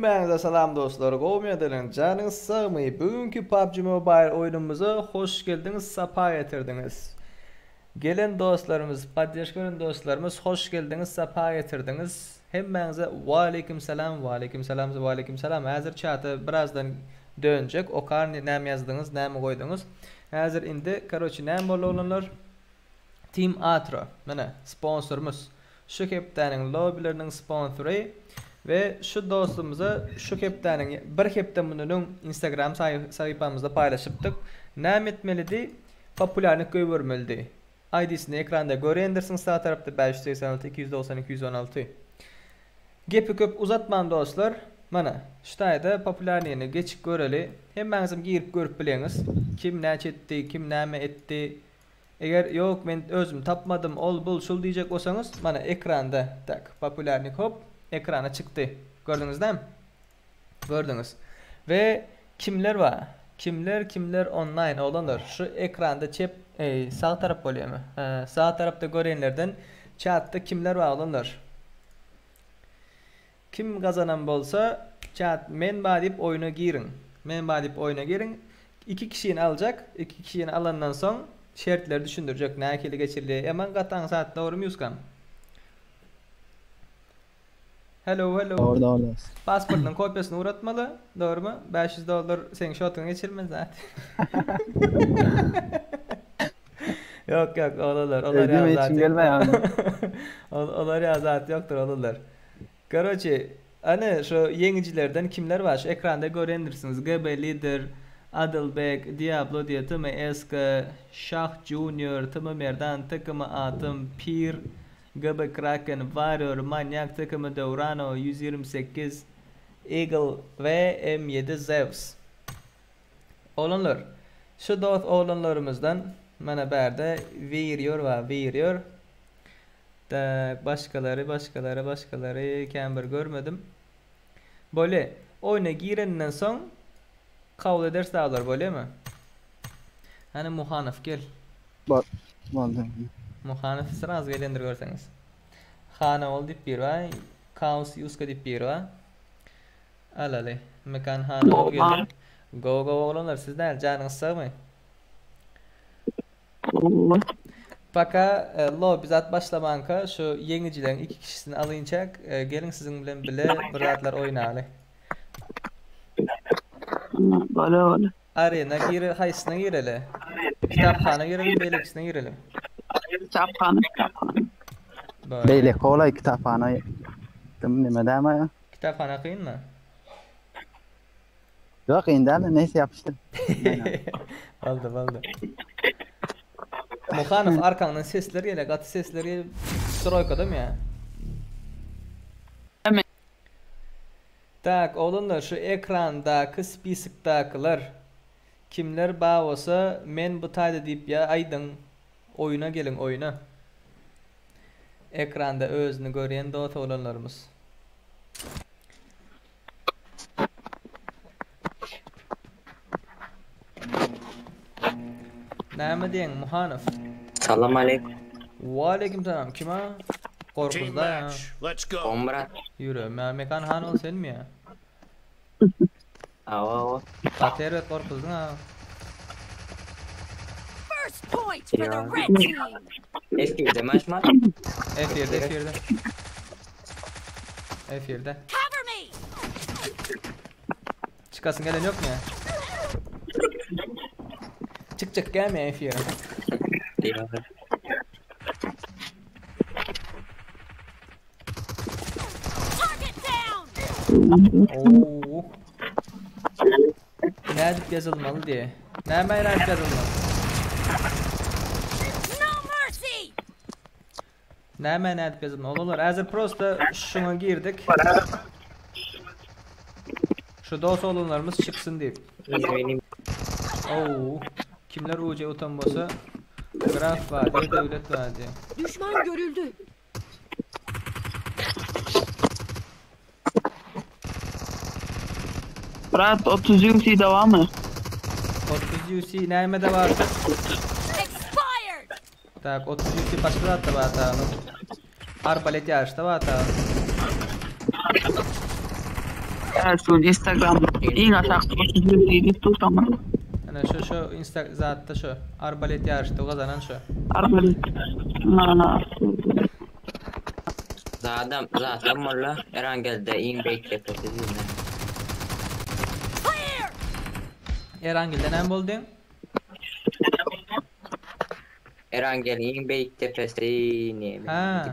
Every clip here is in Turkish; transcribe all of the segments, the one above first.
Hemmeňize salam dostlar. Gowmya dilen janyňyz sağmy. Bugünkü PUBG Mobile oyunumuza hoş geldiňiz, sapa getirdiňiz. Gelen dostlarımız, poddeşgörün dostlarımız hoş geldiňiz, sapa getirdiňiz. Hemmeňize wa alaykum salam, wa alaykum salam, wa alaykum salam. Häzir chatı birazdan dönjek. Okar näme ýazdyňyz, näme goýdyňyz? Häzir indi karoçy näme bolanlar? Team Atro. Mana sponsorumuz. Şu hepdäniň lobbyleriniň sponsory. Ve şu dostumuza şu hepdäniň bir hepden bunun Instagram sayfamızda paylaşıpdyk. Näme etmelidi? Populärlik göwürmelidi. ID'sini ekranda görendirsin, sağ tarafta 586 290 216. Gepi köp uzatman dostlar. Mana şu taýda populärliğini geçip göreli. Hemmeňizim girip görüp bileňiz. Kim näçe etdi, kim näme etdi. Eger yok men özüm tapmadım, ol bul şul diýjek bolsaňyz, mana ekranda tak populärlik hop ekrana çıktı. Gördünüz değil mi? Gördünüz. Ve kimler var? Kimler online olanlar. Şu ekranda çep sağ taraf oluyor mu? Sağ tarafta görenlerden chat'ta kimler var olanlar. Kim kazanan bolsa chat men badip oyuna girin. Men badip oyuna girin. 2 kişini alacak. 2 kişini alandan son şertleri düşündürecek. Näkeli geçirli. Hemen gatan saat doğru mu Yuskan? Hello. Orada. Pasportun kopyasını uğratmalı. Doğru mu? $500 senin şotunu geçirmez zaten. Yok olurlar. Ödeme için gelme yani. Onlar ya zaten yoktur olurlar. Karoçi, hani şu yenicilerden kimler var? Şu ekranda görendirsiniz. GB Leader, Adilbek, Diablo diye tımı eski, Şah Junior, tımı Merdan, tıkımı Atım, Pir, GB Kraken, Warrior, Manyak, takımı Devrano, 128, Eagle ve M7 Zeus. Olanlar. Şu dost olanlarımızdan mana berde veriyor. Da başkaları kember görmedim. Böyle oyuna girenden son kabul ederse dağlar böyle mi? Hani Muhanif gel. Vallahi. Muhanif sıraz gelendir görseniz. Hana ol dip bir var. Kaos yuska dip bir var. Alale. Mekan hana ol gelir. Go olanlar sizler canınız sağmı? Paka lo bizat başlamanka şu yenicilerin 2 kişisini alınacak. Gelin sizin bilen bile biratlar oynayalım. Böyle. Arena gir, haysına girelim. Kitapxana girelim, belekisine girelim. Kitapxana. Beyle kolay kitapxana. Nima dama ya? Kitapxana qiyin mi? Yo'q, endi neyse yapıştır. Oldu. Muhanif arkandan sesler gele, qatı sesleri stroykada mı ya? Evet. Tak, olanlar şu ekrandaki spisikdakiler kimler bağ olsa men bu taýda deyip ya aydın oyuna gelin oyuna. Ekranda özünü gören dota olanlarımız. Näme diýen Muhanif? Salam aleykum. Wa aleykum salam. Kime? Korkuzda ya. Let's go. Omra. Yürü. Mekan han ol sen mi ya? Ava. Ater korkuzdun ha. First point for the red team. F1'de maç mı? F1'de. Cover me. Çıkasın gelen yok mu ya? Çık gelme F1'e. Target down. Oo. Nerede yazılmalı diye. Nerede yazılmalı? No mercy. Nerede yazılmalı? Olur. Hazır prosta şuna girdik. Şu dost olanlarımız çıksın deyip. Oo. Kimler uca utanmasa? Graf var diye, devlet var diye. Düşman görüldü. Fırat 30 UC devam mı? 30 UC nerede vardı? Expired. Tak 30 UC başka da var ta. Arbalet yarışta var ta. Şu Instagram'da en aşağıda 37 tutamam. Ana şu insta zatta şu arbalet yarıştı kazanan şu. Arbalet. Zaten valla Erangel'de in bekletiyordu değil mi? Clear! Erangil'den hem buldun? Erangel in bekletiyordu ne? Ha.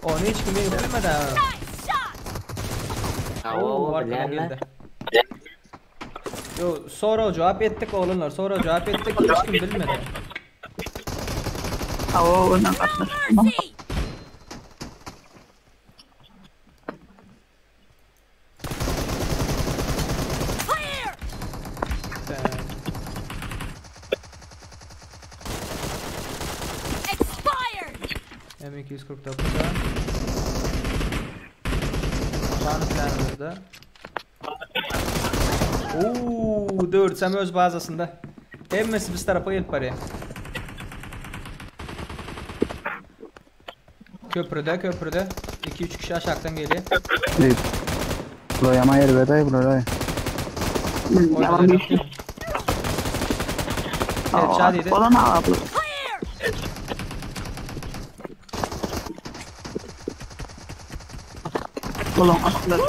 Onu hiç kim bilmedi ha. Nice shot! Oo, arkadan geldi. Yo, sonra cevap ettik oğlunlar. Sonra cevap ettik hiç kim bilmedi. Ona No katlaştım. mercy! Clear! Expired! M249'da. Şanslarımızda. Oo, 4 Sam öz bazasında. Emmesi biz tarafa gelip paraya. Köprüde. 2-3 kişi aşağıdan geliyor. Loyama yer veday buraya. Devam Oynadı. etsin. Headshot yedi. Olan abla. Clear! Olan atlar.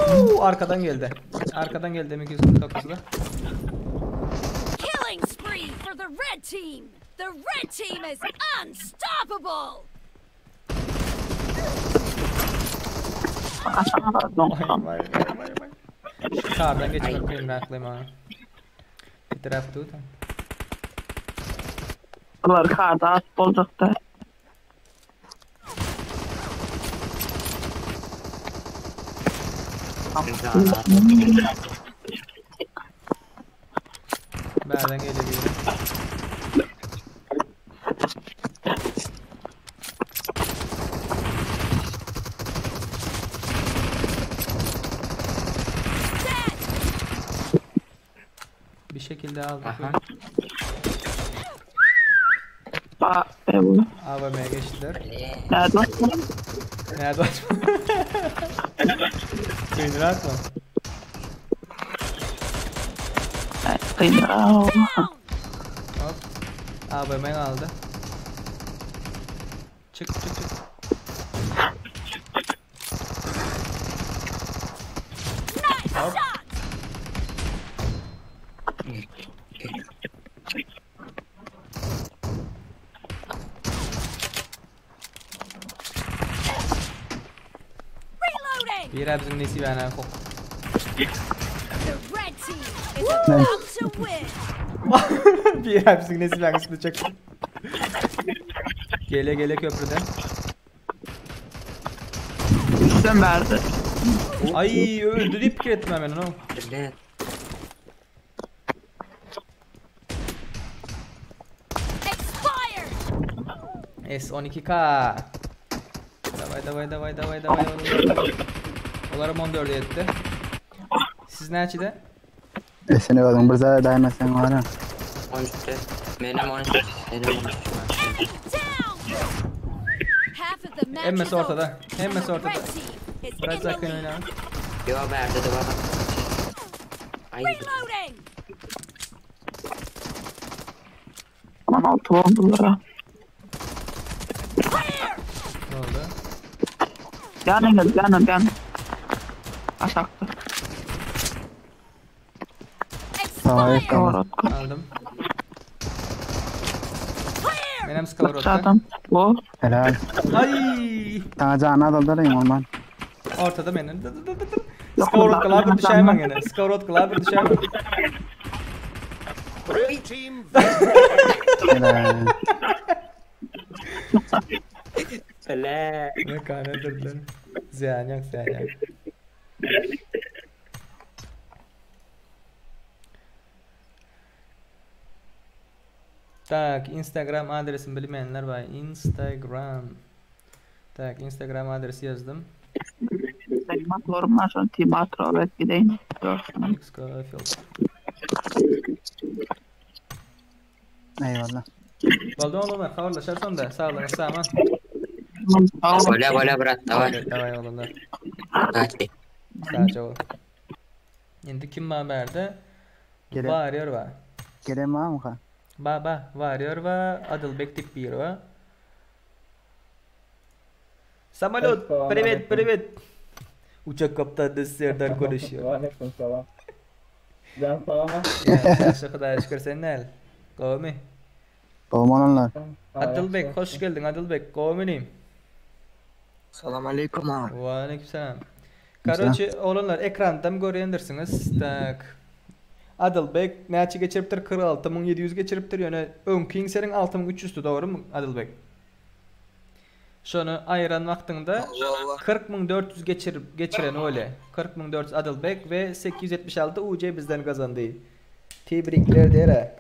Arkadan geldi. Arkadan geldi M249'da. Killing spree for the red team! The red team is unstoppable! Aşağıda donkan. Vay. Şu kardan geçmek benim rahatlığım ha. Bir taraf tut. Bunlar karda at olacak da. Berden geliyor biri. Bir şekilde aldık. Aha. Bu. AVM'ye geçtiler. Nerede atlar? Nerede açma? Peynir atma. Down! Hop. AVM'yi aldı. Çık. Nice Hop. shot! Reloading! Bir bizim nesi ben ha. The red team is about to win! Bir bizim nesi ben üstüne çaktım. Gele köprüden. Üstten verdi. Ay öldü diye fikir ettim hemen onu. Evet. Expired! S12K. Davay. Olarım 14'e yetti. Siz ne açıda? Seni bakın burada dayanmasan var ha. 13'te. Benim 13. Benim 13. Down! Half of the match Emmesi is over. ortada. Emmesi The red ortada. team is Biraz in the yakın lead. oynayalım. Yo verdi de bana. Ay. Reloading! Aman altı oldular. Clear! Ne oldu? Yanın. Aşağıda. Hayır, Expired! tamam. Doğru. Aldım. Clear! Benim skavarotta. Zaten bu. Helal. Ay! Sana canına doldurayım olman. Ortada benim. Yok, Skavarot bunlar- kılar bir düşeyim gene. Skavarot kılar bir düşeyim. Red team Helal. Öyle. Ne kanedir lan. Ziyan yok. Tak, Instagram adresini bilmeyenler var. Instagram. Tak, Instagram adresi yazdım. Yorumlar sonra Timatro evet gideyim. Görsün. Xcofield. Eyvallah. Oldu oğlumlar, haberleşersen de sağ olun, sağ olun. Bola brat. Давай. Давай oğlumlar. Hadi. Sağ ol. Endi kim maberde? Gele- Warrior var. Gelem var mı? Baba, Warrior var, Adılbek tip bir var. Samalot, привет. Uçak kaptanı Serdar konuşuyor. Aleykümselam. Can sağ mı? Ya, yaxşı Xudoga şükür sen näl? Qawmi. Olmanlar. Adılbek, hoş geldin Adılbek. Qawminim. Assalamu alaykum abi. Wa alaykum Короче, oğlanlar ekranda mı görüyendirsiniz? Tak. Adılbek näçe geçiripdir? 46700 geçiripdir. Yani önküň senin 6300'tü, doğru mu Adılbek? Şonu ayıran vaktinde 40400 geçiren öyle. 40400 Adılbek ve 876 UC bizden kazandı. Tebrikler dere.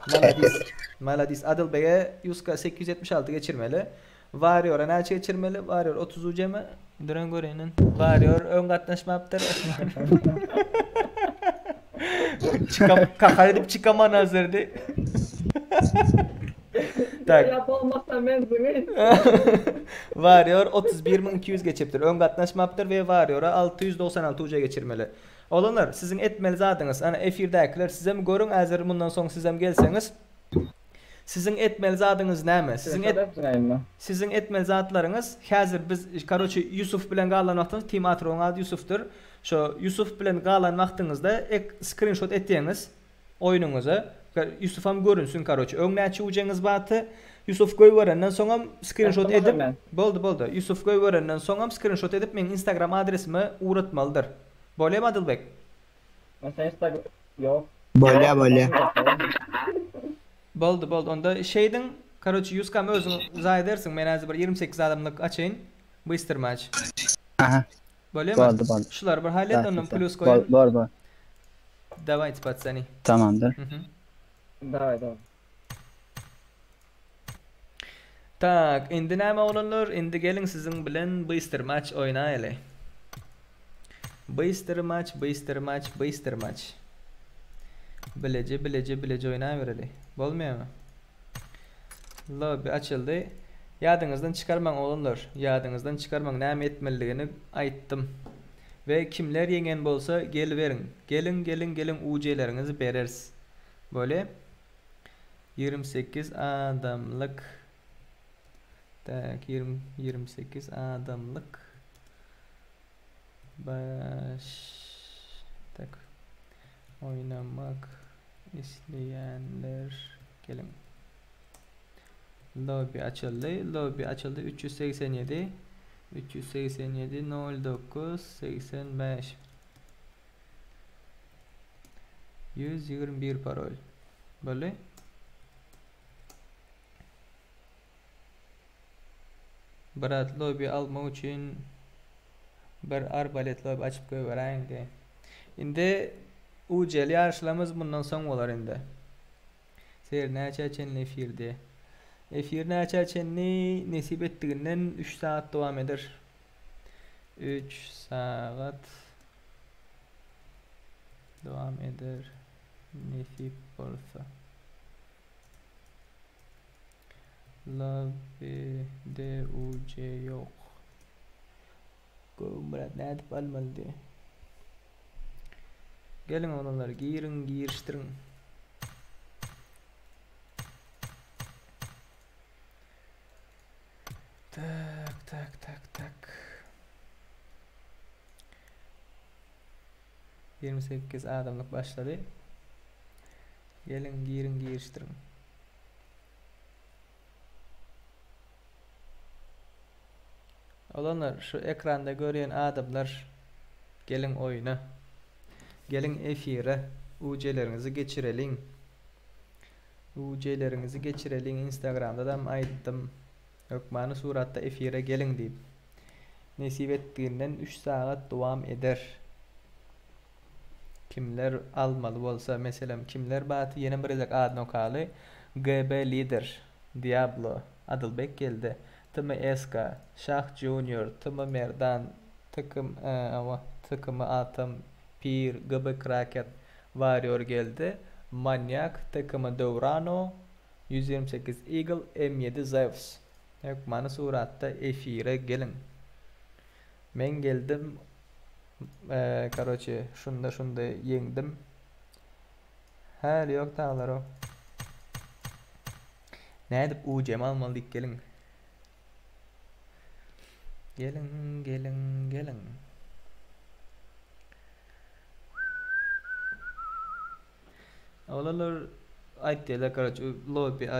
Maladis Adılbek'e 876 geçirmeli. Warrior'a näçe geçirmeli? Warrior 30 UC mi? Duran görenin. Warrior ön katnaşmaptır. Kakar edip çıkaman hazırdı. Tak. Yap olmazsa ben seni. Warrior 31200 geçiptir. Ön katnaşmaptır ve Warrior'a 696 uca geçirmeli. Olanlar sizin etmeli adınız. Ana efirdekiler size mi görün hazır bundan sonra size mi gelseniz. Sizin etmeli adınız näme? Sizin etmeli zatlarınız hazır biz karoçi Yusuf bilen galan vaxtınız Team Atron adı Yusuf'tur. Şu Yusuf bilen galan vaxtınızda screenshot ettiğiniz oyununuzu Yusuf'am görünsün karoçi. Öň näçe ucanyňyz batı Yusuf goýberenden soňam screenshot edip boldy. Yusuf goýberenden soňam screenshot edip men Instagram adresimi uğratmalydyr. Bolýarmy Adylbek? Mesela Instagram yok. Bolya. Boldy. Onda şeydiň karoçi Yuskam özüň zay edersiň men häzir bir 28 adamlyk açaýyn. Bu istirmaç. Aha. Bolýarmy? Boldy. Şular bir hallet onun plus koyun. Bor. Давай пацаны. Tamamdır. Давай. Tak, endi näme olanlar? Endi gelin sizin bilen bu istirmaç oýnaýaly. Bu istirmaç. Bilece oýnaýbereli. Bolmaýarmy? Lobby açyldy. Ýadyňyzdan çıkarmaň olanlar. Ýadyňyzdan çıkarmaň näme etmeliligini aýtdym. Ve kimler yengen bolsa gel verin. Gelin UC'lerinizi bereriz. Böyle 28 adamlık. Tak 28 adamlık. Tak oynamak isteyenler gelin. Lobby açıldı. 387 09 85 121 parol. Böyle. Berat lobby almak için bir arbalet lobby açıp koyverayım de. Indi UC'li yarışlarımız bundan son olar indi. Seyir näçe açenli efirde. Efir näçe açenli nesip ettiğinden 3 saat devam eder. 3 saat devam eder. Nesip olsa. Lobby'de UC yok. Murat ne edip almalı diye. Gelin onları giyiştirin. Tak. 28 adamlık başladı. Gelin giyiştirin. Olanlar şu ekranda gören adamlar gelin oyuna. Gelin efire. UC'lerinizi geçirelim. Instagram'da da aytdım. Ökmanı suratta efire gelin deyip. Nesip ettiğinden 3 saat devam eder. Kimler almalı olsa mesela kimler batı yeni bir adın okalı GB Leader Diablo Adılbek geldi. Tımı Eska, Şah Junior, Tımı Merdan, takımı Atom, Pir, GB Kraken, Warrior geldi. Manyak, takımı Dovrano, 128 Eagle, M7 Zeus. Ökmanı suratta efire gelin. Men geldim Karoçi şunda yengdim. Hali yok dağlar o. Ne edip ucem almalık gelin. Gelin. Olalar aytdilar karoçi lobby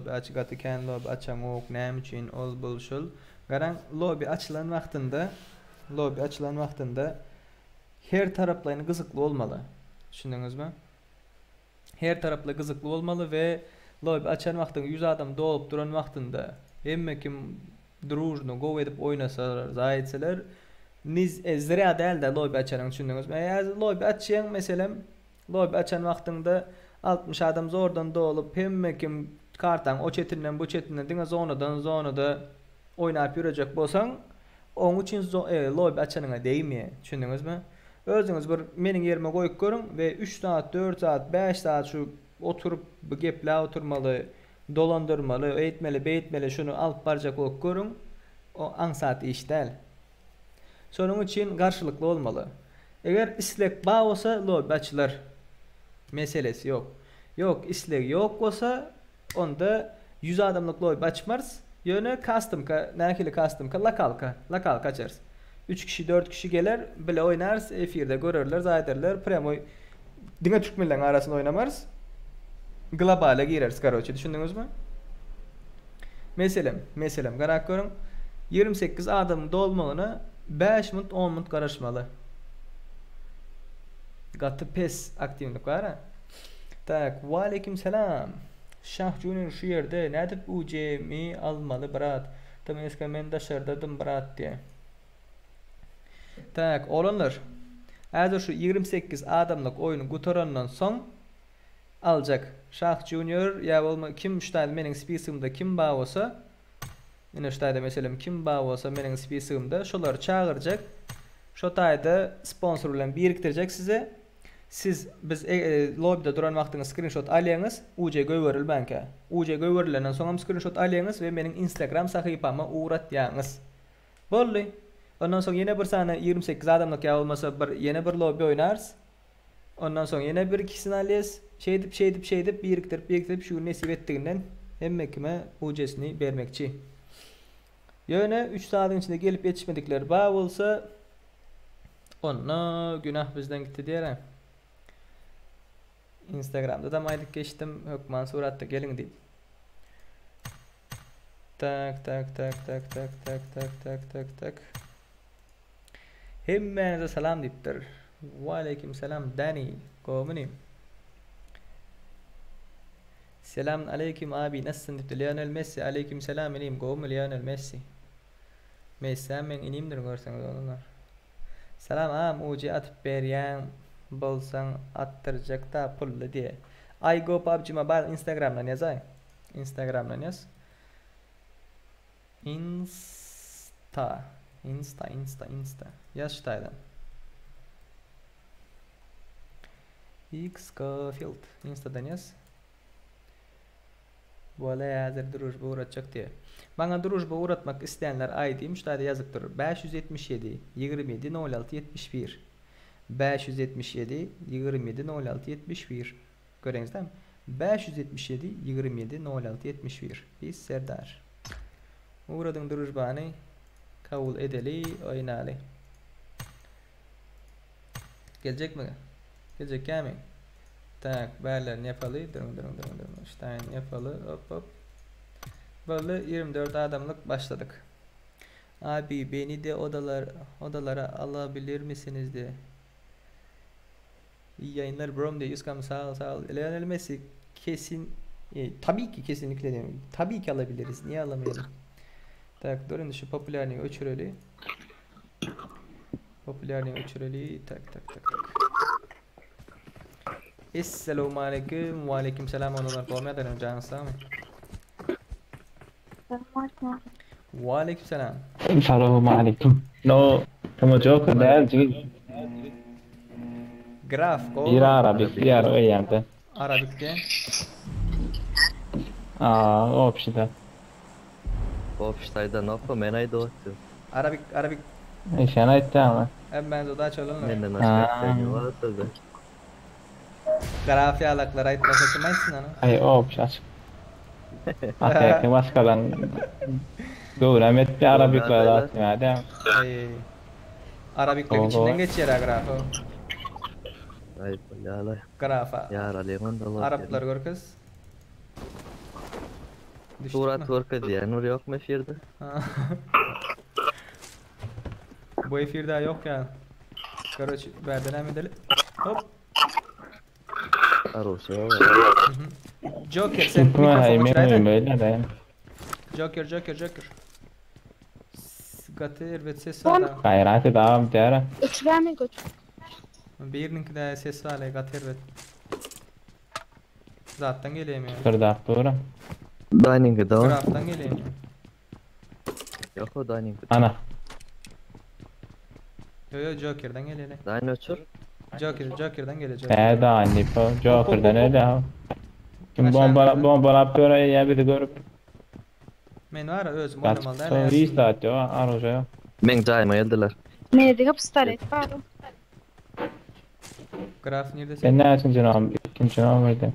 aç gatıken lobby açan ok nem için ol bulşul. Garan lobby açılan vaxtında her taraflayın kızıklı olmalı. Düşündünüz mü? Her tarafla kızıklı olmalı ve lobby açan vaxtında 100 adam dolup duran vaxtında hemme kim drujno go edip oynasalar, zayetseler zira değil de lobby açanın düşündünüz mü? Eğer lobby açayan mesela lobby açan vaxtında 60 adam zordan dolup hemme kim kartan o çetinden bu çetinden dine zonada oynayıp yürüyecek bolsan onun için lobby açanına değmiyor. Düşündünüz mü? Özünüz bir menin yerime koyup görün ve 3 saat, 4 saat, 5 saat şu oturup bu geple oturmalı, dolandırmalı, eğitmeli, beyitmeli şunu alıp baracak olup görün. O an saati iş değil. Sonun için karşılıklı olmalı. Eğer istek bağ olsa lobby açılır. Meselesi yok. Yok istek yok olsa onda 100 adamlık lobby açmaz. Yöne custom lakal kaçarız. 3 kişi 4 kişi gelir bile oynarız efirde görürler zayderler premoy dine Türkmenlerin arasında oynamarız globale gireriz karoçi düşündünüz mü? Meselem garak görün 28 adam dolmalına 5 minut 10 minut karışmalı. Gatı pes aktivlik var ha. Tak, ve aleyküm selam. Şah Junior şu yerde ne edip UC'mi almalı brat. Tabi eski men dışarıdadım brat diye. Tak, olanlar. Hazır şu 28 adamlık oyunu gutorandan son alacak. Şah Junior ya olma kim ştayda mening spisimde kim bağ olsa yine ştayda mesela kim bağ olsa mening spisimde şoları çağıracak. Şotayda sponsor bilen biriktirecek size. Siz biz lobby'de duran vaxtınız screenshot alyanız UC göverir banka. UC göverilenden sonra screenshot alyanız ve mening Instagram sahifama uğrat yağınız. Bolly. Ondan sonra yine bir sana 28 adamlık ya olmasa yine bir lobby oynarız. Ondan sonra yine bir ikisini alıyız. Şey edip biriktirip şu nesip ettiğinden hemme kime UC'sini vermekçi. Yöne 3 saatin içinde gelip yetişmedikleri bağ olsa ona günah bizden gitti diyelim. Instagram'da da maydık geçtim. Hükman suratta gelin deyip. Tak. Hemmenize selam deyiptir. Ve aleyküm selam Dani. Komunim. Selam aleyküm abi nasılsın deyiptir. Lionel Messi aleyküm selam ineyim. Komu Lionel Messi. Messi hemen ineyimdir görseniz onlar. Selam ağam ucu atıp beryan bolsan attıracak da pullu diye. I go PUBG Mobile Instagram'dan yazay. Instagram'dan yaz. Insta. Yaz ştaydan. X Scofield. Insta'dan yaz. Böyle hazır družba uğratacak diye. Bana družba uğratmak isteyenler ID'm ştayda yazıktır. 577 27 06 71 577 27 06 71 görüyorsunuz değil mi? 577 27 06 71 biz Serdar. Uğradın družbanı kabul edeli oynalı. Gelecek mi? Gelecek mi? Tak, berler yapalı, durun. Stein yapalı, hop. Böyle 24 adamlık başladık. Abi beni de odalara alabilir misiniz diye. İyi yayınlar brom diye Yüzkan sağ ol. Lionel Messi kesin tabii ki kesinlikle demiyorum. Tabii ki alabiliriz. Niye alamayalım? Tak, durun şu popülerliğini uçurali. Tak. Esselamu aleyküm ve aleyküm selam olanlar olmadan önce canınızda mı? Ve aleyküm selam. Assalamu alaikum. No, como joker değil. Graf ko. Bir Arabik, bir Arabik. Arabik'te. Общий-то. Общий тогда нахуй, мен айдоты. Arabik. Sen ayıttı ama. Ben de da çalınlar. Menden Ha. aşağı var da. Grafiyalaklar aytmasa kim aytsın onu? Ay şaşık. Atayakın başkadan Doğramet bir Arabikler atmıyor adam. Ay. Arabiklik Doğru. içinden geçer ha grafı. Ay yala. Grafa. Yar Aleman da var. Araplar görküz. Surat korku diye. Nur yok mu efirde? Bu efirde yok ya. Короче, verden edelim. Hop. Arosya var. Joker sen Sıkma mikrofonu haymi açaydın. böyle de. Joker. Gatır ve ses var. Gayrati devam der. Üçleme götür. Birninki de ses var. Gatır ve. Zaten geleyim ya. Kırdak doğru. Dining'e da var. Graftan geleyim ya. Yok o dining'e. Ana. Yo Joker'dan gelelim. Dine açır. Joker'dan gelecek. Ne da anne po. Joker'dan öyle ha. Kim bombalap böyle ya bir de görüp. Men var ya özüm Kaç oynamalı sonra da. restart ya Arosya. Men daima geldiler. Ne diye pistolet var. Graf nerede Ben ne için canım? İkinci canım vardı.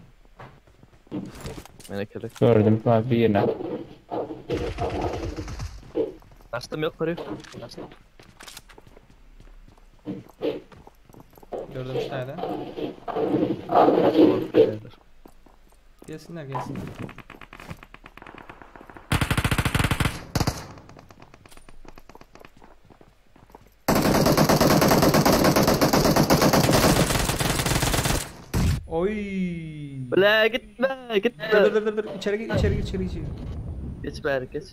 Mene kerek. Gördüm bak bir yerine. Açtım yok karıyor. Gördüm işte hala. Gelsinler. Oy. Bla gitme gitme. Dur. İçeri gir. Geç bari geç.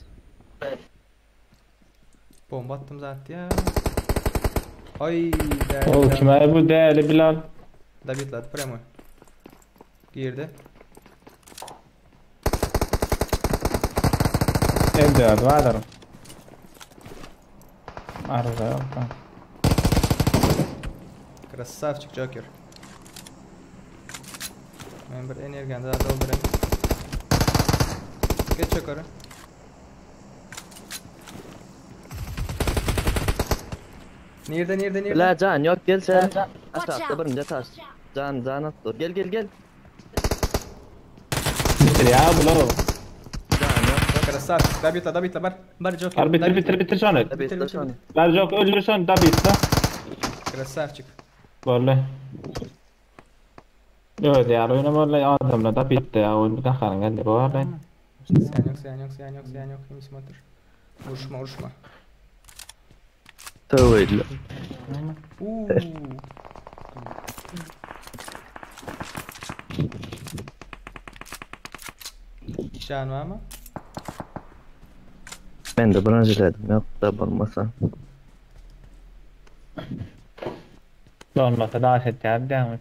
Bomba attım zaten ya. Ay. O kime bu değerli Bilal? David lat premo. Girdi. Evde var. Arada yok. Красавчик Joker. Ben bir energen daha doldurayım. Geç yukarı. Nerede? Bla can yok gel sen. Watch Aşağı out. barınca taş. Can at dur. Gel. Bitir ya bu lo. Can yok. Красавчик. Dabitla. Bar Joker. Ar bitir sonra. Tabii Bitir. taşan. Lar yok öldürürsen da bitti. Красавчик. Vallahi. Evet ya oyunu vallahi adamla da bitti ya oyun bir daha geldi bu arada. Sen yok. Kim смотр. Vuruşma. Tövbe. Can var mı? Ben de bronzeledim. Yok da bulmasa. Olmasa daha set ya devam et.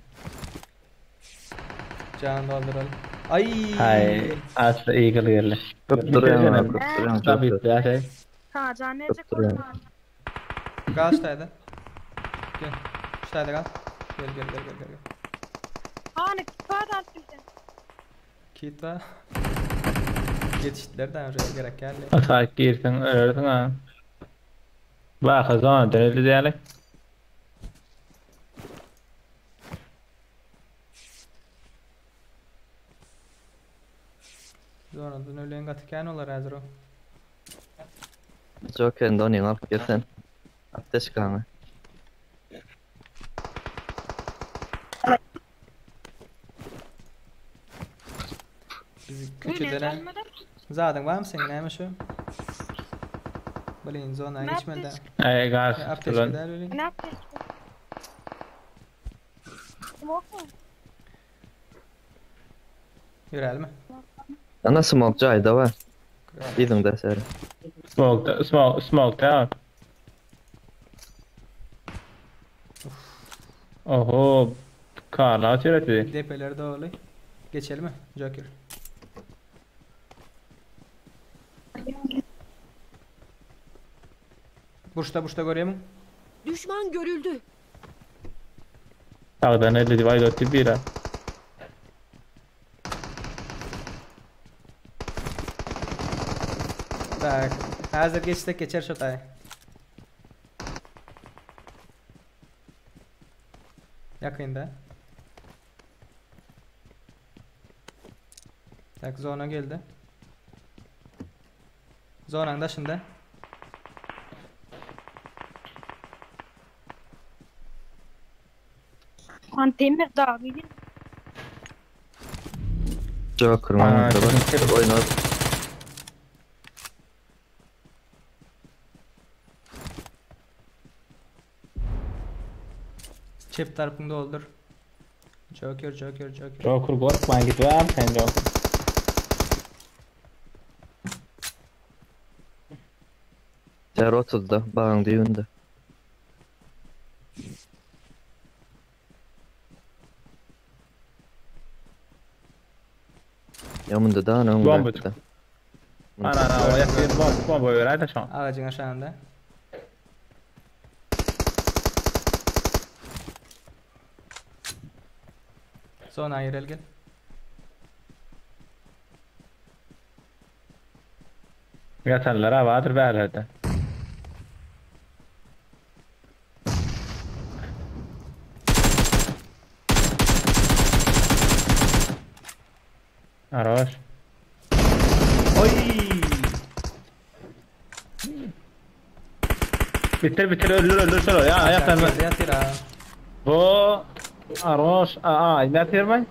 Can dolduralım. Ay. Hay aslı iyi geldi. Tutturuyorum. Da bitti ya şey. Ha can nerede Tutturuyorum. koydun? Kal ştayda. Gel. Ştayda kal. Gel. Ha ne kadar bizden. Kit var. Yetiştiler daha önce gerek geldi. Atak girsin öldün ha. Bak zaman dönüldü diyelim. Sonradan ölen gatiken olar hazır o. Joker'in donin al gel sen. Ateş kanı. Bizi Ne kötüdelen. gelmeden? Zaten var mı senin neymiş o? Bilin zona Ne geçmeden. yaptın? Ay gaz. Apteş Ulan. gider öyle. Ne yaptın? Smoke mu? Yürel mi? Ana smoke cayda var. Gidin de seri. Smoke da. Oho. Karla açıyor. Depeleri de öyle. Geçelim mi? Joker. Burçta görüyor musun? Düşman görüldü. Sağdan 50 divide etti bira. Bak. Hazır geçsek geçer şotayı. Yakında. Tak zona geldi. Zonanın dışında. Antemir dağı bilin. Joker Aa, var. bizim- Oynar. Çift tarafında olur. Joker. Joker korkma git var sen Joker. Yer 30'da. Bağın düğünde. Yamında da ne Bomba oldu? çıktı. Ana o yakın bomba verer de şu an. Ağacın aşağında. Zona ayrıl gel. Yatarlar ha vardır verlerde. Araş. Oy! Bitir öldür şunu ya ayaklarını. Yatır ha. Bu Araş bitir mi?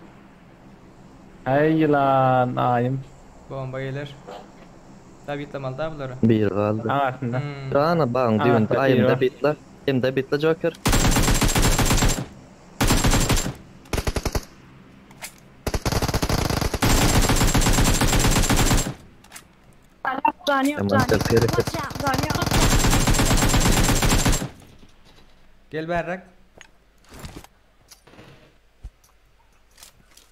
Ay lan ayım. Bomba gelir. Tabi itlemal da bunları. Bir kaldı. Anasında. Rana bağın Aa, düğünde. tabii Ayımda ya. bitla. Ayımda bitla Joker. Zani yok, Hemen zani. tepkiri. Watch out! Zani yok. Gel berrak.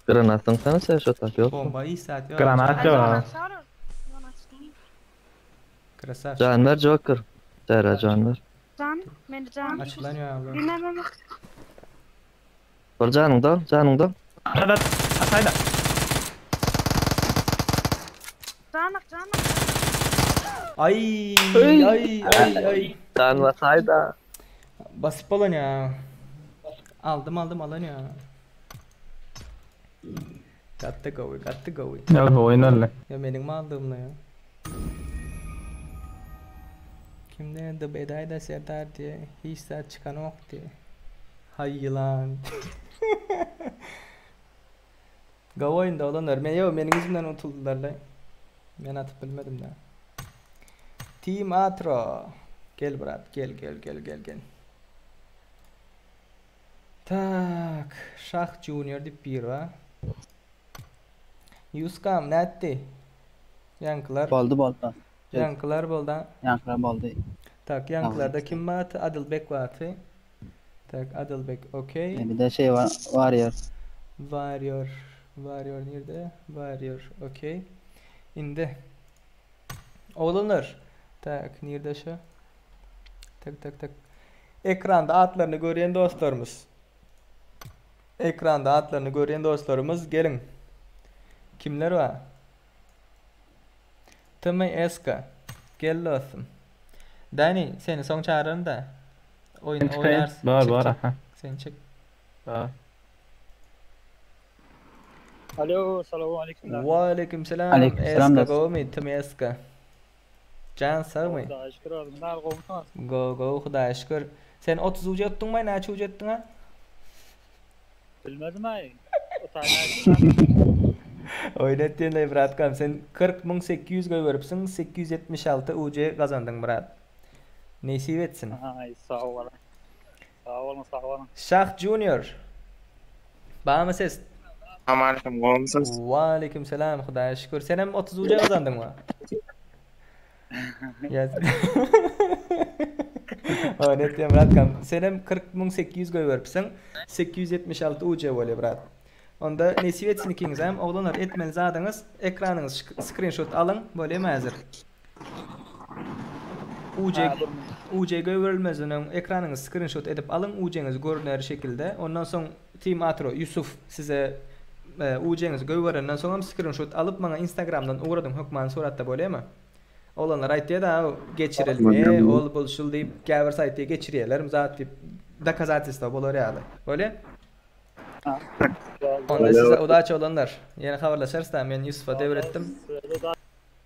Granatın sana sen şu tak yok. Bomba iyi saat yok. Granat Zani yok. sarı. Zani sarı. Krasaf. Canlar Joker. Sera canlar. Zani. Meni zani. Açılanıyor abi. Bilmem. Var canında. Hadi atayda. Zanak. Ay. Can vasayda. Basıp alın ya. Aldım alın ya. Kattı govi. Ya bu oynarlar. Ya benim mi aldığımla ya? Kimde de bedayda Serdar diye hiç saat çıkan ok diye. Hay yılan. Gav oyunda olanlar. Benim yüzümden unutuldular lan. Ben atıp bilmedim de. Team Atro. Gel brat gel. Tak. Şah Junior dip bir va. Yuskam netti? Yankılar. Boldu. Yankılar bolda. Yankılar boldu. Tak yankılarda kim var? Adilbek var. Tak Adilbek okey. Bir de şey var. Warrior nerede? Warrior okey. İndi. Oğlanlar. Tak nerede şu? Tak. Ekranda adlarını gören dostlarımız. Gelin. Kimler var? Tımay Eska. Gel dostum. Dani seni son çağırırım da. Oynarsın. Var. Çık. Aha. Sen çık. Var. Alo, selamun aleyküm. Aleykümselam. Aleykümselam Eska dostum. go mi? Tımay Eska. Can sağ mı? Daha şükür oldum. Nerede olmuşsun? Go Xudoya şükür. Sen 30 ucu attın mı? Neçe ucu attın ha? Bilmedim ay. O tane Oynatdın da Bratkam. Sen 40.800 göy veripsin. 876 ucu kazandın Brat. Nesip etsin. Ay sağ olun. Sağ olun. Şah Junior. Bana mı ses? Aleyküm olmuşsunuz. Aleykümselam. Xudoya şükür. Sen hem 30 ucu kazandın mı? Yaz. Oynatdın Bratkam. Sen hem 40.800 göy veripsin. 876 ucu böyle Brat. Onda nesip etsin ikiniz hem oğlanlar etmeniz adınız ekranınız screenshot alın böyle mi hazır? UC görülmezinin ekranınız screenshot edip alın UC'niz görünür şekilde. Ondan sonra Team Atro Yusuf size UC'niz görünenden sonra screenshot alıp bana Instagram'dan uğradım hükman suratta böyle mi? Oğlanlar aytıyor da geçirilmeye ol buluşul deyip gavur saytiye geçiriyorlar. Zaten da kazatista bolor yani. Böyle? Ha. Onda size udaç olanlar. Yine haberleşeriz da men Yusuf'a devrettim.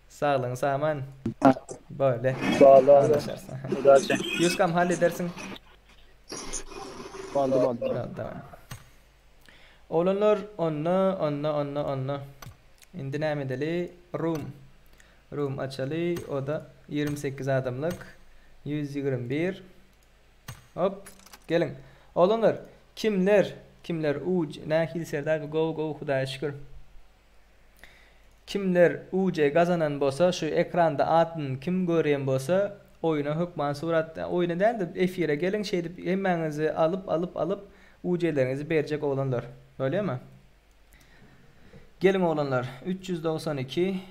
Sağlığın sağman. Böyle. Haberleşeriz. Yusuf'am halledersin. Oldu. Tamam. Olanlar onna. Indi näme edeli? Room açalı. O da 28 adamlık. 121. Hop. Gelin. Olanlar kimler nahil serdar go Xudaya şükür. Kimler UC kazanan bolsa şu ekranda adını kim görýän bolsa oyuna hükman suratda oyuna değil de efire gelin şey dip hemmenizi alıp UC'lerinizi berjek olanlar. Öyle mi? Gelin olanlar 392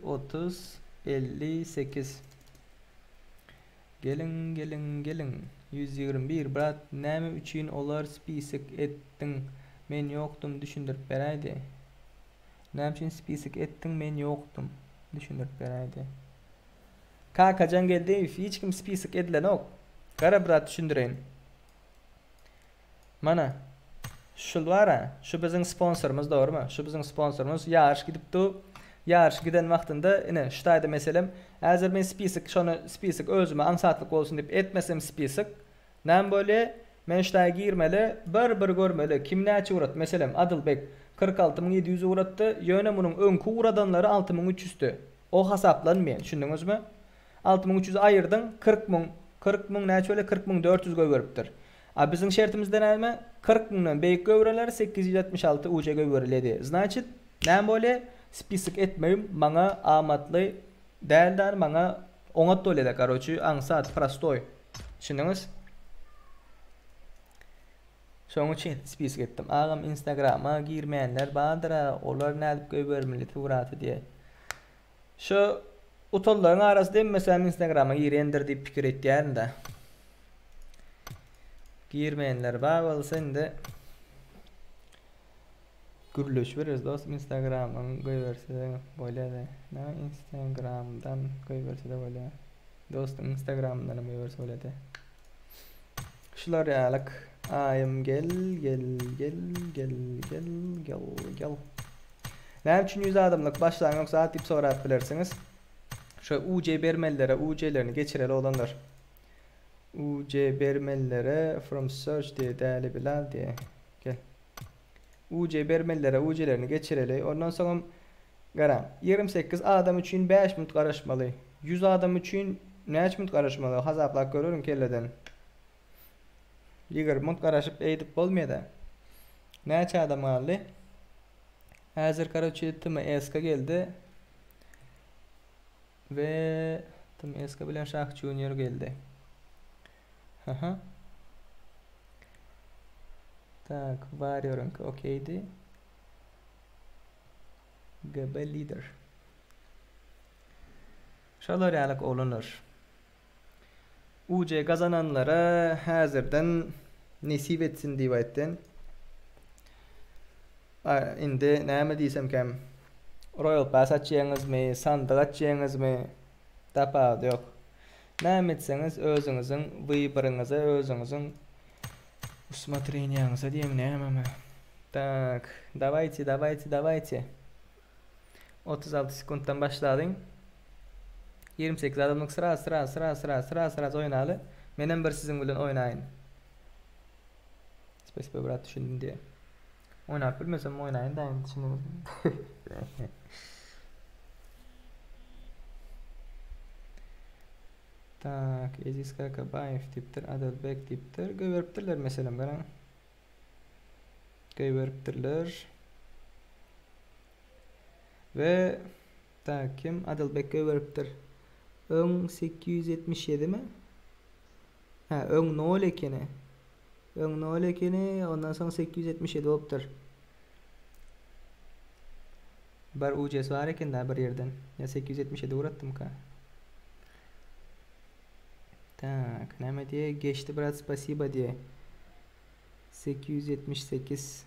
30 58 Gelin 121 brat näme üçin olar spisik ettin men yoktum düşündürüp beraydi. Näme üçin spisik ettin men yoktum düşündürüp beraydi. Kakacan geldi hiç kim spisik edilen ok. Gara brat düşündüreyin. Mana şul vara şu bizim sponsorumuz doğru mu? Şu bizim sponsorumuz yarış gidipdi. Yarış giden vaxtında ine şutayda meselem hazır men spisik özüme ansatlık olsun dip etmesem spisik näme böyle men şutaya girmeli bir görmeli kim näçe urat meselem Adılbek 46700 uratdı ýöne munun öňkü uradanlary 6300'tü o hasaplanmaýan düşündiňizmi 6300 ayırdın 40000 näçe öyle 40400 goý beripdir a bizim şertimizde näme 40000dan beýik göwreler 876 UC göwreledi значит näme böyle spisik etmeyim maňa amatly däldir maňa oňat doleda karoçy ansat prostoy düşündiňiz şoň üçin spisik etdim agam Instagram'a girmeýänler bardyra olar nädip göbermeli turaty diye şu utollaryň arasynda mesela Instagram'a girendir diýip pikir etýärinde girmeýänler bar bolsa indi gürleş veririz dostum Instagram'dan koyverse de böyle de Instagram'dan koyverse de böyle dostum Instagram'dan koyverse böyle de şular yalık ayım gel näme üçin 100 adamlık başlaryň ýoksa atyp sorap bilersiniz şu UC bermelilere UC'lerini geçireli olanlar UC bermelilere from search diye däli bilen diye gel UC bermelilere UC'lerini geçireli. Ondan sonra garam 28 adam üçün 5 minut garaşmaly. 100 adam üçün näçe minut garaşmaly? Hasaplap görürüm kelleden. 20 minut garaşyp eýdip bolmaýdy. Näçe adam galdy? Häzir garaçy TMSK geldi. Ve TMSK bilen Şah Junior geldi. Haha. Tak, varıyorum ki okeydi. GB leader. Şalar yalık olunur. UC kazananlara hazırdan nesip etsin diyetten. Indi näme diýsem kem Royal Pass açýaňyzmy, sandyk açýaňyzmy tapady ýok. Näme etseňiz özüňiziň wyboryňyza, özüňiziň усмотрением задем näme. Так, давайте. 36 sekunddan başladın. 28 adamlık sıra oynalı. Menen bir sizin bilen oynayın. Spesife brat düşündüm diye. Oynap bilmesem oynayın da düşündüm. Tak, Aziz Kakabayev tiptir, Adılbek tiptir. Göberipdirler meselem garan. Göberipdirler. Ve tak kim? Adılbek göberipdir. Öň 877 mi? Ha, öň 0 ekeni. Öň 0 ekeni, ondan soň 877 bolupdyr. Bar UC'si var eken da bir yerden. Ya 877 uratdım ka. Так, näme diye geçti brat spasiba diye. 878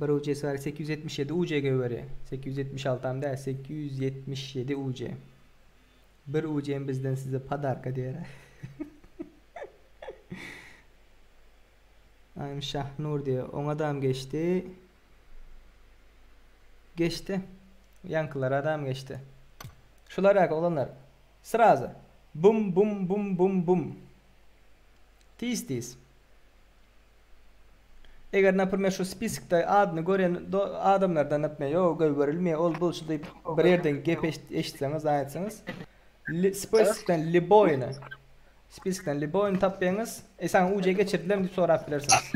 bir UC'si var 877 UC göweri. 876 hem de 877 UC. Bir UC'm bizden size padarka diýer. Ayım Şah Nur diye. On adam geçti. Geçti. Yankılar adam geçti. Şular yak olanlar. Sırazı. Bum bum bum bum bum. Tiz. Eğer napırmaya şu spisikte adını gören adamlardan napmaya yok görülmeye ol buluşu deyip bir yerden gep eşitseniz ayetseniz spisikten Liboy'unu tapmayanız sen UC'ye geçirdiler deyip sonra bilirsiniz.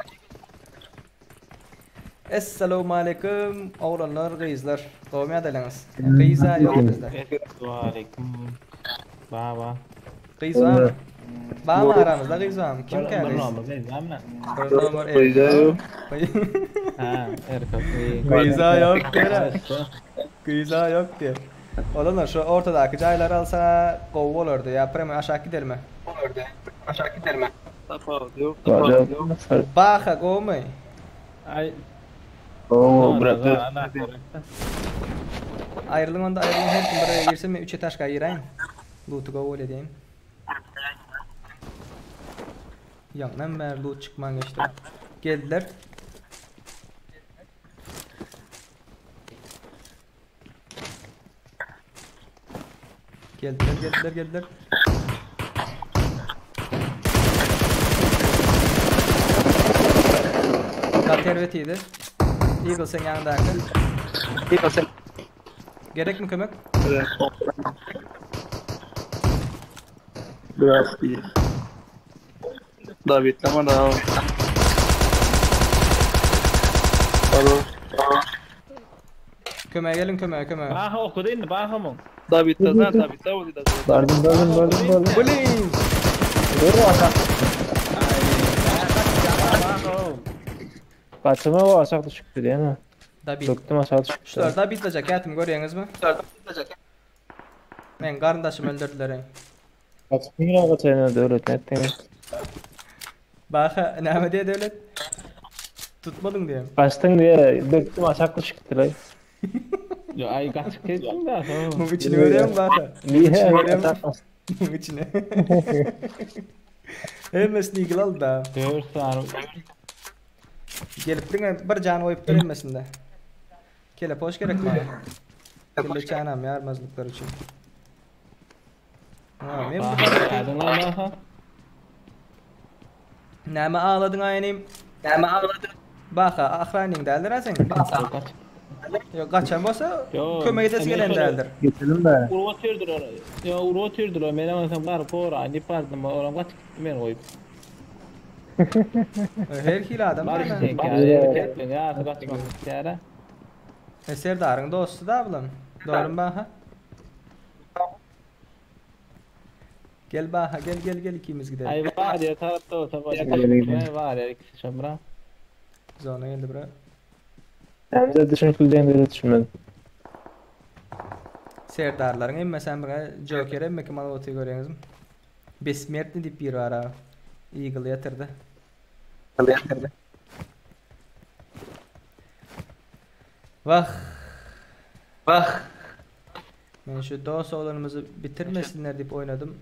Esselamu aleyküm oğlanlar kızlar. Doğmaya adalanız. Kıyıza yok bizde. Aleyküm. Baba. Kıyız var mı? Var mı aramızda kıyız var mı? Kim Bir kıyız? nomor değil mi? Bir nomor el. Ha, erkek. Kıyıza yok diyor. Kıyıza yok diyor. Oğlanlar şu ortadaki caylar alsa kov olurdu ya. Premi aşağı gider mi? Baha kovmay. Ay. Oo bırakır. Ayrılın onda ayrılın her kim buraya girsin mi 3'e taşka ayırayım. Loot'u kov öyle diyeyim. Yandan beri loot çıkman geçti. Geldiler. Geldiler. Tervetiydi. Eagle sen yanındaki. Gerek mi kömek? Biraz iyi. David lama da. Alo. Kömeğe gelin kömeğe. Baha okudu indi baha mı? David da David da oldu da. Bardım. Bulin! Kaçıma o aşağı düşüktü değil mi? David. Döktüm aşağı düşüktü. Şular David lacak yatim görüyorsunuz mu? Ben karındaşım öldürdüler. Kaçmıyor kaçayına devlet nettiniz. Baka ne diye devlet? Tutmadın diye. Kaçtın diye döktüm aşağı düşüktü lan. Yo ay kaçık geçtim de. Bunun içini görüyor musun Baka? Niye? Bunun içine. Elmesini ilgil al da. Dört sarı. Gelip bir can oyup gelmesinde. Kelep hoş gerek bana. Kelle çanam yarmazlıklar için. Ha, men bu Adın lan baha. Näme ağladın aynim? Baka ahraning däldir sen. Yok kaçan bolsa Yo, kömek edesi gelen däldir. Getirin de. Urwa terdir ora. Yo urwa terdir ora. Men amasam gar pora ni pardım oram kaç gitti men koyup. Her hil adam Var bana. işte ya. Ya kaçmak isteyara. Serdarın dostu da bulan. Doğru mu Baha? Gel Baha gel ikimiz gidelim. Ay var ya tarafta olsa başka. Ay var ya ikisi şamra. Zona geldi bura. Ben de düşünüldüğünde de düşünmedim. Serdarların emme sen bana Joker emme ki malı otuyu görüyorsunuz mu? Besmertni dip bir var ha. Eagle yatırdı. Vah. Ben şu dost oğlanımızı bitirmesinler deyip oynadım.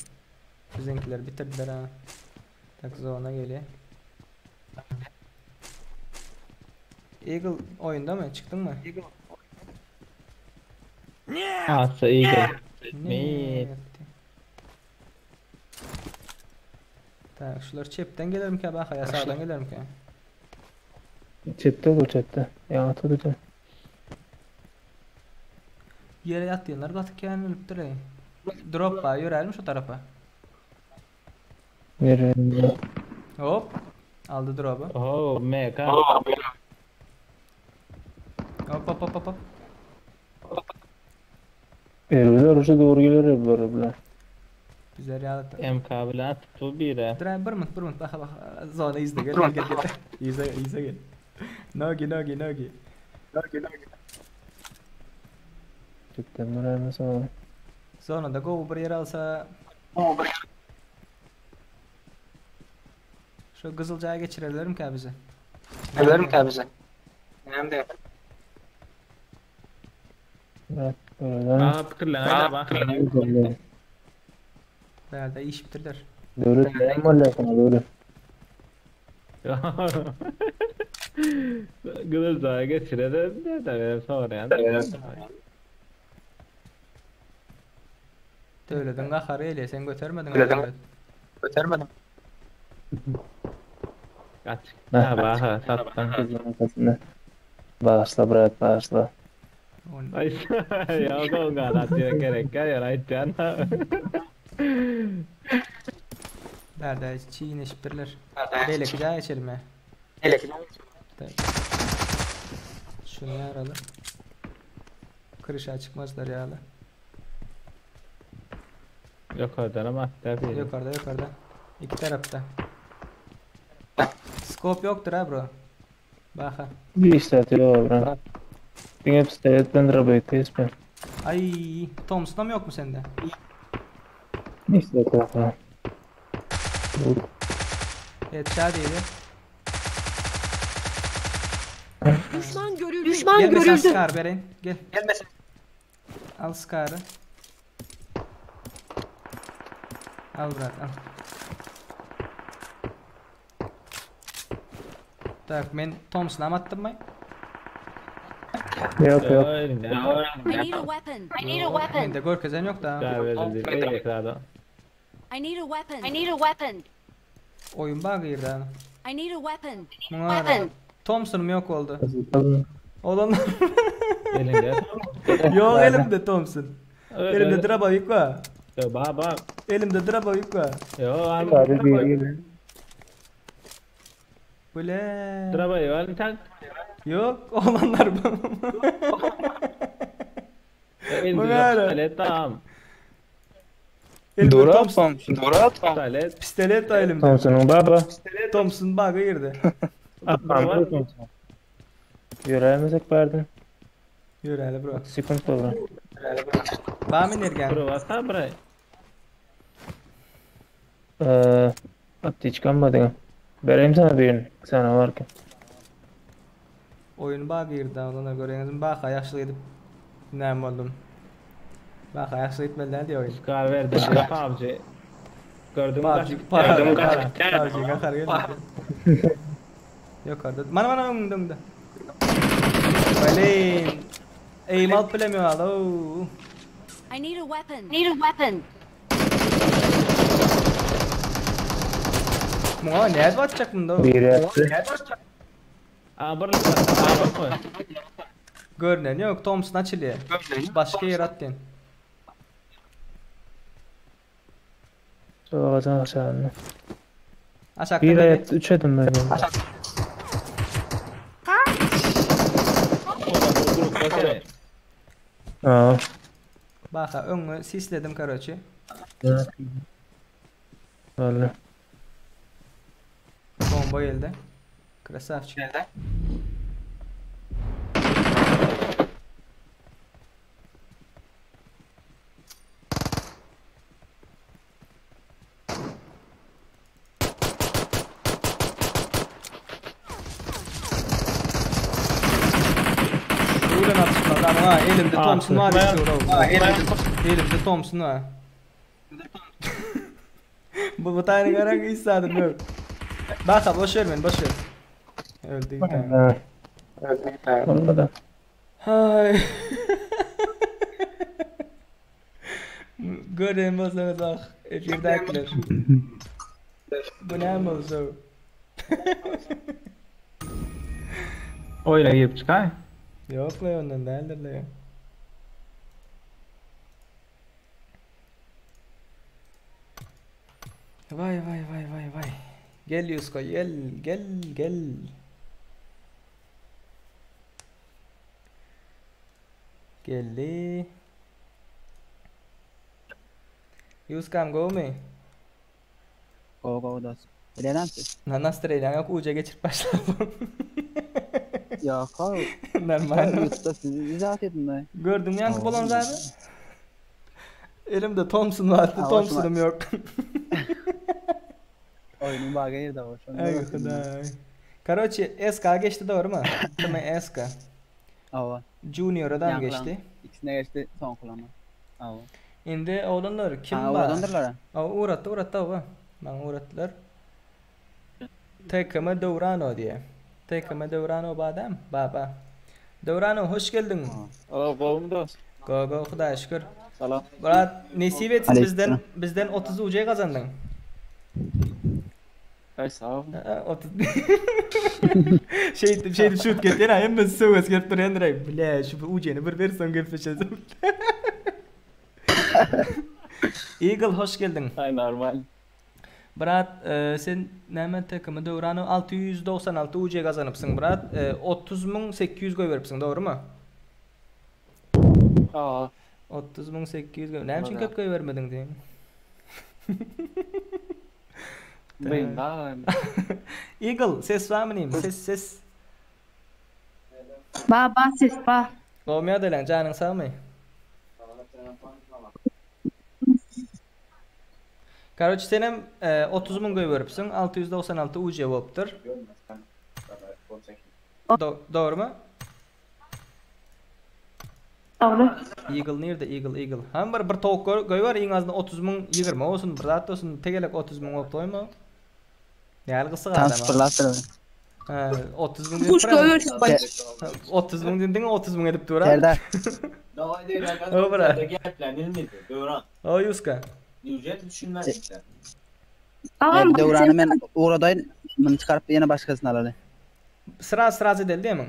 Bizimkiler bitirdiler ha. Tak zona geliyor. Eagle oyunda mı? Çıktın mı? Asa iyi gel. Ne yaptı? Tak şular çepten gelirim ki bak ya sağdan gelirim ki. Chatte bu chatte. Ya tutacağım. Yere yatıyorlar katık yani ölüp duruyor. Drop var yörelim şu tarafa. Nereye? Hop. Aldı drop'u. Oh mega. Hop. Erbiler uca doğru gelir böyle. Güzel yaratı. MK bilen tuttu bire. Drive bir mınt bak zona izle gel. İzle gel. Nogi. Tuttum buraya sonra. Sonra da go bir yer alsa. Şu Kızılca'ya geçirebilirim ki bizi. Evet böyle. Aa fikirlen hala bak. Nerede iş bitirdiler. Doğru değil mi öyle sana doğru. Güzel daha geçirelim de benim sonra yani. Döwledin gahary eyle, sen götermedin. Kaç. Ha bak sattan. Arkasında. Bağışla bırak bağışla. Ay ya kau nggak latihan gerek ya latihan. Derdi çiğneşipdirler. Leylek bir daha içelim ya. Şunu yaralı. Kırışa çıkmazlar yağlı. Yukarıdan ama tabii. Yukarıda. İki tarafta. Scope yoktur ha bro. Bak ha. Bir işletiyor bırak. Dingep isteyetten arabayı ben. Ay, Thompson mı yok mu sende? Ne işletiyor bırak. Evet, şadiydi. Düşman görüldü. Gel mesela Scar vereyim. Gel. Al Scar'ı. Al bırak al. Tak men Thompson'a mı attım mı? Yok. I need a weapon. Bende görkezen yok da. Daha verildi. İyi ekrada. I need a weapon. Oyun bug girdi ha. I need a weapon. Mungara. Thompson'um yok oldu. Olan Elinde. yok elimde Thompson. Elimde drabavik var. Yo bak. Elimde drabavik var. Yo abi. Abi bir gibi. Böyle. Drabayı var sen. Yok olanlar bu. Mungara. Talet tamam. Elimde Thompson. Talet. Pistolet da elimde. Thompson'un baba. Thompson bug'a girdi. Thompson. Yürüyemezek bardın. Yürü hele bro. Sıkıntı olur. Bamin ergen. Bro varsa buraya. Attı hiç kalmadın. Vereyim sana birini. Sana varken. Oyun bug'a girdi. Ondan göre bug'a yaşlı edip nem oldum. Bug'a yaşlı etmediler diye oyun. Scar verdi. PUBG. Gördün mü? PUBG'ye kar geldi. Yok orada. Mana önümde. Böyle aim out bilemiyor alo. I need a weapon. Muha ne atacak bunda? Bir yaptı. Bak mı? Görünen yok Thompson açılıyor. Başka yer attın. Soğuğacan aşağıda. Aşağı Bir kadar. ayet 3 adım böyle. Aa. Bak önü sisledim karoçi. Vallahi. Bomba geldi. Krasavçı. Ulan atışma lan ha elimde Thompson var elimde Thompson var. Bu tane garan istedim yok. Bak boş ver beni boş ver. Öldü bir tane. Olmadı. Hay. Göreyim bozana bak. Efirdakiler. Bu ne bozu? Oyuna girip çıkay. Yok la ondan değildir la ya. Vay. Gel Yusko gel. Geldi. Yuskam go mi? Go das. Bilemem ki. Nasıl treyden yok uca geçirip başladım. Ya kal. Normal. Usta sizi izah edin be. Gördüm yankı balon zaten. Elimde Thompson vardı. Ha, Thompson'um yok. Oyunun baga yeri var. Ay Huday. Короче, SK geçti doğru mu? Tamam SK. Ava. Junior adam Yankılan. geçti. İkisine geçti son kullanma. Ava. Şimdi oğlanlar kim Ha, var? oradandır. Uğrattı ava. Bana uğrattılar. Tekme Devrano diye. Tekme Devrano badem. Baba. Devrano hoş geldin. Allah babamı da. Go Xudoga şükür. Salam. Murat nasip etsin Aleyküm. bizden 30 UC kazandın. Ay sağ ol. 30 şey şut ketdi ha hem de söz gelip duran direkt. Bile şu UC'ni bir versen gelip geçeceğim. Eagle hoş geldin. Ay normal. Murat sen näme takımı Devrano 696 UC kazanıpsın Murat. 30.800 koy veripsin, doğru mu? Aa. 30.800 koy. Näme için köp koy vermedin diyeyim. Ben daha. Eagle ses var mı neyim? Ses. Ba ses ba. Olmaya da lan canın sağ mı? Короче senem 30.000 koy veripsin. 696 UC bolupdyr. Doğru mu? Doğru. Eagle nerede? Eagle. Ham bir tavuk koy var, en azından 30.000 20 olsun, bir zat olsun, tegelek 30.000 bolup toyma. Yani kısa adam. Transportlattır. 30.000 Kuş koyuyor. 30.000 dedin 30.000 edip durar. Serdar. O bırak. O Yuska. Ağam Devranı men uğradayın. Bunu çıkarıp yine başkasını alalım. Sıra del değil mi?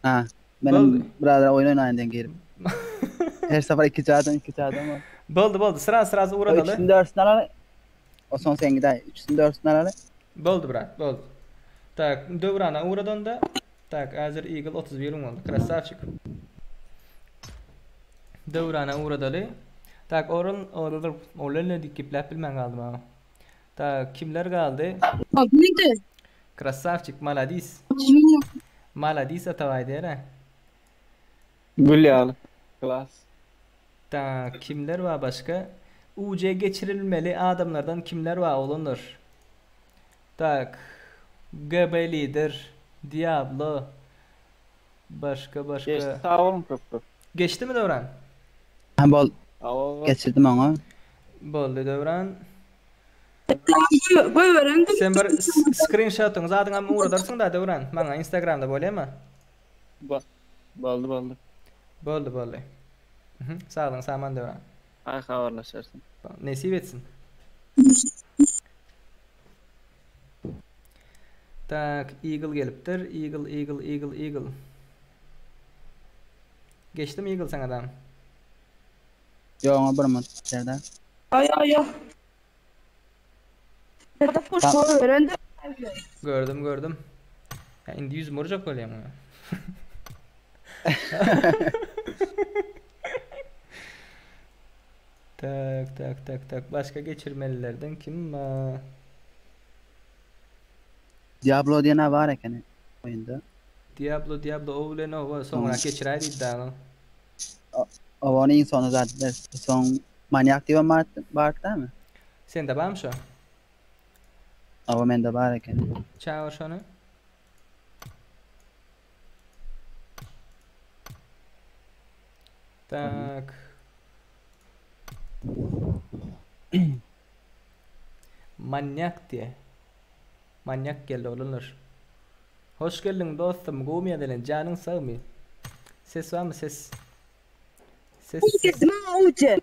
Ha. Oldu. Benim birader oyun oynayın gelip. Her sefer iki çağdan var. Boldu. Sıra O uğradalı. üçünü dörsün alalım. O son sen gider. Üçünü dörsün alalım. Boldu brat, boldu. Tak, Devrana uğradan da. Tak, hazır Eagle 31 oldu. Krasavчик. Devrana uğradalı. Tak, oralını dikiplep bilmem kaldım ha. Tak, kimler kaldı? neydi? Krasavчик, Maladis atavaydı ya. Gülyalı. Klas. Tak, kimler var başka? UC geçirilmeli adamlardan kimler var olunur? Tak, GB Lider, Diablo, başka. Geçti sağ olun köprü. Geçti mi Devran? Ha bol Aa. geçirdim onu. Boldu Devran. Koy veren. Sen bir screenshot'unu adına uğradırsın da Devran. Bana Instagram'da böyle mi? Baldı. Boldu. Sağ olun, saman Devran. Ay haberleşersin. Nasip etsin. Tak, Eagle geliptir. Eagle. Geçti mi Eagle sen adam? Yok ama bir mut Serdar. Ay. Nerede kuş koy veren? Gördüm. Ya indi 100 vuracak öyle ama. Tak. Başka geçirmelilerden kim var? Diablo diye ne var eken oyunda. Diablo oğlan o sonra geçiraydı iddialı. O onun en sonu zaten. Son manyak diye var değil mi? Sen de var mı şu? O bende var eken. Çağır şunu. Tak. Manyak diye. Manyak geldi olunur. Hoş geldin dostum. Gumi edelim. Canın sağ mı? Ses var mı ses? Ses. Kesin uçe.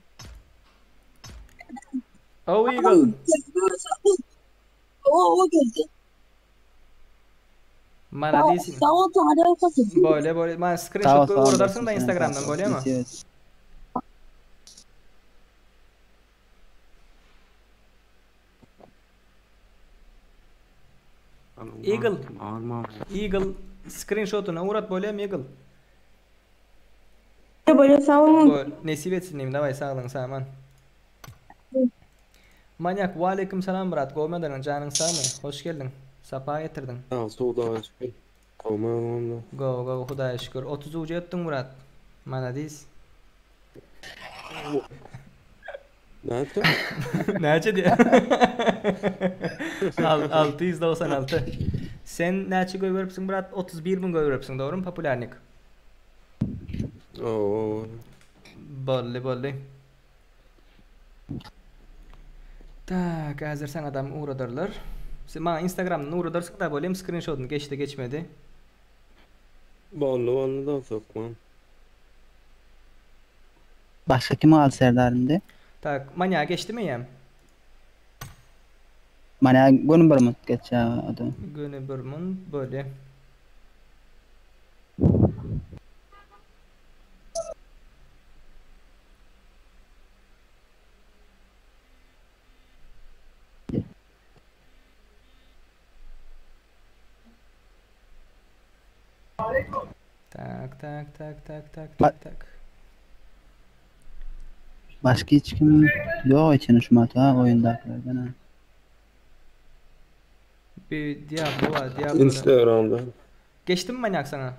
Oh Eagle. O geldi. Bana değilsin. Tamam hadi kasın. Böyle. Ben screenshot uğradırsın da Instagram'dan böyle mi? Evet. Eagle screenshot'una uğrat böyle mi Eagle? Böyle sağ Böyle nasip etsin diyeyim. Davay sağ olun sağman. Manyak, ve aleyküm selam Murat. Go'madan canın sağ mı? Hoş geldin. Sapa getirdin. Go Xudoga şükür. 30 ucu ettin Murat. Maladiz. Nece diye? 696. Sen nece koy veripsin Murat? 31.000 koy veripsin, doğru mu? Popülerlik. Bolli. Tak, hazır sen adam uğradırlar. Bana Instagram'dan uğradırsın da bolem screenshot'unu geçti geçmedi. Bollu da sokmam. Başka kim aldı Serdar'ın? Tak manya geçti mi yem? Mana günü bir mut geçe adam. Günü bir mun böyle. Tak tak tak tak tak tak tak. Başka hiç kim yok içine şu mata oyundakilerden ha. Bir Diablo var, Diablo. Instagram'da. Geçti mi manyak sana?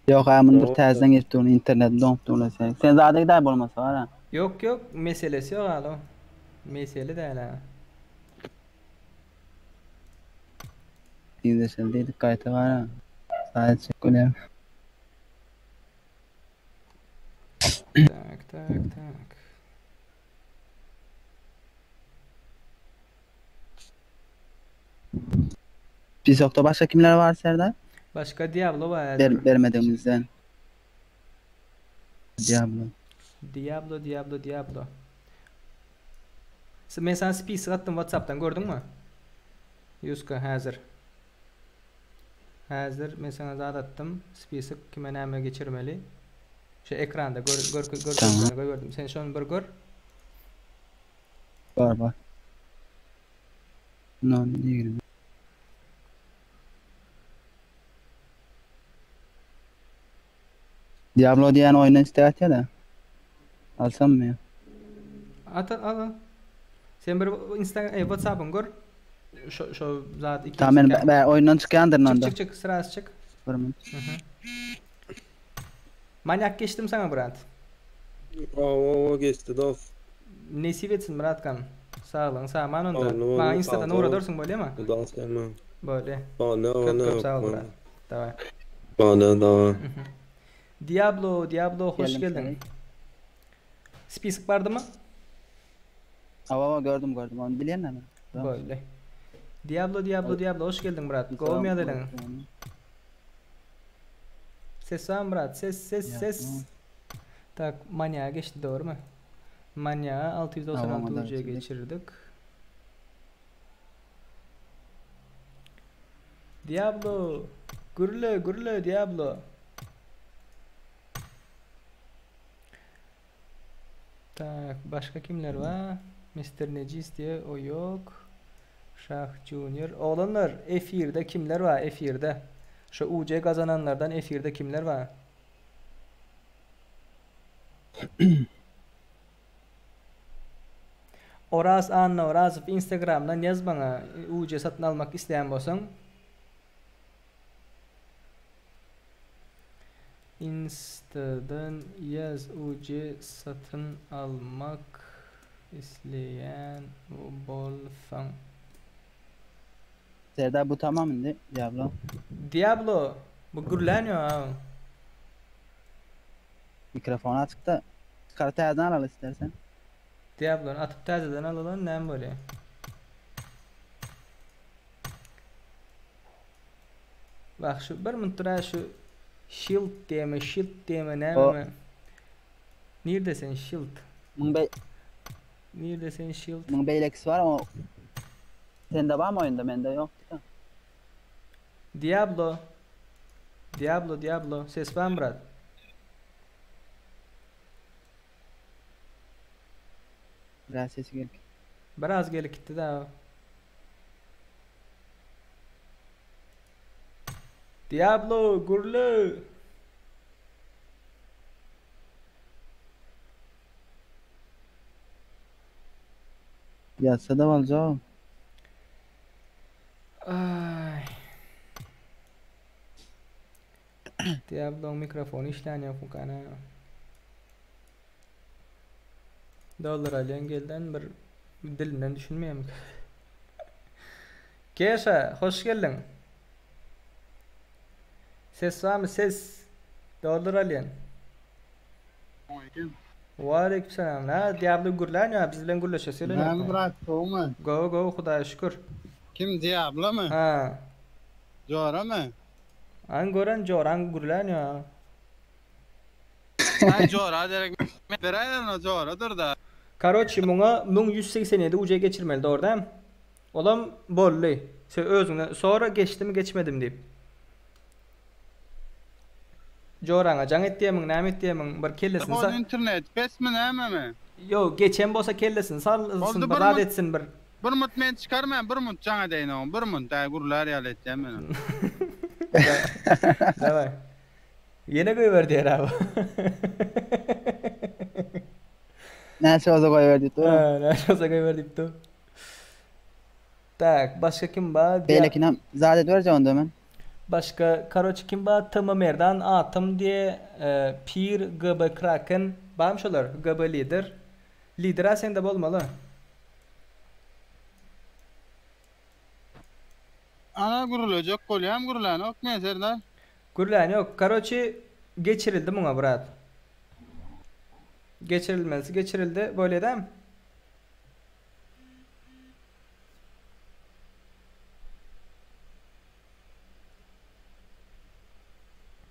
Yok ha bunu Yok. tezden geçtiğini internet donduğunu sen. Sen zaten gider bulması var ha. Yok yok, meselesi yok alo. Mesele değil ha. İzleşel dedik kayıtı var ha. Sadece çekülüyor. Tak tak tak. Biz yokta başka kimler var Serdar? Başka Diablo var. Vermediğimizden. Diablo. Diablo, Diablo, Diablo. Ben sana spicer attım WhatsApp'tan gördün mü? Yuska hazır. Hazır ben sana zaten attım. Spicer kime name geçirmeli. Şu ekranda Tamam. gördüm. Sen şunu bir gör. Var. No, değil. Diablo diyen oyunu istegat ya da. Alsam mı ya? Al. Sen bir Instagram, WhatsApp'ın gör. Şu zaten iki. Tamam ben oyundan çıkandır onda. Çık sırası çık. Varım. Manyak geçtim sana Murat. O geçti dost. Nesip etsin Murat kan. Sağlığın sağman onda. Anladım, Bana Insta'dan sağ ol. uğradırsın böyle mi? Dost gelmem. Böyle. Bana Köp sağ ol Murat. Tamam. Bana. Diablo hoş Geldim geldin. Spisik vardı mı? Ava gördüm onu bilen mi? Böyle. Diablo hoş geldin Murat. Kovmaya dedin. Ses var mı Murat? Ses. Tak manyağa geçti doğru mu? Manyağı 696 ucuya geçirdik. Diablo. Gürle Diablo. Tak başka kimler var? Mr. Necis diye o yok. Şah Junior. Oğlanlar F1'de kimler var F1'de? Şu UC kazananlardan F1'de kimler var? Oraz Instagram'dan yaz bana. UC satın almak isteyen bolsan. Insta'dan yaz UC satın almak isteyen bolsan. Serdar bu tamam mı Diablo? Diablo bu gürleniyor ha. Mikrofonu açık da kartaydan al istersen. Diablo'nu atıp tazeden alalım ne böyle? Bak şu bir mıntıra şu shield diyeme ne O- mi? Neredesin shield? Neredesin shield? Bunun beyleksi var ama sende var mı oyunda? Bende yok. Diablo ses var mı Murat? Biraz sesi gel. Biraz gelip gitti daha. Diablo gurlu. Yatsa da olacak. Ay. Diablo'nun mikrofonu işleniyor bu kana. Dollar alyan gelden bir dilinden düşünmeyeyim. Keşa, hoş geldin. Ses var mı ses? Dollar alyan. Wa aleykümselam. Ha, Diablo gurlan ya biz bilen gurlaşasın. Ben bırak soğuma. Go Xudoya şükür. Kim Diablo mı? Ha. Jora mı? An gören joran gurlan ya. Ay Jora direkt beraber o Jora'dır da. Karoçi muňa 1187 UC geçirmeli doğrudan. Olam bolly. Sen özüňe sonra geçdim geçmedim diýip. Joraňa jaň etdiýemiň, näme etdiýemiň bir kellesin. O internet pes mi näme mi? Yo, geçen bolsa kellesin, salsın, bir rad etsin bir. Bir mut men çıkarmam, bir mut jaňa deýin, bir mut da gurlar ýaly etjem men. Davay. Yine koyuverdi yer abi. Näçe oza goýberdi to? Ha, näçe oza koyuverdik to. Tak, başka kim var? Beýlekinem zat edberje onda men. Başka karoçi kim var? Tamamerdan Atım diye Pir GB Kraken barmı şolar? GB lider. Lidera sende bolmaly. Ana gurulacak kolyam gurulan ok ne serdar? Gurlan yok. Karoçi geçirildi muňa brat. Geçirildi. Böyle edem.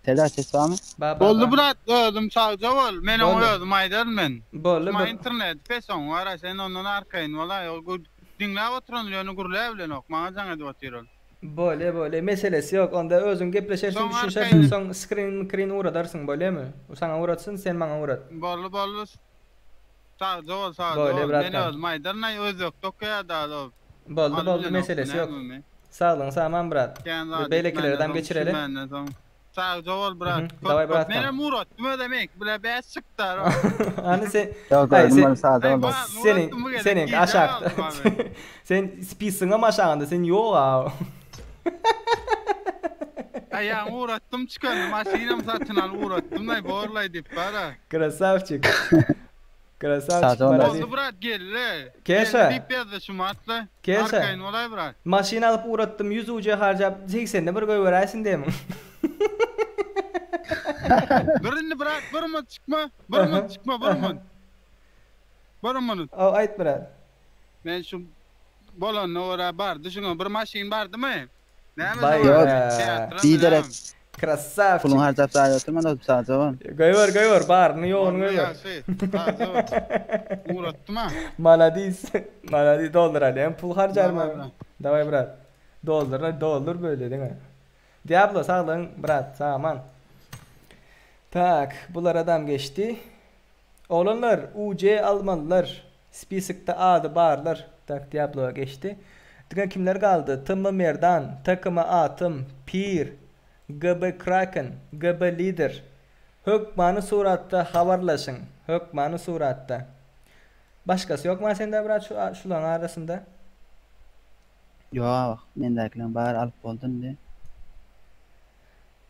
Serdar ses barmy? Boldu brat, öldüm sağca bol. Men öldüm aýdar men. Boldu. Ma internet pesoň wara sen ondan arkaýyn wala o dinläp oturan ýöne gurulap bilen ok. Maňa jaň edip otyran. Böyle meselesi yok. Onda özün gepleşersin, düşünşersin, son screen uğradarsın böyle mi? O sana uğratsın, sen bana uğrat. Bollu. Sağca bol. Böyle bırak. Men öldüm aýdar näy öz yok tokya da. Boldu meselesi yok. Sağlığın sağman bırak. Beylekiler adam geçirelim. Sağca bol bırak. Davay bırak. Menem uğrat ne demek? Bile bäs çykdyr. Hani sen Yok gördüm sağda bol. Senin aşağıda. Sen spisinga maşağında sen yok ha. Ayağım uğrattım çıkanım. Maşinam satın al uğrattım. Nay borlay dip para. Krasavçık. Oldu bırak gel le. Keşe. Dip yazdı şu matla. Keşe. Arkayın olay bırak. Maşina alıp uğrattım 100 ucu harcap 80'de bir koy verersin diye mi? Birini bırak. Birimi çıkma. Birimi. O ayt bırak. Ben şu bolonla ora bar. Düşünün bir maşin bardı mı? Bay Lider et. Krasavçık. Pulun harcap da oturmada sağda bol. Goýber barny yoğun goýber. Uğrattım ha. Maladis doldur alem pul harcarma. Davay brat. Doldur böyle değil mi? Diablo sağlığın brat sağman. Tak, bular adam geçti. Olanlar UC Almanlar. Spisikte adı barlar. Tak Diablo'ya geçti. Diğer kimler kaldı? Tamamerdan, Takıma Atım, Pir, GB Kraken, GB Lider. Hökmanı suratta havarlaşın. Hökmanı suratta. Başkası yok mu sende brat şulan arasında? Yok, mendekilen bar alıp boldun de.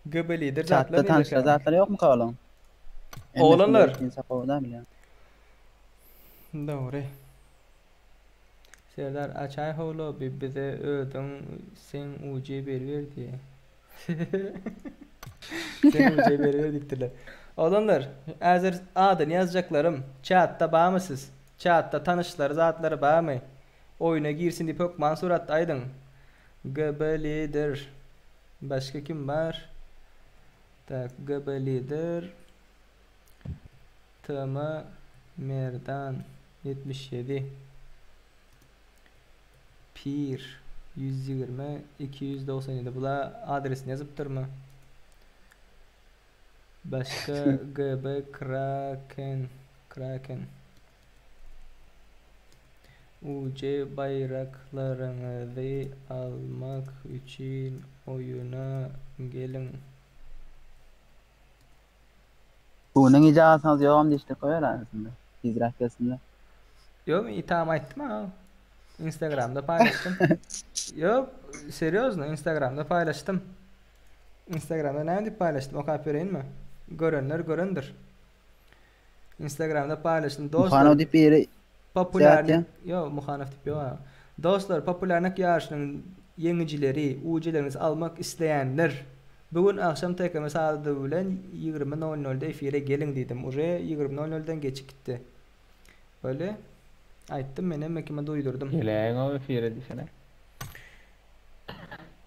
GB Lider Zatla tanışlar zatlar yok mu kalan? Oğlanlar. Doğru. Serdar açay holo bize ödün sen UC ver diye. Sen UC ver diptiler. Oğlanlar, hazır adını yazacaklarım. Chat'ta bağ mısınız? Chat'ta tanışlar zatları bağ mı? Oyuna girsin deyip Hökman surat aydın. GB Lider. Başka kim var? Tak, GB Lider. Tama Merdan 77. Pir 120 297. Bula adresini yazıp durma. Başka GB Kraken UC bayraklarınızı almak için oyuna gelin. Bunun icazınız yok mu işte koyar aslında. Fizrakasında. Yok itham ettim ha. Instagram'da paylaştım. Yok seriozno Instagram'da paylaştım. Instagram'da ne diye paylaştım o kadar göreyim mi? Görenler görendir. Instagram'da paylaştım. Dostlar. Muhanov deyip biri popülerlik. Yok Muhanov deyip yok. Dostlar popülerlik yarışının yenicileri, UC'lerinizi almak isteyenler Bugün akşam tekrar saadı bilen 20:00'da efire gelin dedim. Oraya 20:00'dan geçip gitti. Böyle aytdım, men hem kime duydurdum. Gelen o fire dişine.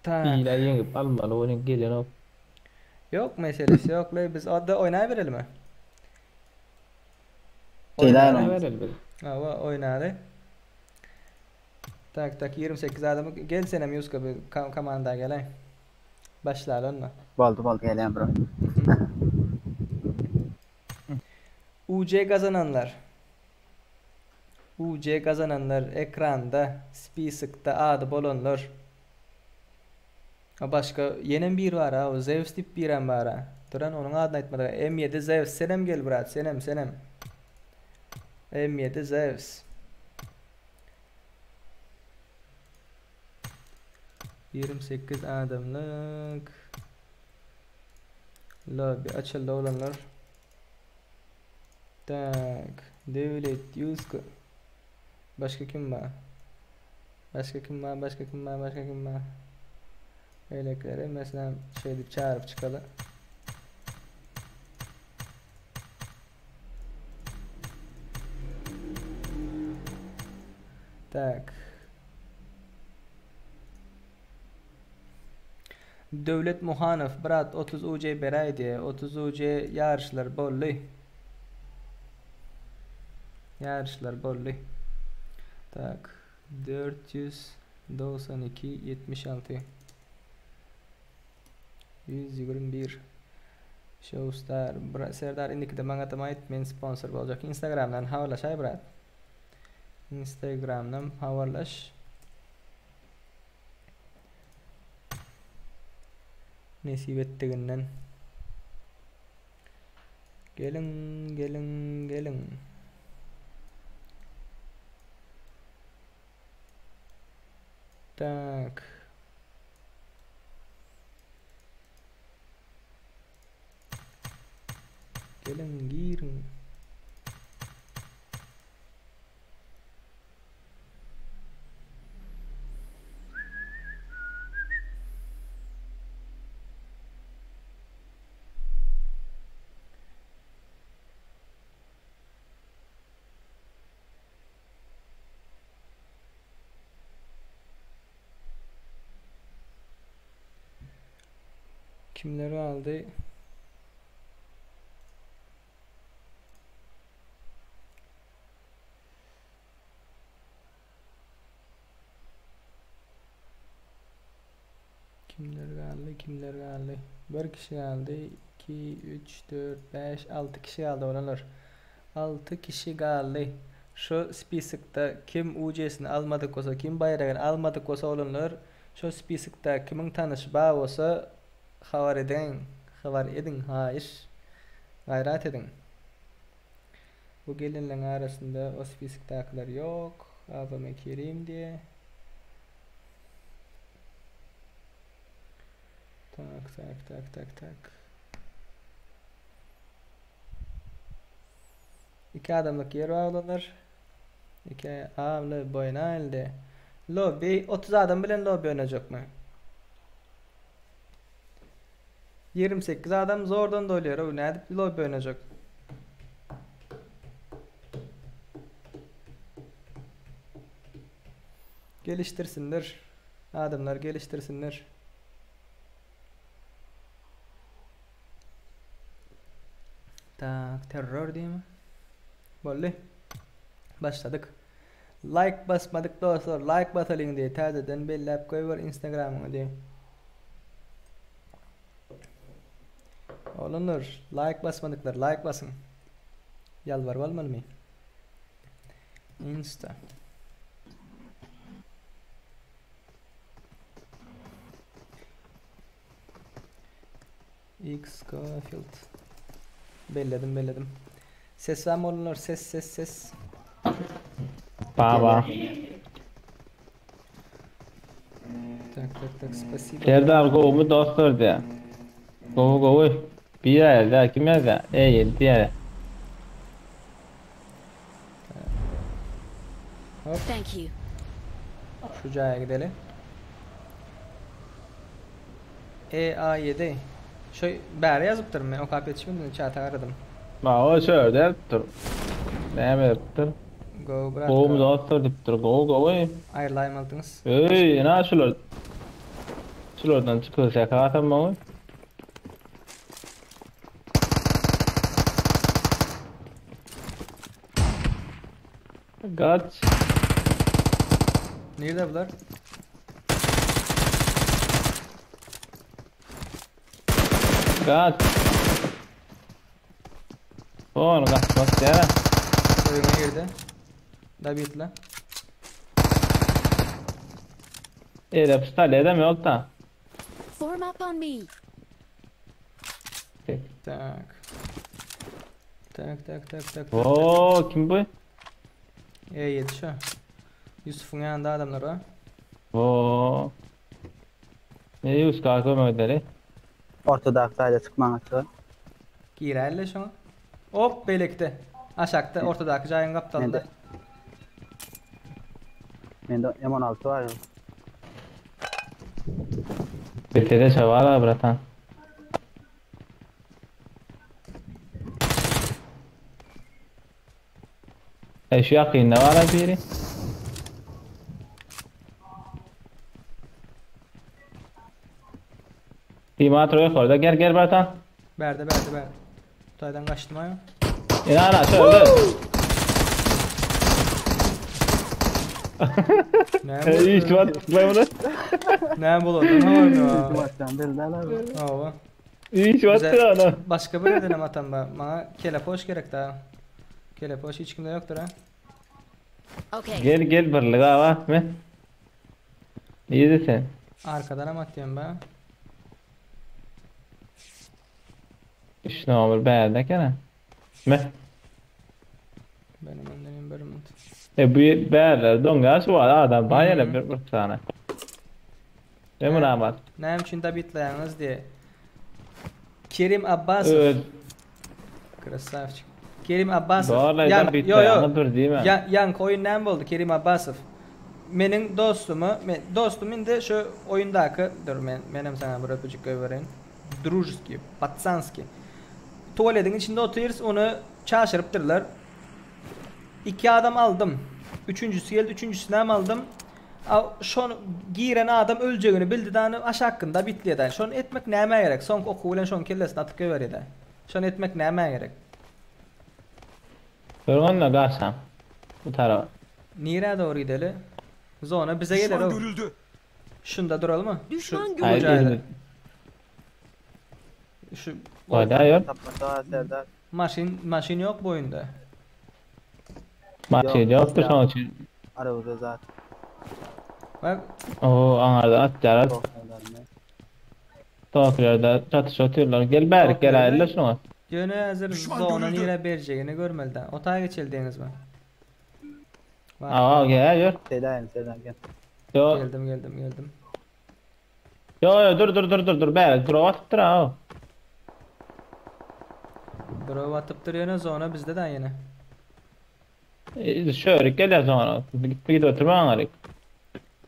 Ta. İla yengip almalı onun gelen o. Yok meselesi yok. Biz adda oynayıverelim mi? Şeyler Verelim biz. Hava oynadı. Tak 28 adamı gel senem Yuska bir komanda gelen. Başlayalım mı? Boldu gelen bro. UC kazananlar ekranda, spisikta adı bolonlar. Başka yenen bir var ha, o Zeus tip bir hem var ha. Duran onun adını aytmadı. M7 Zeus, senem gel brat, senem. M7 Zeus. 28 adamlık. Lobby açıldı olanlar. Tak. Devlet Yuska. Başka kim var? Başka kim var? Öylekleri mesela şeyde çağırıp çıkalı. Tak. Devlet Muhanov brat 30 UC beraydi. 30 UC yarışlar bolly. Tak. 492 76 121 Showstar Serdar indiki de bana tamayt men sponsor olacak. Instagram'dan havalaş ay brat. Instagram'dan havalaş. Nesip ettiğinden. Gelin. Tak. Gelin girin. Kimleri aldı? Kimler kaldı? Bir kişi kaldı. 2, 3, 4, 5, 6 kişi kaldı olanlar. 6 kişi kaldı. Şu spisikta kim UC'sini almadık olsa, kim bayrağını almadık olsa olanlar, şu spisikta kimin tanışı bağ olsa haber edin, hayır. Gayret edin. Bu gelinlerin arasında o spisiktakiler yok. Abime kireyim diye. Tak. 2 adamlık yer var. 2 avlı boyuna elde. Lobby 30 adam bilen lobby oynayacak mı? 28 adam zordan doluyor. O ne edip lobby oynayacak? Geliştirsinler. Adamlar geliştirsinler. Tak terör değil mi? Böyle. Başladık. Like basmadık dostlar. Like basalım diye tazeden belli koyuyor Instagram'ına diye. Olunur. Like basmadıklar. Like basın. Yalvar olmalı mı? Insta. X Scofield. Belledim. Ses var mı olunur? Ses. Baba. Tak spasibo. Serdar gomu dostlar diye. Gomu. Bir yerde kim yerde? Yedi yerde. Thank you. Şu caya gidelim. A7. Şu bäri yazıptır men okap etişmeden çata aradım. Ma o şöyle dur. Näme yaptır? Go brat. Go'muz atır dipdir. Go ey. Ayrılayım aldınız. Ey, na şular. Şulardan çıkırsa katamam mı? Kaç. Nerede bunlar? Kaç. Onu kaçmaz ya. Oyuna girdi. Da bitle. De pistolet edem yok da. Form up on me. Tak. Tak. Oo, kim bu? Yedi şu. Yusuf'un yanında adamlar var. Oo. Ne yüz kalkıyor modeli? Ortada sayda çıkmaň açy. Girerle şunu. Hop belekte. Aşakta ortadaki jayın kaptanında. Mende M16 var. Betede çavala bratan. Şu yakın ne var biri? Timatro orada gel bratan. Berde. Taydan kaçtım ayo. İnana şöyle. İyi var bunu. Ne buldu? Ne oldu? Baştan beldiler. Ova. İyi var ana. Başka bir denem atan ba. Bana kelepoş gerek daha. Kelepoş hiç kimde yoktur ha. Okay. Gel birlik ava mı? İyi sen. Arkadan ama atayım ben. İşte olur beğendik gene. Me? Benim öndenim bölümüm. Bu beğenler dongas var adam bayana bir tane. Ne münasebet? Ne için de bitlayınız diye. Kerim Abbas. Evet. Krasavçık. Kerim Abbasov. Doğrudan bitlayınız değil mi? Yank oyun ne oldu Kerim Abbasov? Menin dostum indi şu oyundaki dur menim sana bir öpücük vereyim. Druzski, Patsanski. Tuvaletin içinde oturuyoruz onu çağırıp durdular. 2 adam aldım. Üçüncüsü geldi, üçüncüsünü hem aldım. Şonu giren adam öleceğini bildi de aşağı hakkında bitliyeden. Şonu etmek neyme gerek? Son okuyla şonu kellesini atık överiydi. Şonu etmek neyme gerek? Görünle kaçsam. Bu tarafa. Nereye doğru gidelim? Zona bize gelir o. Şunda duralım mı? Düşman Şu Hayır, ucayla. değil. Şu Valla yok. Tapata Serdar. maşin yok bu oyunda. Maçı yoktu son için. Arabada zaten. Bak Oo, anarda atacağız. Tokyo'da çatış atıyorlar. Gel bari gel ayrıla şuna. yöne hazır zona nereye vereceğini görmelden. Otağa geçildiniz mi? Aa gel yor. Seydan gel. Yo Geldim. yo dur bari dur atıp dur ha. Bravo atıp duruyor zona bizde de yine. Şöyle gel ya sonra. Git oturma anarık.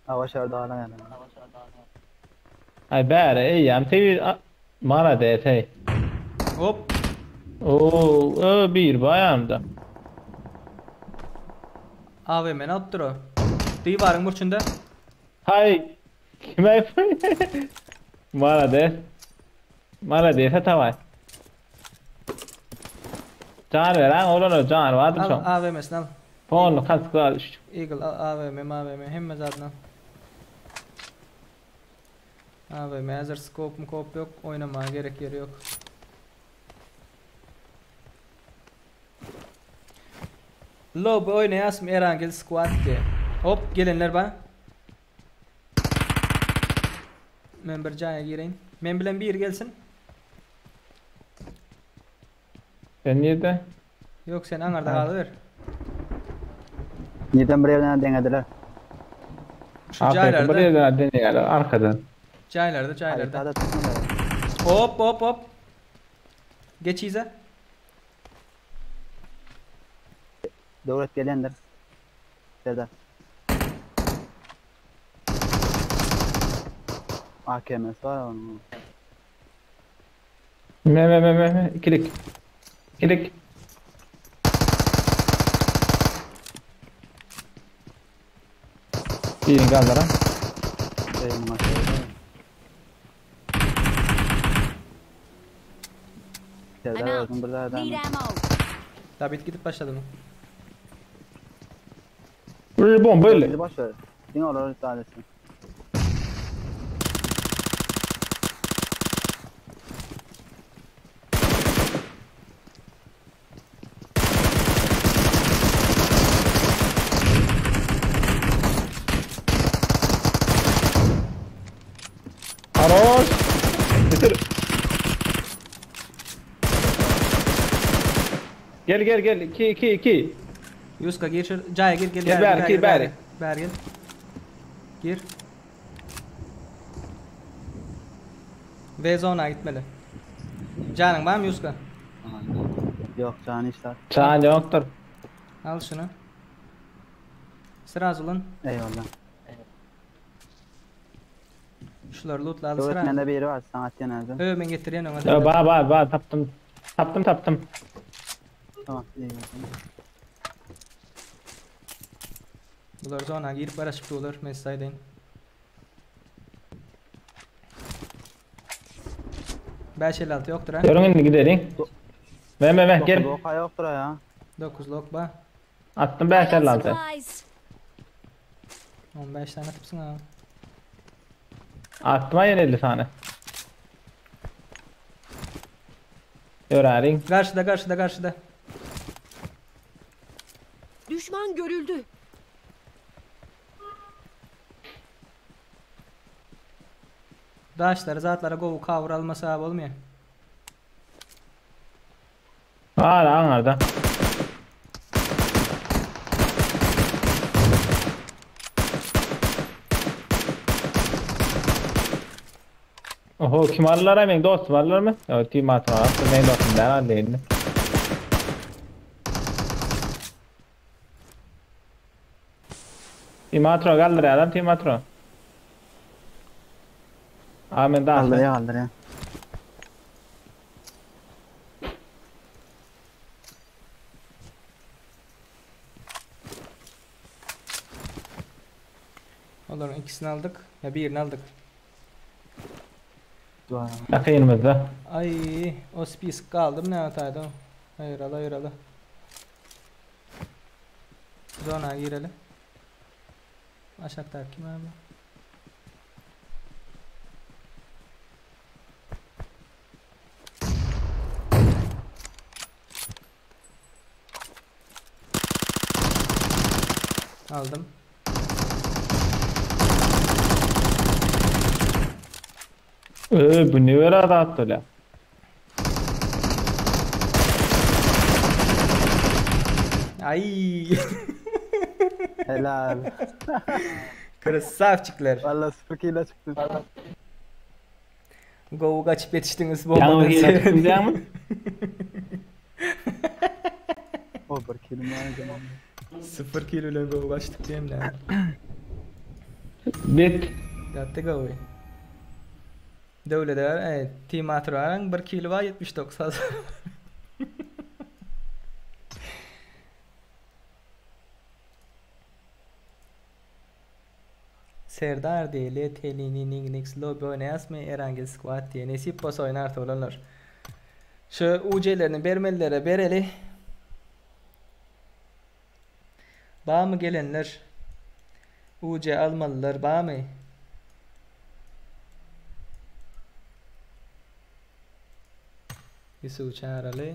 Hava şarda yani. Ay bari iyi yam tevi mara de hey. Hop. Oo bir bayamda. AVM ne attır o? Değil varın burçunda. Hay. Kime mara de satavay. Can ver oğlum can vardı Al çok. AVM'sini al. Onu kaskı Eagle al AVM hem zaten al. AVM hazır scope yok oynamaya gerek yeri yok. Lob oynayasım herhangi squad diye. Hop gelenler bana. Ben bir caya gireyim. Ben bilen bir gelsin. Sen nerede? Yok sen anarda kalıver. Neden bir evden denediler? Şu Arkada buraya caylarda. da deneyelim arkadan. Caylarda. Haritada tutmadı. Hop. Geç ize. Devlet gelendir. Serdar. AKM'si var onun. Me. İkilik. İkilik. Birini kaldıran. Benim aşağıda. I'm Serdar out. olsun burada adam. Need ammo. David gidip başladı mı? Böyle bomba öyle. Bizi boş ver. Din olur sadece. Aroş. Bitir. Gel. 2. Yuska gir Caya gir Gel, bari. Bari gel. Gir. Ve zona gitmeli. Canın var mı Yuska? Yok canı işler. Çağın yoktur. Al şunu. Sıraz ulan. Eyvallah. Şuları lootla al Öğretmende sıra. biri var sanat genelde. Ben getireyim ona. Ya ba taptım. Tamam iyi. Bular zona girip araşıp olur. Mesaideyim. Beş 56 yoktur ha. Görün giderin. Me gel. Boka yoktur ya. 9 lok ba. Attım I 5 got 56. supplies. 15 tane atıpsın ha. Attım yine 50 tane. Görerin. Karşıda. Düşman görüldü. Daşları zatlara govu kavralma sahibi olmuyor. Hala anarda. Oho kim alırlar hemen dost varlar mı? Evet team atma var. Ben dostum ben halledin. Team atro kaldır adam team atro. Amen daha. Kaldır ya. Onların ikisini aldık. Ya birini aldık. Yakınımızda. Ay o spis kaldım ne hataydı o. Hayıralı. Zona girelim. Aşağıda kim abi? Aldım. Bu ne ver adı attı la. Ay. Helal. Krasavçıklar. Valla 0 kilo çıktı. Go kaçıp yetiştiniz Yanına bombanın girelim değil mi? O 1 kilo mu alacağım? 0 kilo ile go kaçtık diyeyim de. Bit. Yattı go'yu. Devlede var, team atıran 1 kilo var 79 hazır. Serdar değil, Telini, Nix, Lobby oynayas mı? Erangel Squad diye. Nesip bas oynar olanlar. Şu UC'lerini bermelilere bereli. Bağ mı gelenler? UC almalılar bağ mı? Yusuf çağıralı.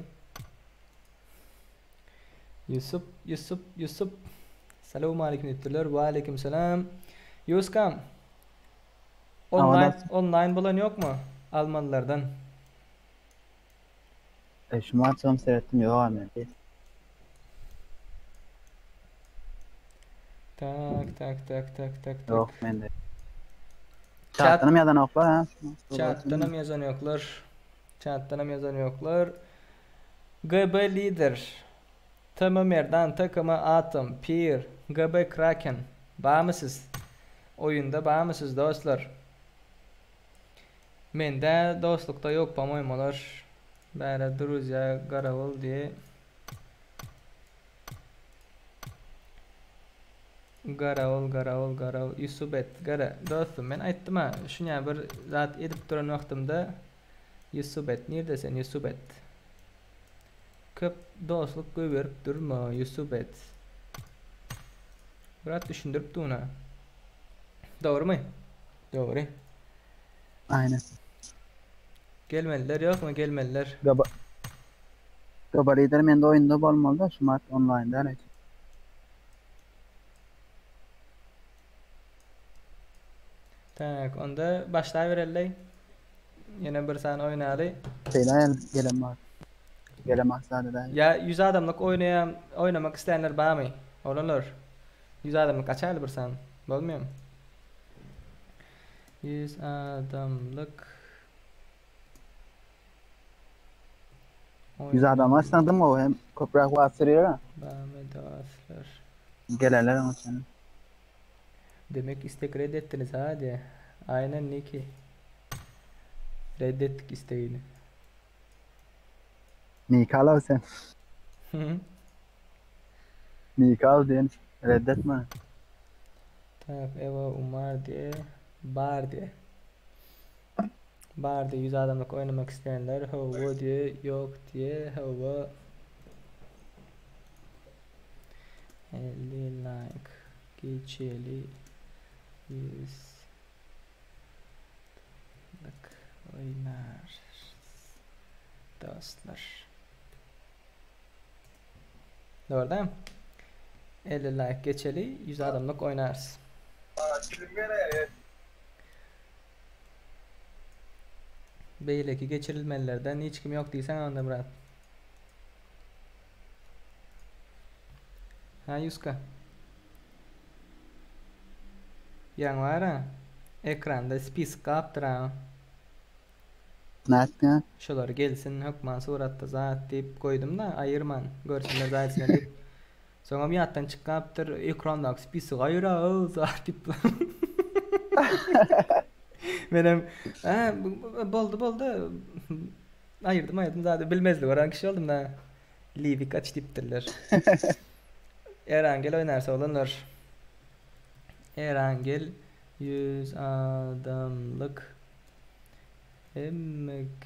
Yusuf. Selamun aleyküm ettiler. Ve aleyküm selam. Yuskam. Online bulan yok mu? Almanlardan. Şu maçımı seyrettim yok abi. Tak. Yok bende. Çattanım yazan oklar ha. Chat'tanım yazan yoklar. GB lider. Tamam yerden takımı atım. Pir. GB Kraken. Bağ mısınız? Oyunda bağ mısınız dostlar? Mende dostlukta yok bağmaymalar. Bäre Druzya Garavol diye. Garavol Yusubet gara dostum men aytdım ha şunya bir zat edip duran wagtymda Yusubet nerdesin Yusubet köp dostluk göberip durma Yusubet Murat düşündürüp duna doğru mu? Doğru. Aynen. Gelmeliler yok mu gelmeliler? Gabariler mende oyunda bolmaly da Smart online'da ne? Tak onda başlayıvereley. Yine bir saniye oynadı. Şeyler gelemez. Gelemez zaten. Ya 100 adamlık oynamak isteyenler var mı? Olanlar. 100 adamlık açarlı bir saniye. Bolmuyor mu? 100 adamlık 100 adam açsandım o hem köprak bastırıyor ha. Bahmedaslar. Gelenler ama senin. Demek istek reddettiniz hadi. Aynen Niki. Reddettik isteğini. Nikal sen. Nikal diyen reddetme. Tak Eva Umar diye. Bar diye. Bar diye 100 adamlık oynamak isteyenler hava diye yok diye hava 50 like geçeli 100 bak oynar dostlar. Doğru değil mi? 50 like geçeli 100 adamlık oynarsın. Beyleki geçirilmelerden hiç kim yok değilsen onda Murat. Ha Yuska. Yang var ha. Ekranda spisk kaptıra. Ne? Şolar gelsin hükman suratta zat deyip koydum da ayırman. Görsünler zaten deyip. Sonra miyattan çıkaptır ekranda spisk ayıra zat deyip. Benim boldu ayırdım zaten bilmezdi oran kişi oldum da Livi kaç tiptirler. Erangel oynarsa olanlar. Erangel 100 adamlık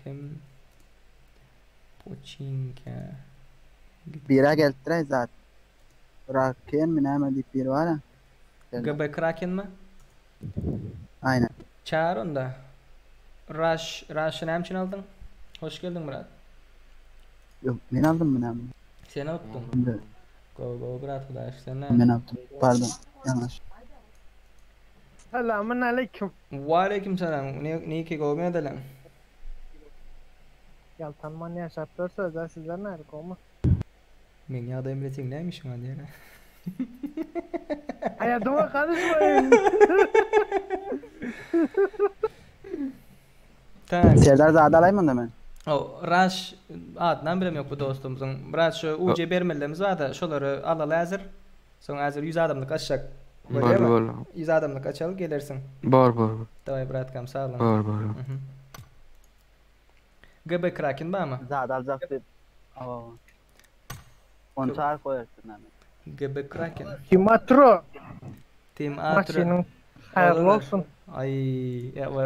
kim Pochinka Bira geldiler zaten. Kraken mi ne deyip bir var ha. Göbek Kraken mi? Aynen. Çağır onda. Rush'ı ne için aldın? Hoş geldin Murat. Yok ben aldım mı ne? Sen attın. Go Murat arkadaş sen ne? Ben aldım. Pardon. Yanlış. Selamun aleyküm. Ve aleyküm selam. Ne ki go mu edelim? Yaltanman yaşattığı sözler sizler nerede olma? Men ya da emretin neymiş lan diye. Hayatıma karışmayın. Tamam. Serdar Zadalayman da ben. O Rush adından bilim yok bu dostumuzun. Rush UC bermelerimiz var da şoları alalı hazır. Sonra hazır 100 adamlık açacak. Var. 100 adamlık açalım gelirsin. Var. Davay Bratkam sağ olun. Var. GB Kraken var mı? Zadalacak deyip. Onu çağır koyarsın hemen. GB Kraken. Timatro. Team Atro. Maçının hayırlı olsun. Ay ya bu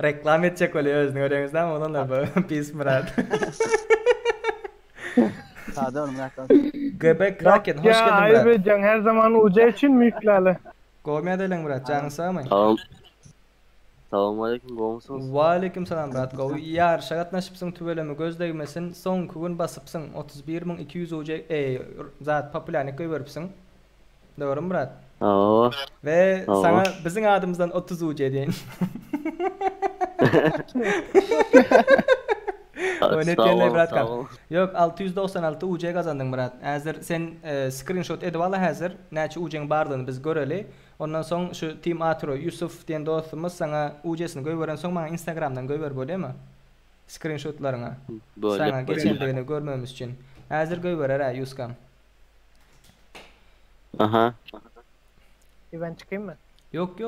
reklam edecek oluyor özünü öğrenizden mi olanlar bu pis Murat. Sade oğlum bırak. GB Kraken hoş geldin Ya ayıp Murat. edeceksin her zaman uca için mi yüklerle? Kovmaya delin Murat canın sağ mı? Tamam. Selamun aleyküm, goğmusunuz? Ve aleyküm selam Murat. Gov yar şagatnaşıpsın tüvelemi gözlegmesin son kugun basıpsın 31.200 uca zat popülerlik veripsin. Doğru mu Murat? Aa. Ve Aa. sana bizim adımızdan 30 uca deyin. Oynatkenler Murat kan. Yok 696 UC kazandın Murat. Hazır sen screenshot edip ala hazır. Näçe UC'nin bardığını biz göreli. Ondan soň şu Team Atro Yusuf diyen dostumuz sana UC'sini göýberen soň maňa Instagramdan göýber bolýarmy? Screenshotlaryňa. Sana geçendigini görmemiz için. Hazır göýberer ha Yuskam. Aha. Ben çıkayım mı? Yok.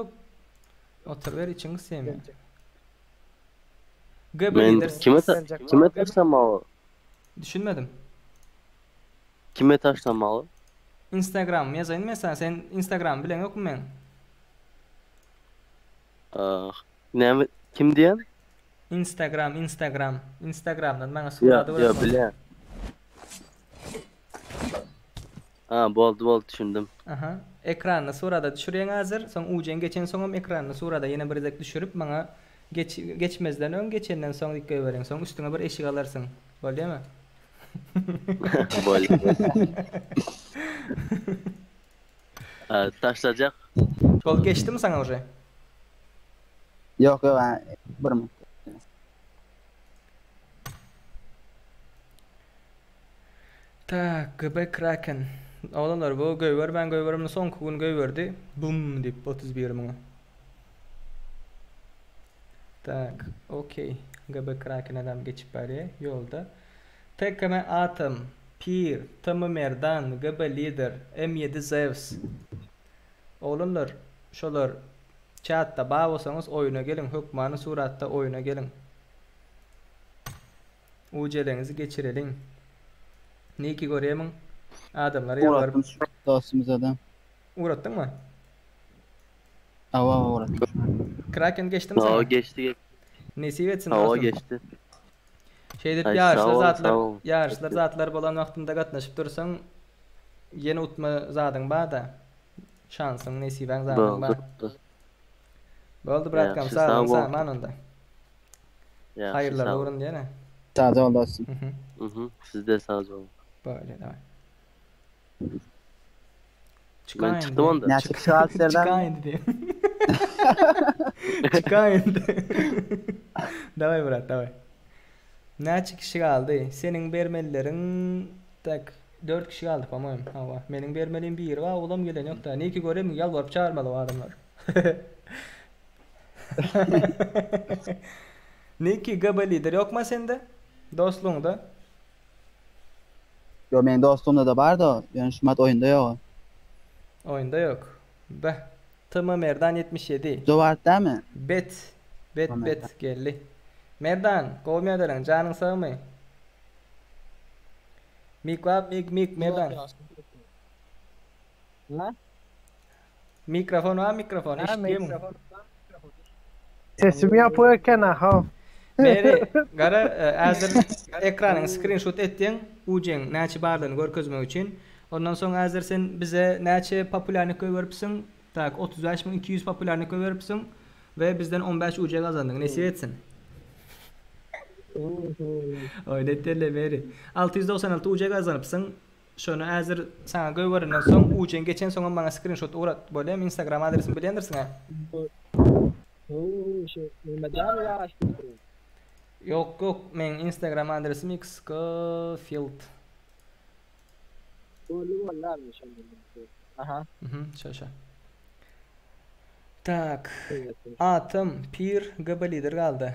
Otur ver içini sevme. Ben kime taşsam o? Düşünmedim. Kime taşlamalı? Instagram yazayım mesela sen Instagram bilen yok mu men? Ne kim diyen? Instagram'dan bana Ya soradı ya bilen. Ha boldu düşündüm. Aha. Ekranını surada düşürüyen hazır. Son ucen geçen sonum ekranını surada yine birazcık düşürüp bana geçmezden ön geçenden son dikkat verin. Son üstüne bir eşik alırsın. Böyle mi? Boldu. Taşlayacak. Ol geçti mi sana oraya? Yok yok ben bir mi? Tak, göbek kraken. Oğlanlar bu göyver ben göyverimden son gün göyverdi. Bum deyip 31 mına. Tak, okey. Göbek kraken adam geçip bari yolda. Tekme atım, pir, tamı merdan, göbe lider, M7 Zeus. Oğlanlar, şolar chatta bağırsanız oyuna gelin, hükmanı suratta oyuna gelin. Ucelerinizi geçirelim. Ne ki göreyim? Adamları yalvarıp Uğrattım dostumuz adam. uğrattın mı? Ava uğrattım. Kraken geçti mi sana? O geçti. Nesip etsin O dostum. geçti. Şeyde Ay, sağ ol, yarışlar zatlar bolan vaxtında qatnaşıp dursan yeni utma zadın da şansın nesiben zadın ba. Boldu bıratkam Yaxşı, sağ sağ olun ol. zaman onda. Yaxşı, Hayırlar sağ ol. uğrun diyene. Sağ ol dostum. Siz de sağ olun. Böyle davay. Ben çıktım onda. Ne çıkışı al serden? Çıkayın dedi. Çıkayın dedi. Davay bırak davay. Ne çıkışı kaldı? Senin bermelilerin tak 4 kişi kaldı pamayım. Hava. Benim bermeliğim bir var. Oğlum gelen yok da. Ne ki göreyim yalvarıp çağırmalı o adamlar. Ne ki gaba lider yok mu sende? Dostluğunda. Yo benim dostumda da var da yönüşmet oyunda yok. Oyunda yok. Beh. Tamam Merdan 77. Zovart değil mi? Bet geldi. Merdan, kovmaya ederim. Canın sağ mı? Mik var, mik Merdan. Ne? Mikrofon var, mikrofon. İşitiyor mu? Sesimi yapıyorken ha. Meri, gara hazır ekranın screenshot ettin. Ucen näçe barlığını görkezmek için. Ondan sonra hazır sen bize näçe popülerlik veripsin. Tak 35.200 popülerlik veripsin ve bizden 15 uca kazandın. Nesip etsin. Oynatelle Meri. 696 uca kazanıpsın. Şunu hazır sana göverinden son ucen geçen sonra bana screenshot uğrat. Böyle Instagram adresini bilendirsin ha. Yok men Instagram adresim xscofield. Aha. Şaşa. Tak. Atım pir gaba lider kaldı.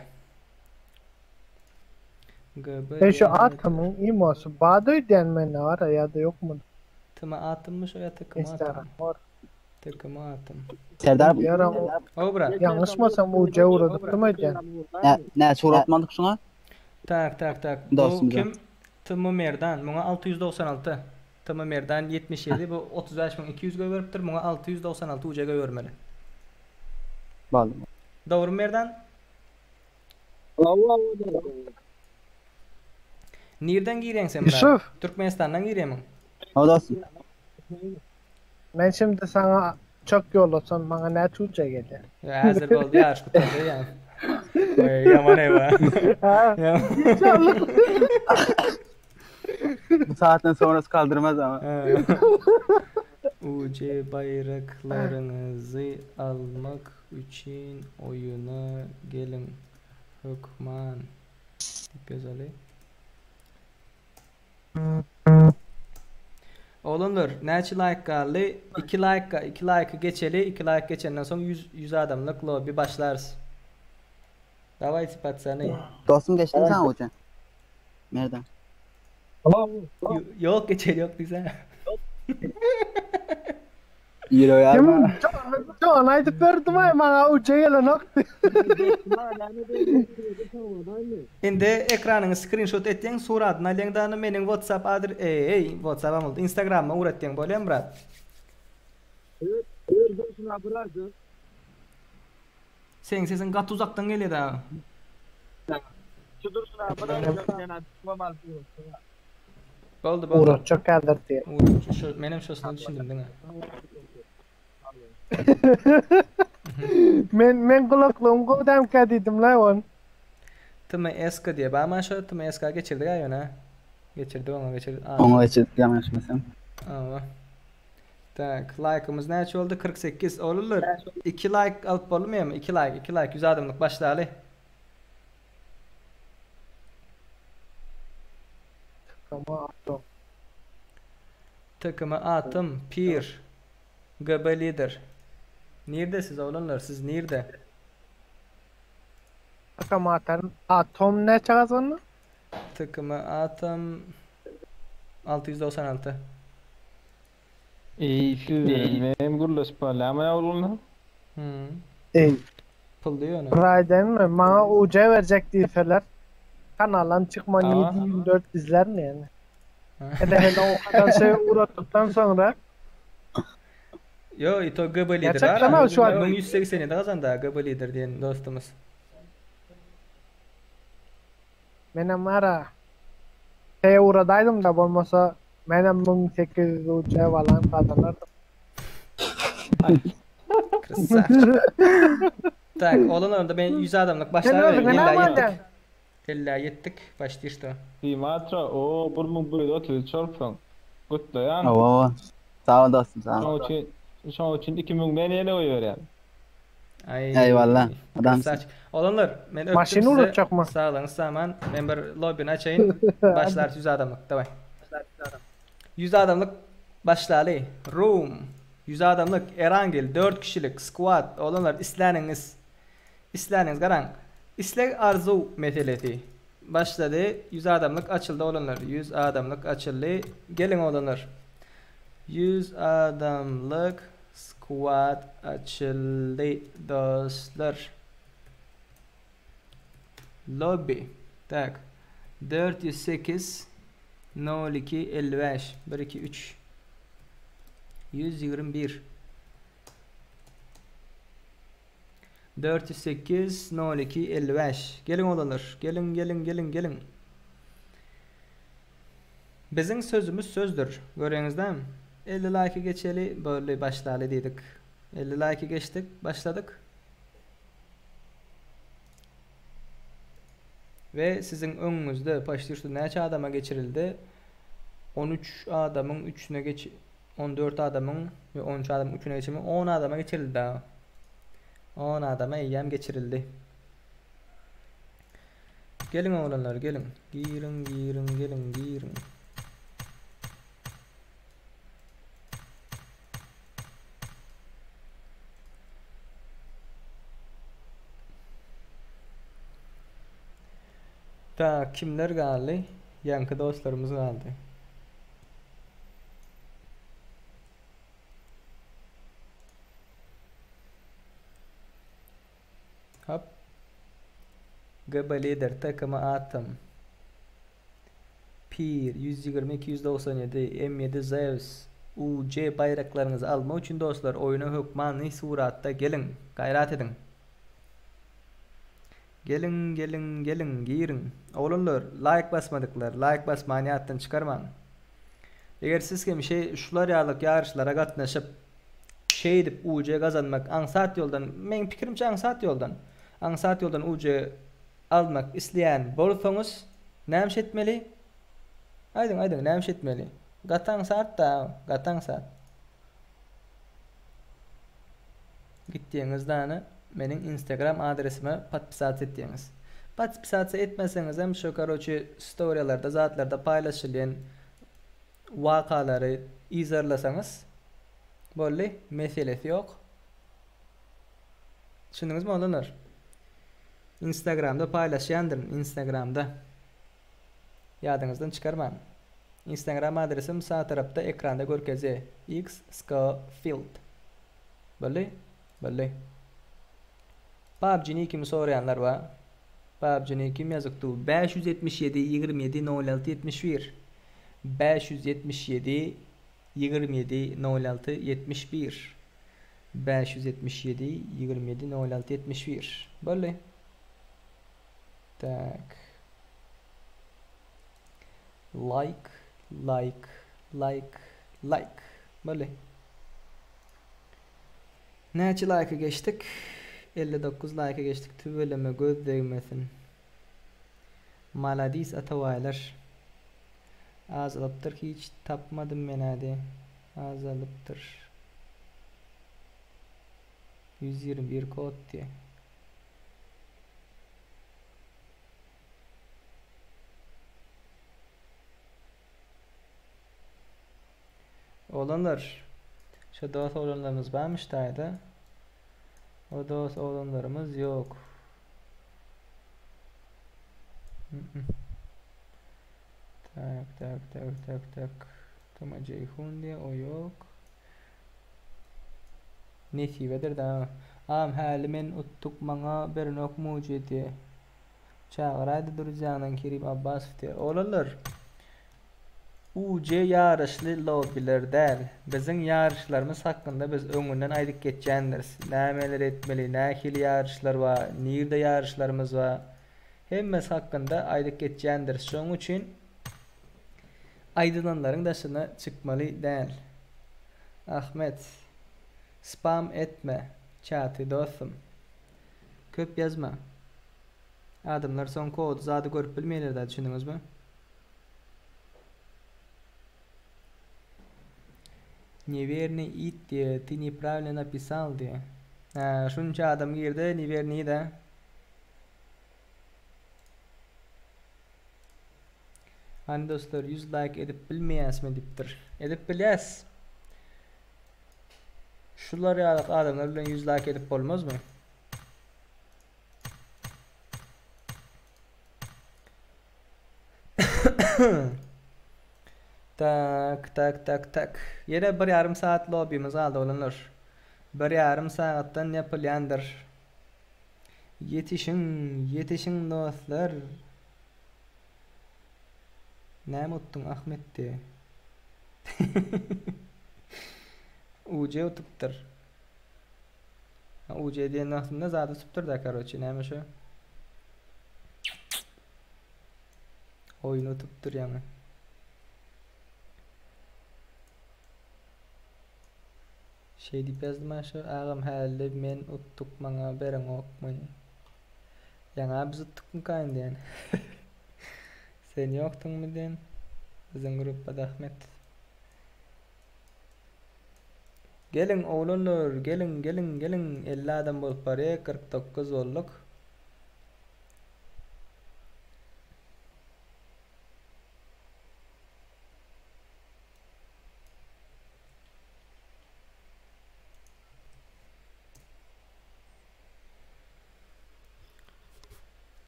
Ben şu atımın imosu Badoy denme ne var ya da yok mu? Tıma atımmış o ya takım atım. Takım atım. Serdar Yaram o bırak. yanlış mı sen bu uğradık değil mi diyen? ne uğratmadık şuna? Tak. Bu kim? Tıma Merdan. Buna 696. Tıma Merdan 77. Bu 35.200 göy veriptir. Buna 696 uca göy vermeli. Bağlı. Doğru mu Merdan? Nereden giren sen bırak? Yusuf. Türkmenistan'dan giren mi? O dostum. Ben şimdi sana çok yollasam bana ne tuğca gelir? Ya hazır oldu ya aşk kurtardı ya. Yaman eyvah. Bu saatten sonrası kaldırmaz ama. UC bayraklarınızı almak için oyuna gelin. Hükman. Güzel. Oğlumdur, näçe like kaldı? 2 like geçeli, 2 like geçenden sonra 100 adamlık lobby başlarız. Davay sıpat seni. Dostum geçti mi sen hoca? Nereden? Yok geçeli yok bize. Euro yazma. John aytıp berdim ay bana uça gelen ok. Endi ekranını screenshot etdiň suratyny alýaňdan meniň WhatsApp WhatsApp boldy. Instagram'a uratdyň bolýan brat. Sen sesin gat uzaktan gelýär ha. Boldy boldy. Uğraş çok kaldirdi. Menem şosunu düşündüm diňe. Men kulaklığım kodam kadidim la on. TMSK diye. Bana şu TMSK geçirdik ya yana. Geçirdi onu geçirdi. Onu geçip yanlışmasam. Ama. Tak, like'ımız neçe oldu? 48 olurlar. 2 like alıp bolmayam mı? 2 like 100 adımlık başlayalı. Takımı atım pir. GB lider. Nerede siz oğlanlar? Siz nerede? Takım atan. Tom ne çağızın? Takımı atım 696. İyi siz benim gurlaş parlama yavrularına. Ey. Pul diyor onu. Rayden mi? Bana uca verecek değilseler. Kanaldan çıkma 7-24 izler mi yani? Hele o kadar şey uğrattıktan sonra. Yo, ito GB lider. Gerçekten abi şu an. 187 kazandı GB lider diyen dostumuz. Benim ara şeye uğradaydım da olmasa benim 1800 uca falan kazanırdım. Kırsak. Tak, olanlarında ben 100 adamlık başlayalım. 50 yettik. Başta işte. Dimatra o burmun buraya oturuyor çarpın. Kutlu yani. Oo. Sağ ol dostum sağ ol. Şu için 2000 beni ele koyuyor yani. Eyvallah. Adamsın. Olanlar ben öptüm Maşini size. unutacak mı? Sağ olun zaman. Ben bir lobby'ni açayım. Başlar 100 adamlık. Davay. 100 adamlık başlayalı. Room. 100 adamlık Erangel 4 kişilik squad. Olanlar isleriniz garan. İstek arzu meselesi. Başladı. 100 adamlık açıldı olanlar. 100 adamlık açıldı. Gelin olanlar. 100 adamlık squad açıldı dostlar. Lobby. Tak. 408 02 55 1 2 3 121 408 02 55. Gelin olanlar. Gelin. Bizim sözümüz sözdür. Görüyorsunuz değil mi? 50 like geçeli böyle başlayalı dedik. 50 like geçtik. Başladık. Ve sizin önünüzde başlıyordu neçe adama geçirildi? 13 adamın 3'üne geç 14 adamın ve 13 adamın 3'üne geçimi 10 adama geçirildi daha. 10 adama eyyam geçirildi. Gelin oğlanlar gelin. Girin. Ta kimler kaldı? Yankı dostlarımız kaldı. Hop. GB lider takımı atım. Pir 120-297 M7 Zeus UC bayraklarınızı alma için dostlar oyuna hükmani suratta gelin. Gayret edin. Gelin girin. Oğlunlar like basmadıklar. Like basmayı hayattan çıkarman. Eğer siz kim şular yağlık yarışlara katlaşıp şey edip UC kazanmak ansat yoldan men fikrimce ansat yoldan UC almak isteyen bolsanız näme etmeli? Aydın näme etmeli? Gatan saat. Gittiğinizde menin Instagram adresime patpisat ettiğiniz. Patpisat etmeseniz hem şu karoçu storylarda zatlarda paylaşılan vakaları izlerlerseniz böyle meselesi yok. Düşündünüz mü olanlar? Instagram'da paylaşıyandırın. Instagram'da. Yadınızdan çıkarmayın. Instagram adresim sağ tarafta ekranda görkezi. X Scofield. Belli? Belli. PUBG'ni kim sorayanlar var? PUBG'ni kim yazıktı? 577 27 06 71 577 27 06 71 577 27 06 71 Belli? Tak. Like. Belli. Neçe like'a geçtik? 59 like'a geçtik. Tüveleme göz değmesin. Maladis atavaylar. Az alıptır hiç tapmadım ben hadi. Az alıptır. 121 kod diye. Oğlanlar. Şu dost oğlanlarımız varmış da. O dost oğlanlarımız yok. Tak. Toma Ceyhun diye o yok. Nesivedir da. Am halimin uttuk mana bir nok mucidi. Çağıraydı duracağından Kerim Abbas diye. Oğlanlar. UC yarışlı lobiler der. Bizim yarışlarımız hakkında biz öňünden aýdyp geçýändiris. Nämeler etmeli, nähili yarışlar var, nirde yarışlarımız var. Hemmesi hakkında aýdyp geçýändiris. Şoň üçin aýdylanlaryň daşyna çykmaly däl. Ahmet, spam etme, chatı dostum. Köp yazma. Adamlar son kodu zady görüp bilmeýler da, düşündiňizmi? Неверный ит diye, ты неправильно написал diye. Şunca adam girdi, neverniyi de. Hani dostlar 100 like edip bilmeyesmi diptir. Edip bilyes. Şular ya adamlar bilen 100 like edip olmaz mı? Tak. Yine bir yarım saat lobby'miz aldı olanlar. Bir yarım saatten yapılyandır. Yetişin dostlar. Ne muttun Ahmet diye. UC utuptur. UC diyen aslında zaten tuttur da karoçi neymiş o? Oyunu tuttur yani. Şey deyip yazdım aşağı. Ağam hali men uttuk mana beren okmay. Yani biz uttuk mu kayın diyen. Sen yoktun mu diyen. Bizim gruppada Ahmet. Gelin oğlanlar, gelin. 50 adam bolup paraya 49 olduk.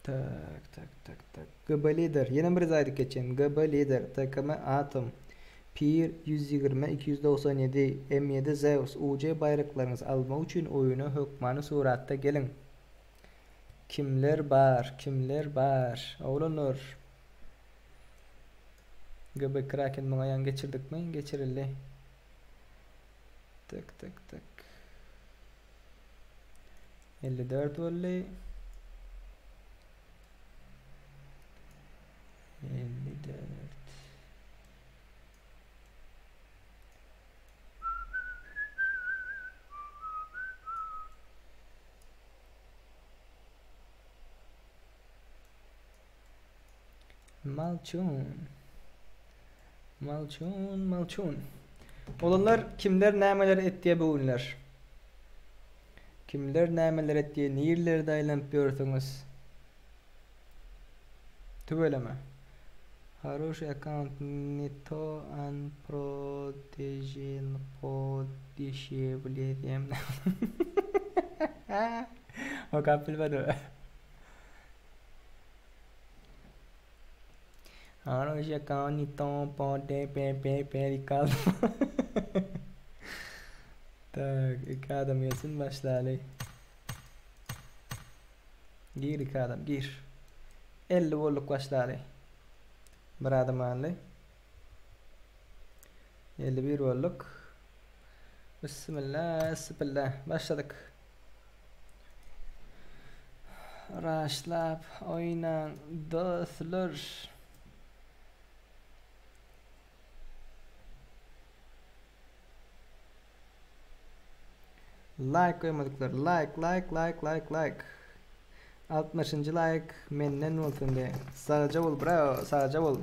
Tak. GB Leader. Yine bir zaydık geçen. GB Leader. Takımı Atom. Pir 120 297 M7 Zeus UC bayraklarınız alma için oyunu hükmanı suratta gelin. Kimler var? Oğlanlar. GB Kraken mağayan geçirdik mi? Geçirildi. Tak. 54 oldu. 54. Malçun. Olanlar kimler nämeler etdiye bugünler. Kimler nämeler etdiye nirlerde aylanıp görürsünüz. Tüveleme. Хороший аккаунт не то unprotegen подешевле. O kapil var. Хороший аккаунт не то подешевле. Tak, iki adam yesin başlayalım. Gir iki adam, gir. 50 voltluk başlayalım. Bir adam aldı. 51 voltluk. Bismillah, bismillah. Başladık. Raşlap, oynan, dostlar. Like koymadıklar. Like. 60. like menden olsun diye. Sağca ol bro, sağca ol.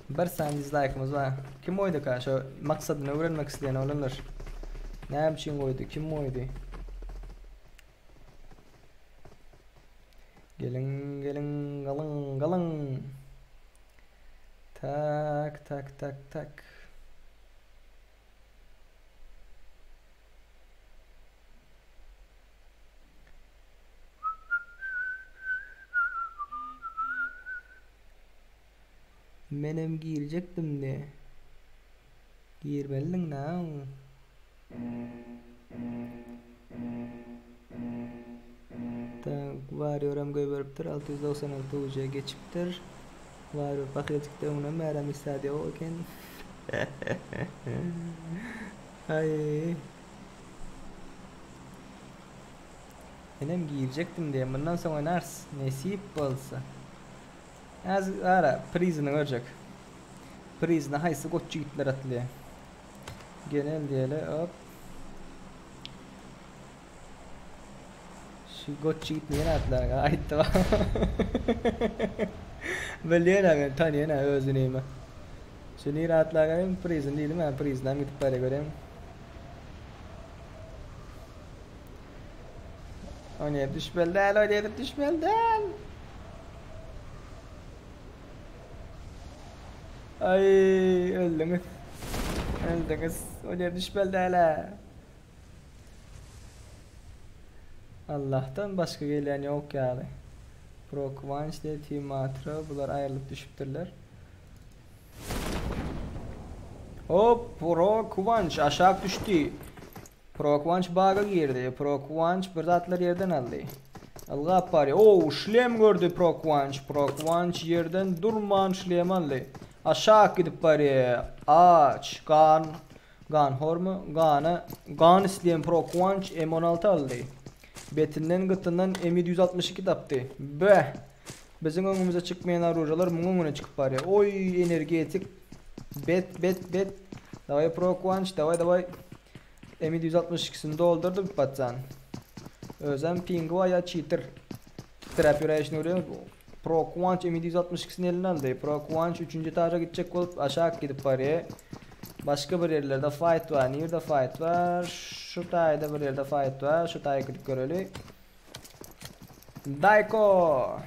Bir saniye dislike'ımız var. Kim oydu ka? Şu maksadını öğrenmek isteyen olanlar. Ne biçim oydu? Kim oydu? Gelin, galın. Tak. Menem girecektim de. Girmelisin now. Tak varıyorum göberiptir 696 uca geçiptir. Varıyor paketlikte ona meram istedi o iken. Ay. Menem girecektim diye bundan sonra oynarsın. Nasip olsa. Az ara prizini verecek. Prizine haysı goççu gitler atlıyor. Genel diyele hop. Şu goççu gitmeyen atlar. Ayıttı var. Belirlen ben tanıyan özüneyim. Şimdi rahatlarım prizin değilim ben prizden gidip para göreyim. Oynayıp düşmelden. Ay öldünüz. Oynayıp düşmelden. Allah'tan başka gelen yok yani. Pro Kıvanç de Timatra bunlar ayrılıp düşüptürler. Hop Pro Kıvanç aşağı düştü. Pro Kıvanç baga girdi. Pro Kıvanç bir zatlar yerden aldı. Allah pari. Oo şlem gördü Pro Kıvanç. Pro Kıvanç yerden durman şlem aldı. Aşağı gidip pari. Aç gan hormu gan isteyen Pro Kıvanç M16 aldı. Betinden gıtından M762 taptı. Be. Bizim önümüze çıkmayan arıcılar bunun önüne çıkıp var ya. Oy energetik. Bet. Davay Pro Kıvanç davay. M762'sini doldurdu bir patsan. Özlem Pingva ya cheater. Trap yürüyüşünü öğreniyor. Pro Kıvanç M762'sini elinden aldı. Pro Kıvanç 3. taca gidecek olup aşağı gidip var ya. Başka bir yerlerde fight var. Nerede fight var? Şu tayda bir yerde fight var. Şu tayda gidip görelim. Dayko.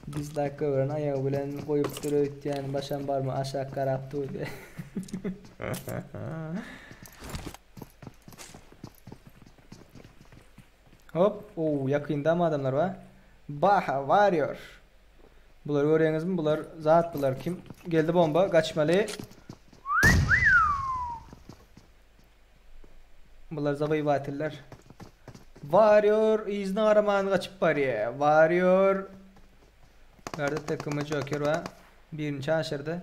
Biz Dayko öğren ayağı bilen koyup duruyor yani başan var mı aşağı karaptı diye. Hop, yakında mı adamlar var? Baha varıyor. Bunlar görüyorsunuz mu? Bunlar zat bunlar kim? Geldi bomba, kaçmalı. Bunlar zabayı vatiller. Varıyor, izni araman kaçıp var ya. Varıyor. Nerede takımı Joker var? Birinci aşırdı.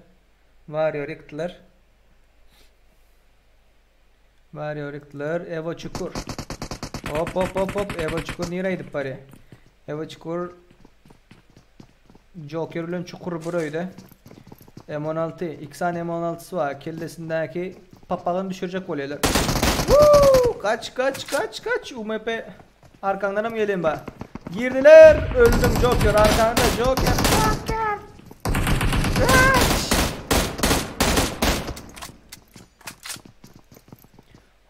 Varıyor yıktılar. Varıyor yıktılar. Evo çukur. Hop. Evo çukur nereye gidip bari? Evo çukur Joker ile çukur buraydı. M16 2 tane M16'sı var. Kellesindeki papağanı düşürecek oluyorlar. Kaç. UMP arkandan mı geleyim ben? Girdiler. Öldüm Joker arkanda Joker.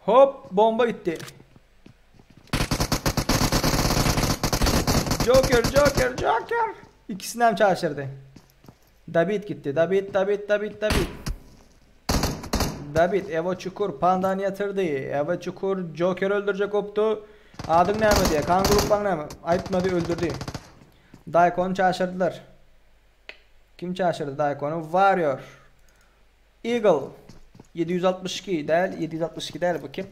Hop bomba gitti. Joker. İkisinden çalışırdı. David gitti. David. David, Evo Çukur pandan yatırdı. Evo Çukur Joker öldürecek optu. Adın ne mi diye? Kan gruptan ne mi? Ayıpmadı öldürdü. Daikon'u çağırdılar. Kim çağırdı Daikon'u? Warrior. Eagle. 762 değil. 762 değil bu kim?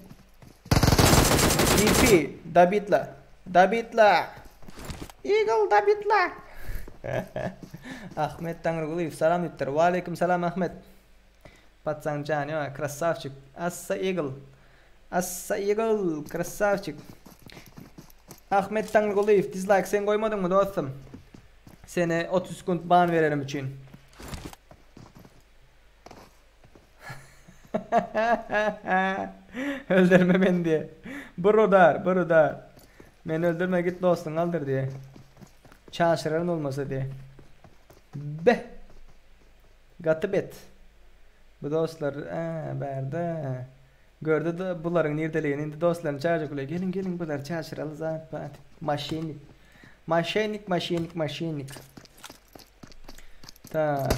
DP. David'la. David'la. Eagle David'la. Ahmet Tanrıguluyev selam ettir. Ve aleyküm selam Ahmet. Patsan can ya krasavчик. Assa Eagle. Assa Eagle krasavчик. Ahmet Tanrıguluyev dislike sen koymadın mı dostum? Seni 30 sekund ban verelim için. Öldürme beni diye. Brother. Beni öldürme git dostun aldır diye. Çağışırın olmasa diye. Be. Gatibet. Bu dostlar berda. Gördü de bunların nirdeleyin. Indi dostlarını çağıracak oluyor. Gelin bunlar çağışıralı zaten. Maşinlik. Ta.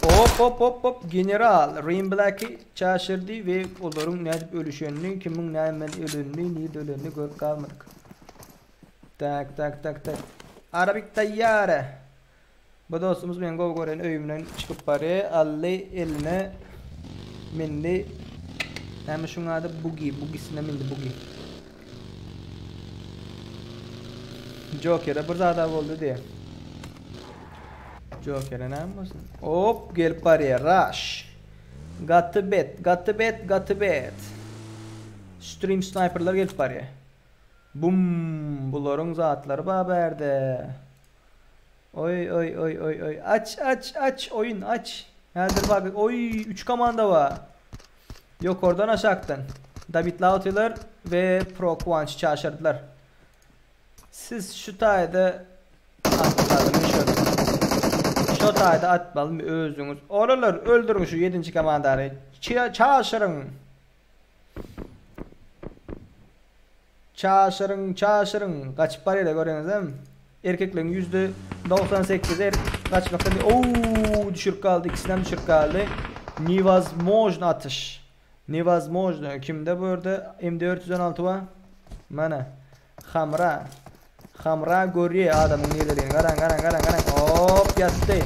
Hop. General Rain Black'i çağışırdı ve onların ne ölüşünü, kimin ne ölünü görüp kalmadık. Tak. Arabik tayyare. Bu dostumuz ben Gogoren öyümden çıkıp bari alli eline mindi. Hem şunun adı Bugisine mindi Bugi. Joker'e burada da oldu diye. Joker'e ne yapmasın? Hop gelip bari rush. Got to bet. Stream sniper'lar gelip bari. Bum, bunların zatları haberde. Oy. Aç oyun aç. Helder bak. Oy 3 komanda var. Yok oradan aşağıdan. David Lautiller ve Pro Quanch çağırdılar. Siz şu tayda şu tayda atmalım özünüz. Oralar öldürün şu 7. komandarı. Çağışırın. Kaç parayla görüyorsunuz değil mi? Erkeklerin %98'i kaçmakta değil. Ooo düşür kaldı. İkisinden düşür kaldı. Невозможно atış. Невозможно. Kimde bu arada? M416 var. Mana? Hamra görüyor adamın nerelerini. Garan. Hop yattı.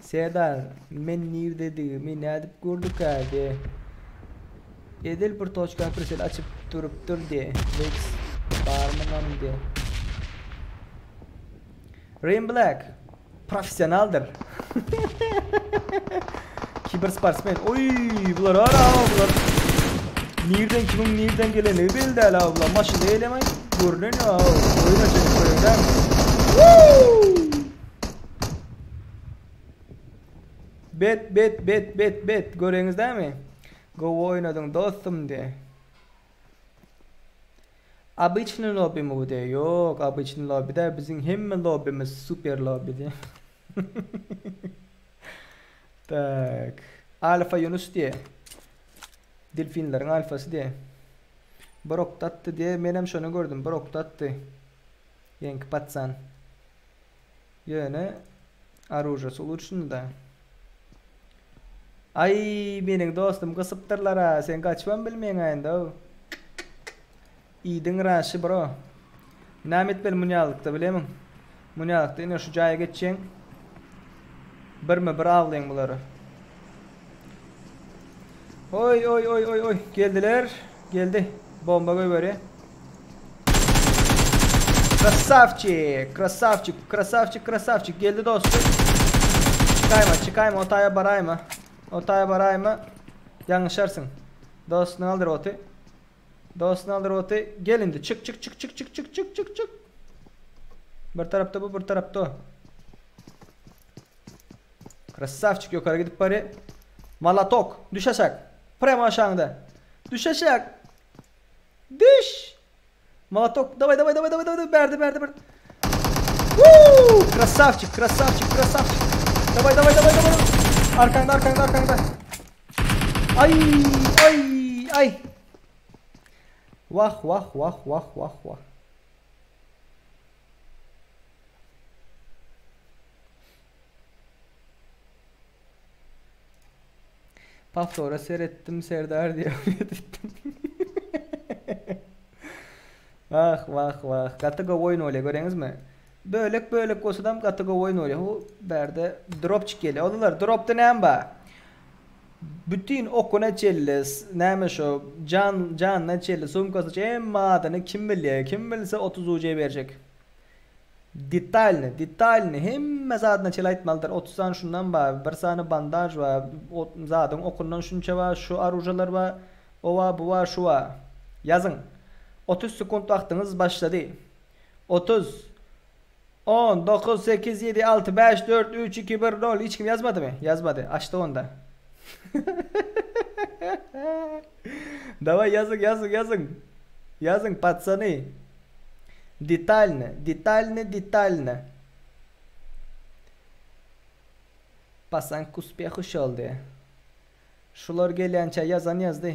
Serdar. Men nerede? Men adip gördük hadi. Edel bir toçka presel açıp durup dur diye. Vex parmağım diye. Rain Black profesyoneldir. Kiber sportsman. Oy bunlar bunlar. Nereden geleni bildi hala abla. Maçı değil hemen görünüyor ya. Oyun açık koyuyorlar. Bet. Görüyorsunuz değil mi? Go oynadın dostum diye. Обычный lobby mi bu diye? Yok, обычный lobby'de bizim hem lobby'miz süper lobby diye. Tak. Alfa Yunus diye. Delfinlerin alfası diye. Brok tattı diye benim şunu gördüm. Brok tattı. Yenk patsan. Yani оружие улучшено da. Ay benim dostum kısıptırlar ha. Sen kaçman bilmeyen ayında o. İyidin raşı bro. Namet bel munyalıkta biliyor musun? Munyalıkta yine şu caya geçeceksin. Bir avlayın bunları. Oy. Geldiler. Geldi. Bomba koy böyle. Krasavçik. Geldi dostum. Çıkayma. Otaya barayma. Yanlışarsın. Dostunu aldır otu. Gelindi. Çık. Bir tarafta bu, bir tarafta o. Krasavçik yukarı gidip bari. Malatok. Düşecek. Prema aşağıda. Düşecek. Düş. Malatok. Davay. Berdi. Woo! Krasavçik. Davay. Arkanda. Ay. Vah. Paftora seyrettim Serdar diye ettim. Vah. Katıga oyun öyle göreniz mi? Bölük kosadam katıga oyun öyle. O berde drop çıkeli. Odalar dropta ne ba? Bütün okuna çelles. Neyme şu can ne çelles. Sumkası emma adını kim biliyor? Kim bilse 30 UC verecek. Detailini hem zadına çelaytmalıdır. 30 tane şundan var. Bir tane bandaj var. Zaten okundan şunça var. Şu arujalar var. O var, bu var, şu var. Yazın. 30 sekund vaktiniz başladı. 30 10 9 8 7 6 5 4 3 2 1 0. Hiç kim yazmadı mı? Yazmadı. Açtı onda. Давай yazın. Yazın patsani. Детально. Pasan kuspeye hoş oldu. Şular gelençe yazdı.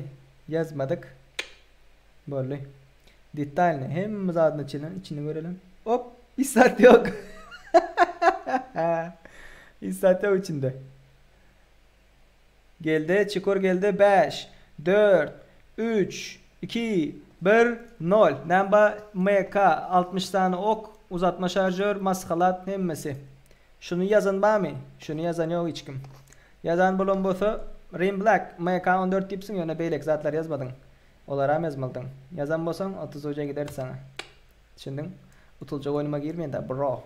Yazmadık. Böyle. Detaylı. Hem zadını içini görelim. Hop. İstat yok. İstat yok içinde. Geldi. 5 4 3 2 1 0. Namba MK 60 tane ok. Uzatma şarjör. Maskalat hemmesi. Şunu yazın mı? Şunu yazan yok hiç kim. Yazan bulun bosu. Rim Black. MK 14 tipsin yöne beylek zatlar yazmadın. Olara yazmadın. Yazan bolsan 30 hoca gider sana. Düşündün? Utulca oyunuma girmeyin de bro.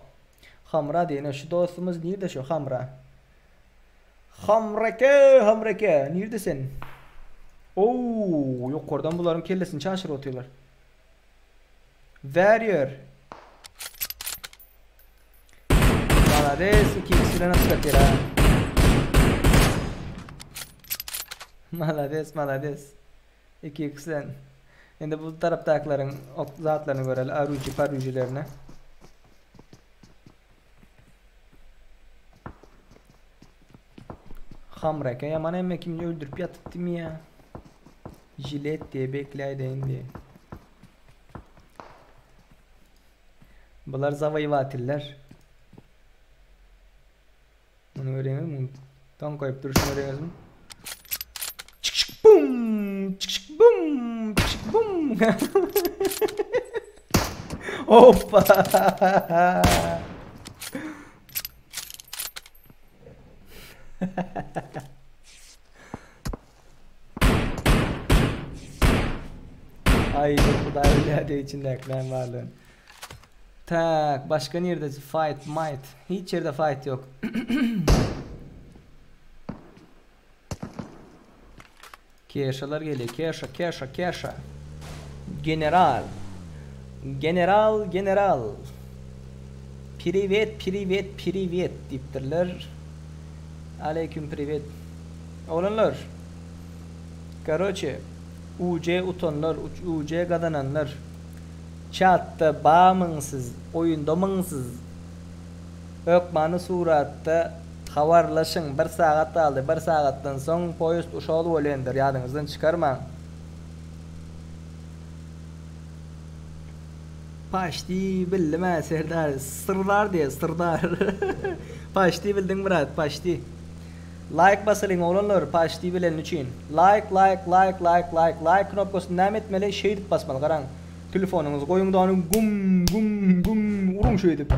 Hamra diye şu dostumuz nerede şu Hamra? Hamreke. Neredesin? Oo, yok oradan bunların kellesini çarşır atıyorlar. Warrior. Malades 2x'ine nasıl katır ha? Malades. 2x'den. Şimdi bu taraftakilerin zatlarını görelim. Arucularını. Hamreke yaman emme kimini öldürüp yatıttım ya. Jilet diye bekleydin diye. Bunlar zavayı vatiller. Bunu öğrenelim mi? Tam koyup duruşunu öğrenelim mi? Çık bum. Hoppa. Ay bu da öyle de içinde ekran varlığın. Tak başka nerede fight might? Hiç yerde fight yok. Keşalar geliyor. Keşa. General. Privet diptirler. Aleyküm privet. Olanlar. Короче, UC utanlar, UC kazananlar. Chatta bağımsız, oyunda mınsız. Ökmanı suratta havarlaşın. 1 saat aldı. 1 saattan son poyust uşağı olendir. Yadınızdan çıkarmayın. Paşti bildim ha Serdar. Sırdar diye sırdar. Paşti bildin Murat. Paşti. Like basılın oğlanlar. Paşti bilen için. Like knopkasını nem etmeli. Şeydip basmalı. Karan. Telefonunuz koyun da onun gum. Urun şeydip.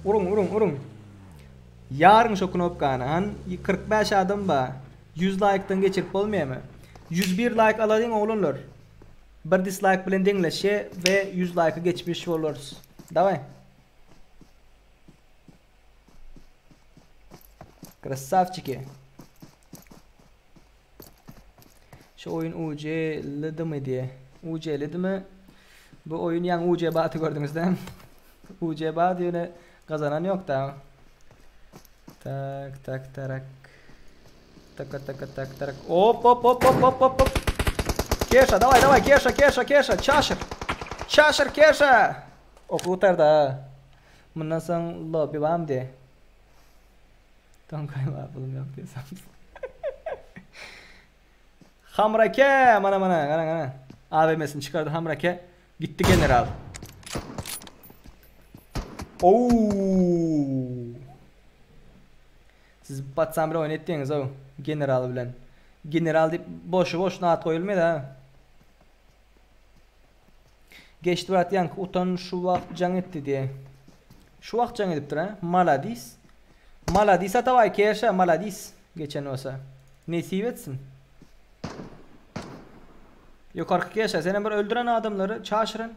Urun. Yarın şu knopkanı. Han 45 adım ba. 100 like'tan geçirip olmuyor mu? 101 like aladın oğlanlar. Bir dislike bilen dinleşe ve 100 like'ı geçmiş oluruz. Davay. Krasavчики. Şu oyun UC'ledi mi diye. UC'ledi mi? Bu oyun yan UC batı gördünüz değil mi? UC batı yine kazanan yok da. Tak. Tak. Hop. Keşa, давай, Keşa. Çaşır Keşa. Oku utarda. Bundan sonra lobby var diye. Tam kayma bulum yok diye sandım. Hamrake, mana. AVM'sini çıkardı Hamrake. Gitti general. Siz Batsambre oynattınız o general bilen. General deyip boşuna at koyulmaydı ha. Geçti vaat yankı utan şu vakt can etti diye. Şu vakt can ediptir ha. Maladis. Maladis atavay keşa maladis. Geçen olsa. Nesip etsin. Yukarı keşa. Seni bir öldüren adamları çağışırın.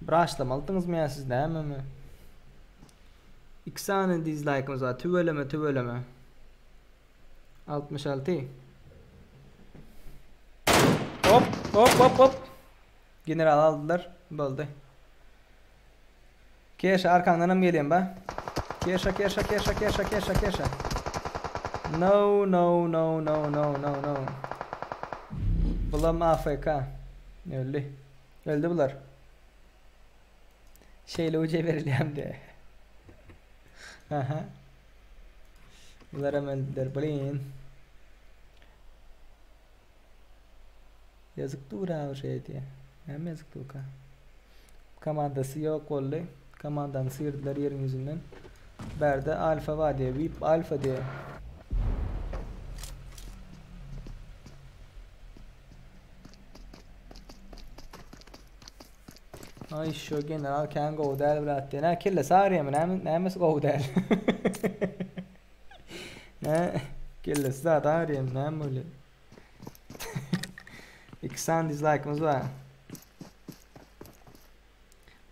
Braşlamalıdınız mı ya siz değil mi? 2 tane dislike'ımız var. Tüveleme. 66. Hop. General aldılar. Böldü. Keşa arkandan mı geleyim ben? Keşa. No. Bulam AFK. Öldü bunlar. Şeyle uca verileyim de. Aha. Bunlar hemen öldüler. Bilin. Yazık dur şey diye. Hem yazık dur ka. Komandası yok oldu. Komandanı sıyırdılar yerin yüzünden. Berde alfa var diye. VIP alfa diye. Ay şu general kan go der brat diye. Ne kille sarıya mı? Ne mes go der. Ne kille sarıya mı? Ne böyle? 2 tane dislike'ımız var.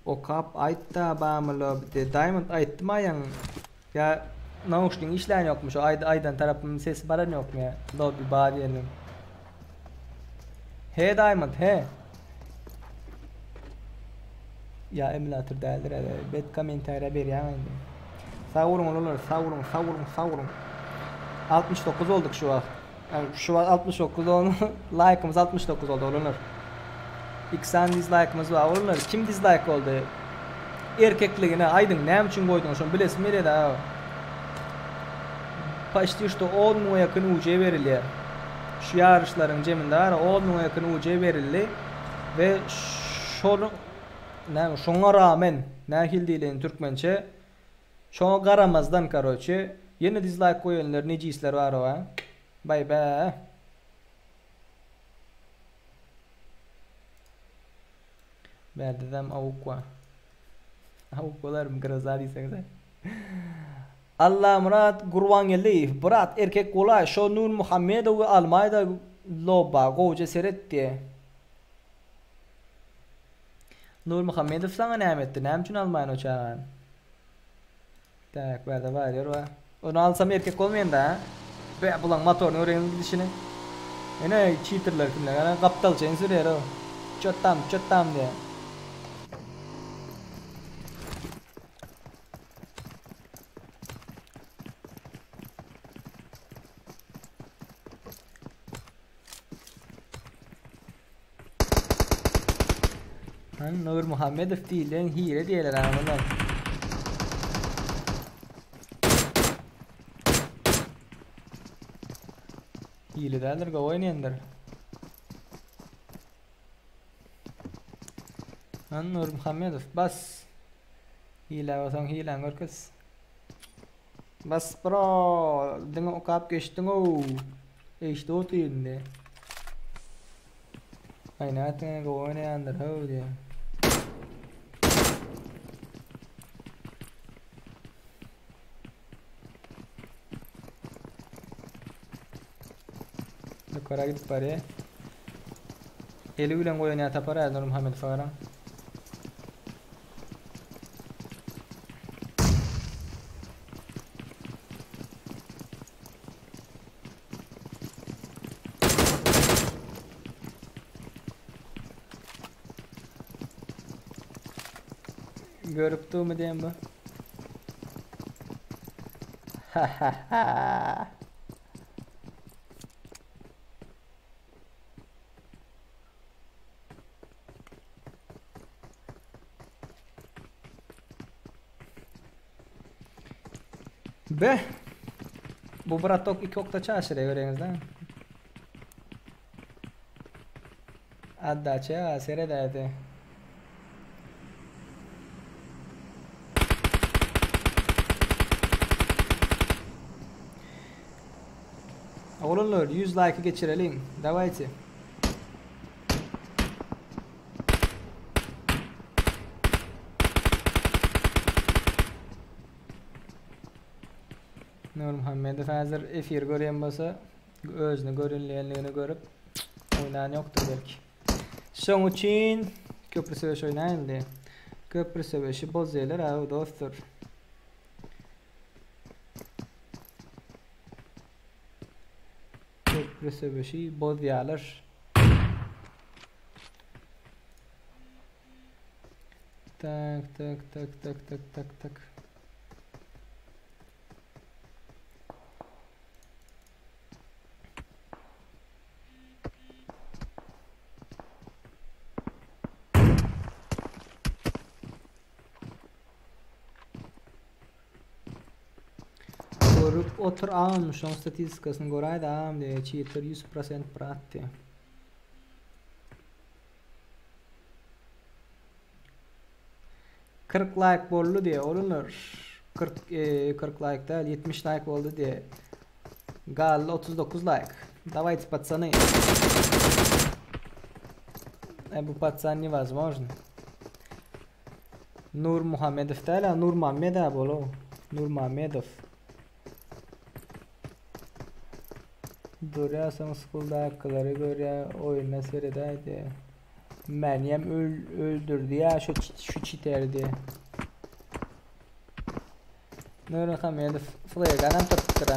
O kap aytta bağımlı bir diamond ayttı mı yan? Ya naushning işleyen yokmuş. O aydan tarafının sesi baran yok mu ya? Lobby bağ diyelim. He diamond he. Ya emulator değildir herhalde. Bet komentara bir ya. Savurun olur. Savurun. 69 olduk şu an. Yani şu an 69 oldu. Like'ımız 69 oldu olunur. 2 tane dislike'ımız var olunur. Kim dislike oldu? Erkekliğine aydın ne için koydun şu bilesin mi dedi ha. Paştı işte 10'a yakın UC veriliyor. Şu yarışların ceminde var 10'a yakın UC verildi ve şuna rağmen nahil dileyin Türkmençe şuna qaramazdan karoçi yeni dislike koyanlar neci işler var o ha. Bay be. Berdedem avuk var. Avuk olarım grazari sen. Allah Murat Gurvaneli Murat erkek kolay şu Nur Muhammedov Almayda loba goce seretti. Nur Muhammedov sana ne etti? Ne için almayın o çağın? Tak berde var ya var. Onu alsam erkek olmayan da. Be bulan motorunu öğrenin gidişini. Ene cheaterlar kimler? Ana kaptal çayın sürüyor o. Çöttam diye. Nur Muhammedov değil lan hile diyorlar anamlar. Hile derler ki oynayanlar. Nur Muhammedov bas. Hile olsan hile görküz. Bas bro. Dengan o kap geçtin o. İşte o tiyinde. Aynatın ki oynayanlar ho diye. Yukarı gidip bari. Eli bilen koyun tapar ya Nur Muhammed falan. Görüp mu diyeyim bu? Be bu bratok 2 okta çalışır öğrenizden. Adda çaya seyredeydi. Oğlunlar 100 like'ı geçirelim. Давайте. Nur Muhammedov hazır efir görýän bolsa özüni görünleýänligini görüp oynan ýokdur belki. Şoň üçin köprü söwüşi oýnaýyndy. Köprü söwüşi bozýarlar ha dostlar. Köprü söwüşi bozýarlar. Tak. Görüp otur almış, onun statistikasını göraydı ağam diye cheater 100% bıraktı. Kırk like bollu diye olunur. 40 like değil 70 like oldu diye. Gal 39 like. Давайте, пацаны. Bu пацан невозможно. Nur Muhammedov değil ha, Nur Muhammedov bolu. Nur Muhammedov. Durýasyň skulda hakkylary görýä, oýuna seredäýdi. Meňem öldürdi ya şu çiterdi. Nur Muhammedov flyganam tutdyra.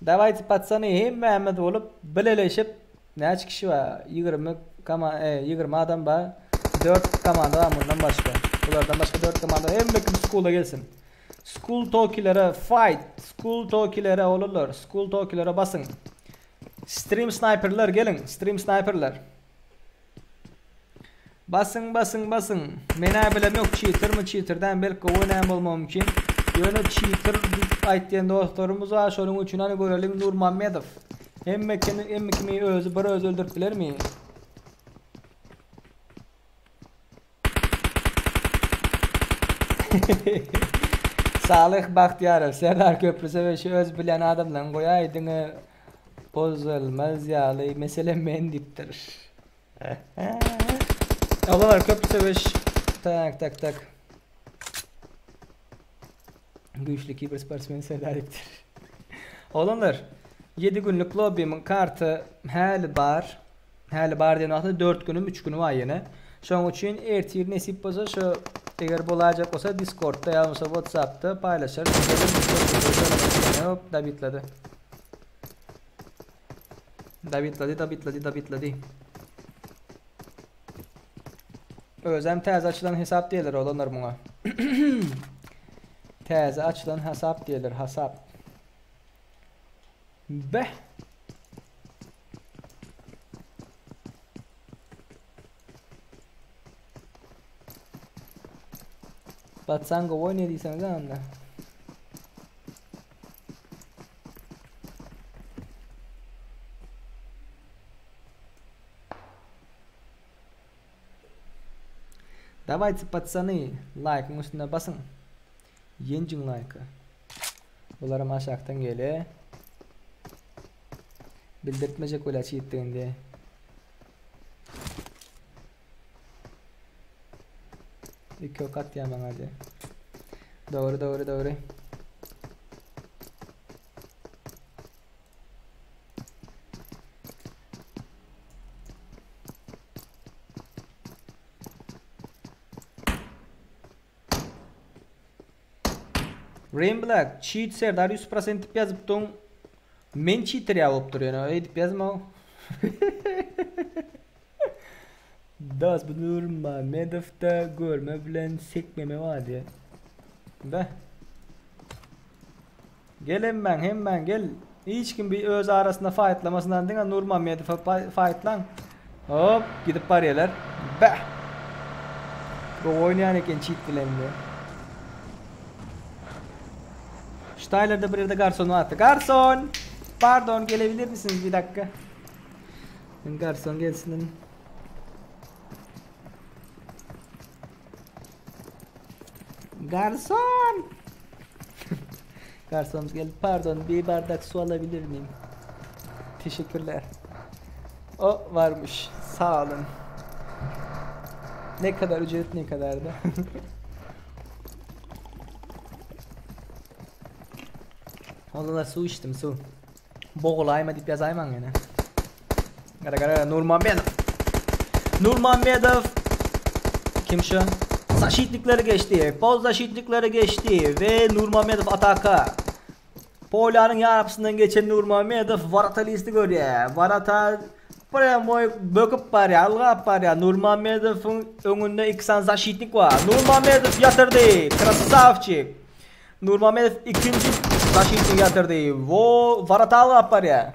Давайте, пацаны, hemme bolup bileleşip näçe kişi var? 20 adam var. 4 komanda var bundan başka. Bulardan başka 4 komanda. Hemme kim skulda gelsin. School talkilere fight. School talkilere olurlar. School talkilere basın. Stream sniperler gelin. Stream sniperler. Basın. Mena bilem yok cheater mı cheater'dan belki oynayan olmam mümkün. Yönü cheater aytdiyen dostlarımız var. Şonun üçün hani görelim Nur Muhammedov. Hemme kimi özü bir öz öldürttiler mi? Salih Bahtiyarov, Serdar Köprüsü ve şu öz bilen adamla koyaydığını bozulmaz yalı mesele men diptir. Oğlanlar Köprüsü ve tak. Güçlü kiber sportsmen Serdar diptir. Oğlanlar 7 günlük lobimin kartı hali bar diyen vaxtda 4 günüm 3 günü var yine. Şoň üçin ertir nesip bolsa şu eger bolajak bolsa Discord'da ýa-da WhatsApp'da paylaşar. Hop da bitledi. Özem täze açılan hesap diýerler olanlar muňa. Täze açılan hesap diýerler, hasap. Beh. Patsango oynuyor diyseniz anda. Давайте, пацаны, like'ın üstüne basın. Yencin like'ı. Bularım aşağıdan gele. Bildirtmeyecek öyle çiğittiğinde. İki ok at yaman hadi. Doğru. Rain Black, cheat Serdar 100% dip yazıp don. Men cheater ýalyp durýar, edip yazma. Das bu Nur Muhammedov'da görme bilen sekmeme var diye. Da. Gelin ben hemen gel. Hiç kim bir öz arasında fightlamasından diňe Nur Muhammedov'a fightlan. Hop gidip barýarlar. Bah. Bu oynayan eken cheat bilen de. Steyler'de bir yerde garsonu attı. Garson! Pardon, gelebilir misiniz bir dakika? Garson gelsin. Garson! Garsonumuz geldi. Pardon, bir bardak su alabilir miyim? Teşekkürler. O varmış. Sağ olun. Ne kadar ücret, ne kadar da? Onunla su içtim, su. Boğulayma deyip yazayman yine. Gara Nurmamedov. Nurmamedov. Kim şu? Zaşitlikleri geçti. Poz zaşitlikleri geçti. Ve Nurmamedov ataka. Polya'nın yarapsından geçen Nurmamedov Varata listi görüyor. Varata Premoy böküp var ya, algap var ya. Nurmamedov'un önünde 2 tane zaşitlik var. Nurmamedov yatırdı. Krasavçık. Nurmamedov ikinci zaşitlik yatırdı. Vo Varata algap var ya.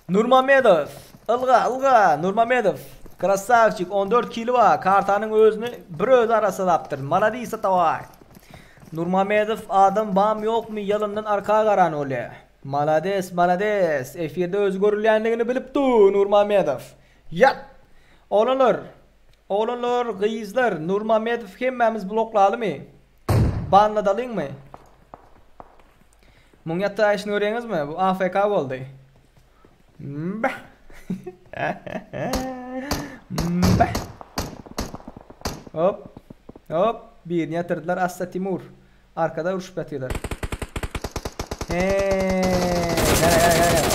Nurmamedov. Alga. Nurmamedov. Krasavçık 14 kilo var. Kartanın özünü bir öz arası yaptır. Maladiyse tavay. Nurmamedov adam bam yok mu yalından arkaya karan oluyor. Malades. Efirde öz görülyenliğini bilip du Nurmamedov. Yat. Oğlanlar, kıyızlar. Nurmamedov hemmemiz bloklalı mı? Banla dalın mı? Munyatta işini öğreniz mi? Bu AFK oldu. Hop. Bir yatırdılar Assa Timur. Arkada uçup yatıyorlar. Gel.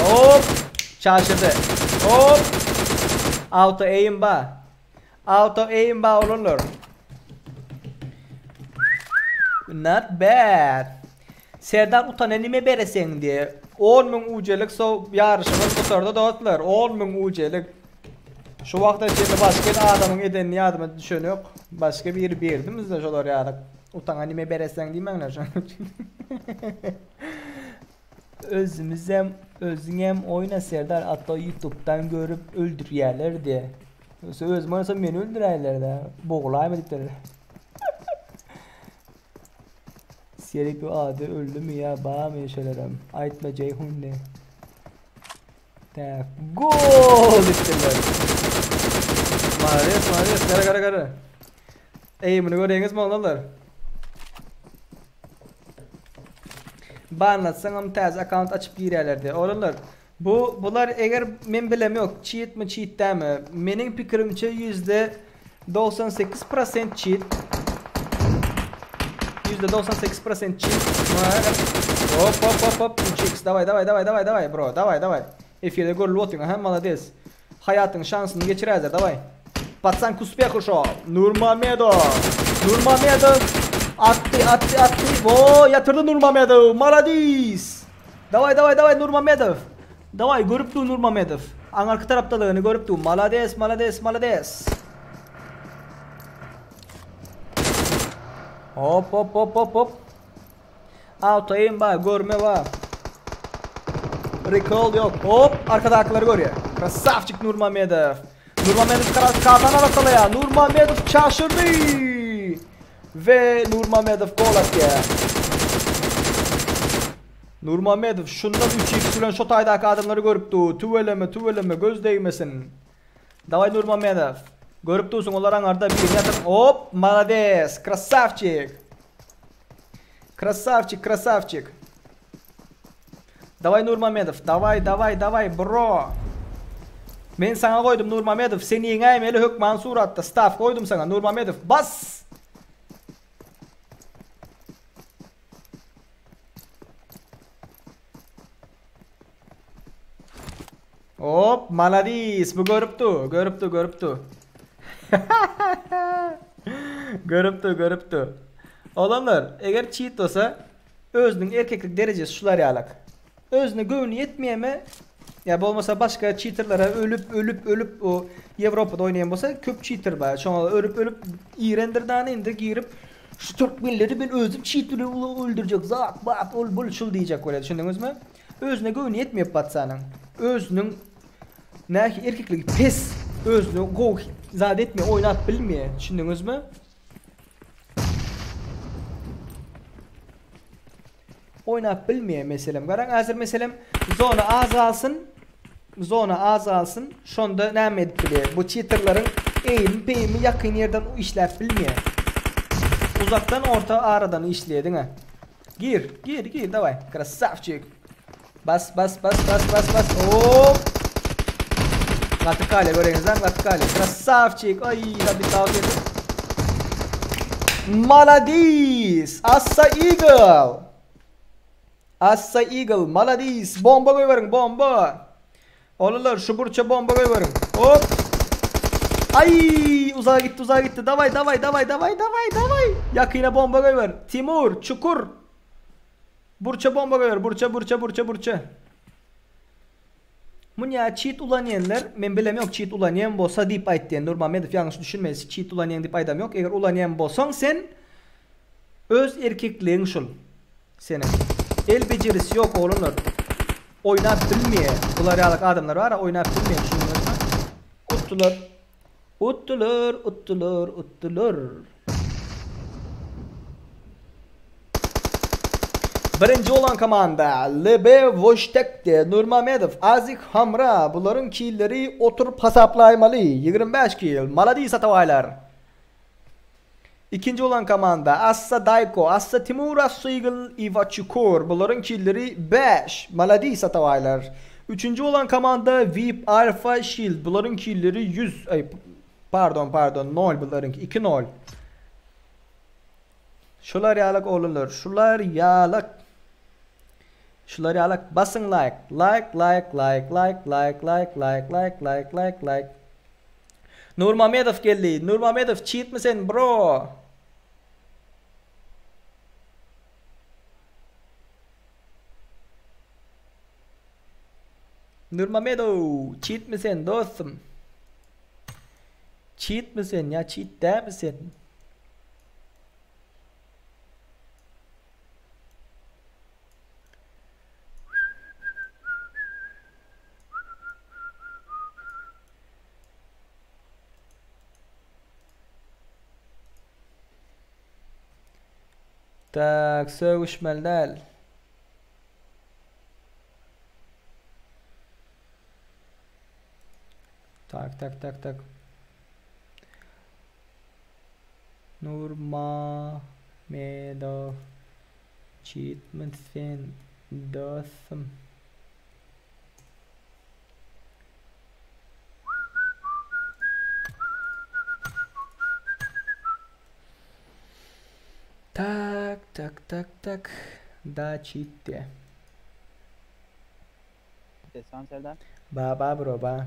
Hop. Şaşırdı. Hop. Auto aim ba olurlar. Not bad. Serdar utanenime beresen diye 10.000 ucelik so yarışımız bu soruda dağıttılar. 10.000 ucelik. Şu vakta içinde başka adamın edenini yardıma düşen yok. Başka bir birdimiz de şolar yarak. Utan anime beresen diyeyim ben şu an. Özüngem oyna Serdar hatta YouTube'dan görüp öldürüyorlar diye. Özüm oynasam beni öldürürler de. Boğulayım edipleri. Seri bir adı öldü mü ya? Bağ mı yaşarım? Aytma Ceyhun ne? Tak. Gol ettiler. Maris. Gara. Bunu görüyorsunuz mu oğlanlar? Banlatsam tez account açıp girerlerdi. Oğlanlar bular eğer men bilem yok cheat mi mi? Mening fikrimçe %98% cheat. %98% cheat. Hop. 3x davay bro. Davay. Efirde gol loting hem malades. Hayatın şansını geçirerler davay. Patsan kuspya kuşo. Nurmamedov. Attı. Oo yatırdı Nurmamedov. Maladis. Davay Nurmamedov. Davay görüp du Nurmamedov. Arka taraftalığını görüp du. Malades. Hop. Auto aim var, görme var. Recall yok. Hop, arkada akları görüyor. Krasavçık Nurmamedov. Nurmamedov kartan arasında. Nurmamedov şaşırdı. Ve Nurmamedov gol attı. Nurmamedov şundan 3x süren şot aydaki adamları görüp du. Tüveleme göz değmesin. Davay Nurmamedov. Görüp dursun onların arada bir yatır. Hop, malades. Krasavçık. Davay Nurmamedov. Davay bro. Ben sana koydum Nurmamedov. Seni yengayım eli hök Mansur attı. Staff koydum sana Nurmamedov. Bas. Hop, maladis. Bu görüp du. Görüp du. Olanlar eğer cheat olsa özünün erkeklik derecesi şular yalak. Özüne güvünü yetmeye mi? Ya bu olmasa başka cheaterlara ölüp o Avrupa'da oynayan olsa köp cheater var. Şu an ölüp İrender'den indir girip şu Türkmenleri ben özüm cheater'ı öldürecek zat bat ol bul şul diyecek öyle düşündünüz mü? Özüne güvünü yetmiyor patsanın. Özünün ne erkeklik pes özünü go zat etmiyor oynat bilmiyor düşündünüz mü? Oynap bilmiyor meselem. Garan hazır meselem zona azalsın. Şonda ne medbili? Bu cheaterların eğimi yakın yerden işler bilmiyor. Uzaktan orta aradan işliyor değil mi? Gir, давай. Красавчик. Bas. Hop. Katı kale göreyiniz lan, katı kale. Красавчик. Ay da bir tavuk yedim. Maladis. Assa Eagle. Maladis. Bomba koyuverin, bomba. Oğlum şu burça bomba koyuverin. Hop. Ay uzağa gitti. Davay. Yakına bomba koyuver. Timur, çukur. Burça bomba koyuver. Burça. Munya cheat ulanayanlar, men bilemiyorum cheat ulanayan bolsa deyip aytdiyen Nurmamedov yanlış düşünmeyiz. Cheat ulanayan deyip aydam yok. Eğer ulanayan bolsan sen öz erkekliğin şul. Senin el becerisi yok oğlunlar. Oynap bilmeye. Bular yalık adamlar var ya, oynap bilmeye. Uttular. Birinci olan komanda Lebe Voştek'te Nurmamedov, Azik Hamra, bunların killleri oturup hesaplaymalı. 25 kill. Maladis atavaylar. İkinci olan komanda Assa Dayko, Assa Timur, Assa Eagle, Iva Çukur, bunların killleri 5. Maladis atavaylar. Üçüncü olan komanda VIP Alpha Shield, bunların killleri 100. Pardon 0 bunlarınki 2-0. Şular yalak oğlunlar, şular yalak. Basın like. Nurmamedov geldi. Nurmamedov cheat misin bro? Nurmamedov cheat misin dostum? Cheat misin ya, cheat der misin? Tak, sövüşmeler. Tak. Nurmamedov cheatment fin dostum. Tak. Da cheat. Desan Serdar. Ba bro ba.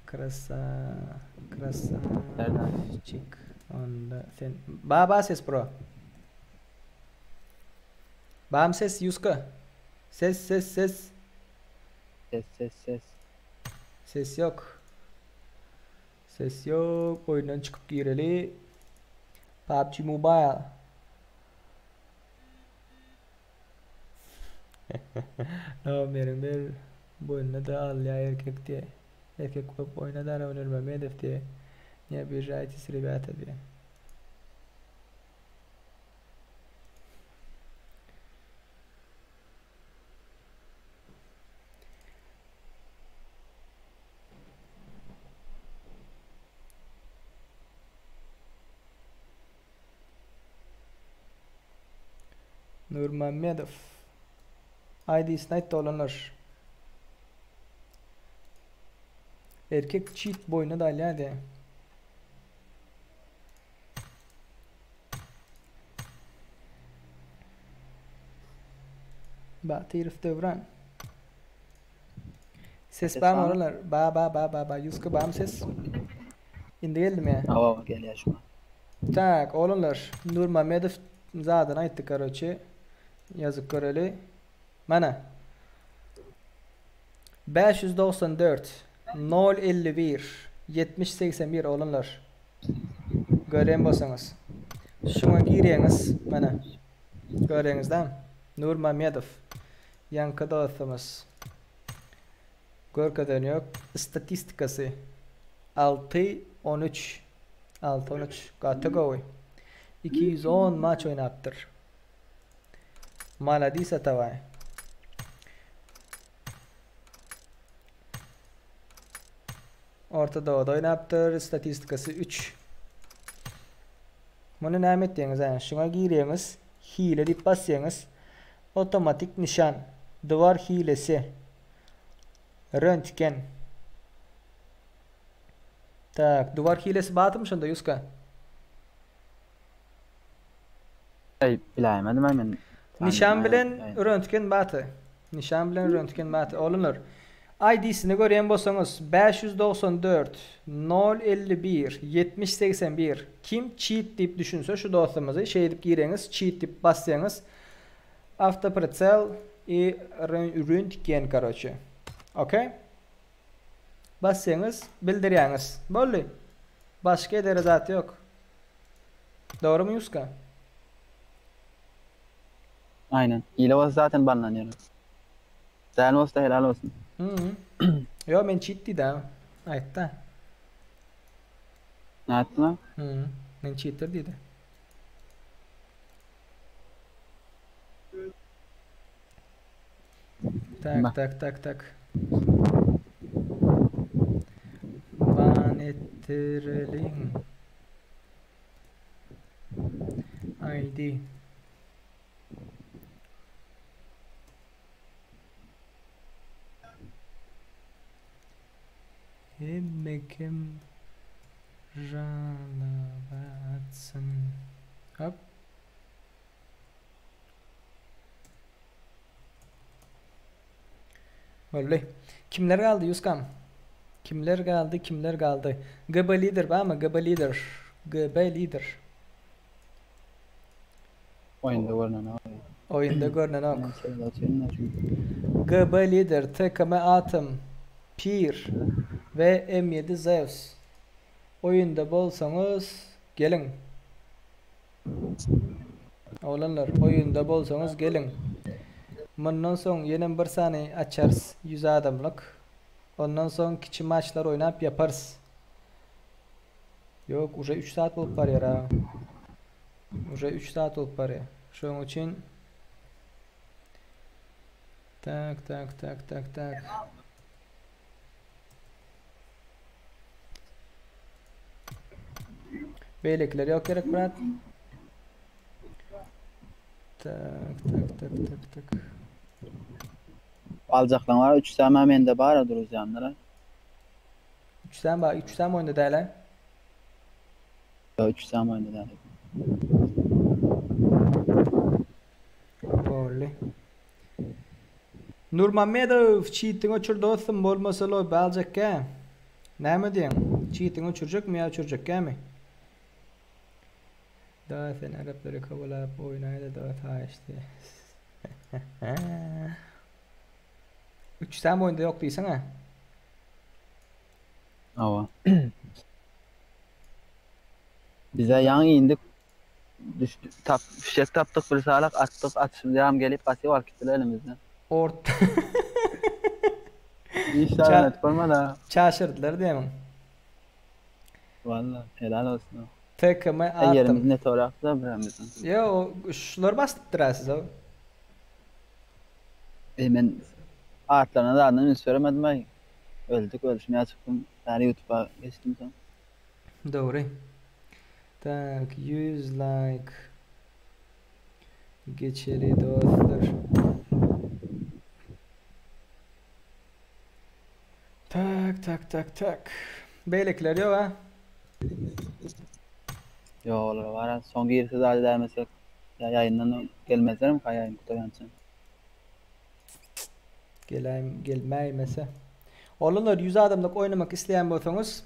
Krasa. Serdar. Çık. Onda sen. Ba ses bro. Bam ses Yuska. Ses. Ses yok. Oyundan çıkıp gireli. PUBG Mobile. No benim bu oyunda da al ya erkek diye. Erkek oyunda da Nurmamedov diye. Не обижайтесь, ребята, diye. Nurmamedov. ID snipe olanlar. Erkek cheat boyuna da hadi. Batirif devran. Ses bam oralar. Ba. Yuska bam ses. İndi geldi mi? Hava geliyor şu an. Tak oğlunlar. Nurmamedov zaten aytdı karoçi. Yazık köreli. Mana. 594 051 7081 oğlunlar. Göreyim basanız. Şuna gireyiniz. Mana. Göreyiniz değil mi? Nurmamedov. Yankıda atımız. Görkeden yok. İstatistikası. 6-13. 6-13. Kategori. 210 maç oynattır. Maladis atavay. Orta Doğu'da oynattır. İstatistikası 3. Bunu ne ettiğiniz yani? Şuna gireyiniz. hile deyip bassanız otomatik nişan, duvar hilesi, röntgen. Tak, duvar hilesi batı mı şunda Yuska? Bilemedim hemen. Nişan bilen röntgen batı. Nişan bilen röntgen batı. Olunur. ID'sini görýän bolsaňyz 594 051 7081. Kim cheat diýip düşünse şu dostumyzy şey edip gireňiz, cheat diýip bassaňyz автоприцел и röntgen короче. Okay? Bassaňyz bildirýäňiz. Boldy. Başga ederi zat yok. Doğru mu Yuska? Aynen. Hile olsa zaten banlanıyoruz. Sen olsa helal olsun. Yo men cheat diýdim. Aýtda. Ne yaptın lan? Men cheater diýdi. Tak. Ban ettirelim. ID. Hemmekim Ralabatsın. Hop. Vallahi. Kimler kaldı Yuskam? Kimler kaldı? GB lider var mı? GB lider. Oyunda görünen ok. GB lider, TKM Atom, Pir ve M7 Zeus. Oyunda bolsanız gelin. Oğlanlar oyunda bolsanız gelin. Bundan soň ýene bir sany açarız 100 adamlyk. Ondan soň kiçi maçlar oynap yaparız. Yok, уже 3 saat bolup barýar ha. Уже 3 saat bolup barýar. Şoň üçin tak. Beylekler yok gerek brat. Tak. Alacaklar var. 3 sema mende bara duruz yanlara. 3 sema oyunda däle. Yo 3 sema oyunda däle. Bolly. Nurmamedov cheating uçur dostum bolmasa lo baljakka. Näme diýen? Cheating uçurjak mı uçurjakka mı? Daha sen Arapları kabul edip oynaydı da ta işte. 3 sema oyunda yok diýsen ha? Awa. Bize yan indik. Düştü. Fişek taptık bir salak attık. Atışım devam gelip basıyor vakitler elimizden. İnşallah net olmadı. Çaşırdılar diýemem. Vallahi helal olsun. TKM Atom. Yerimiz net olarak da bilemizden. Yo, şular bastıpdyrasız o. Men artlarına da adını söylemedim ben. Ölüşmeye çıktım. Yani YouTube'a geçtim sonra. Doğru. Tak, 100 like. Geçeli dostlar. Tak. Beylekler yok ha? Yo olur var. Son girisi daha dermesek ya yayından gelmezler mi yayın kutayansın? Gelmeymese. Olanlar 100 adamlık oynamak isteyen bolsaňyz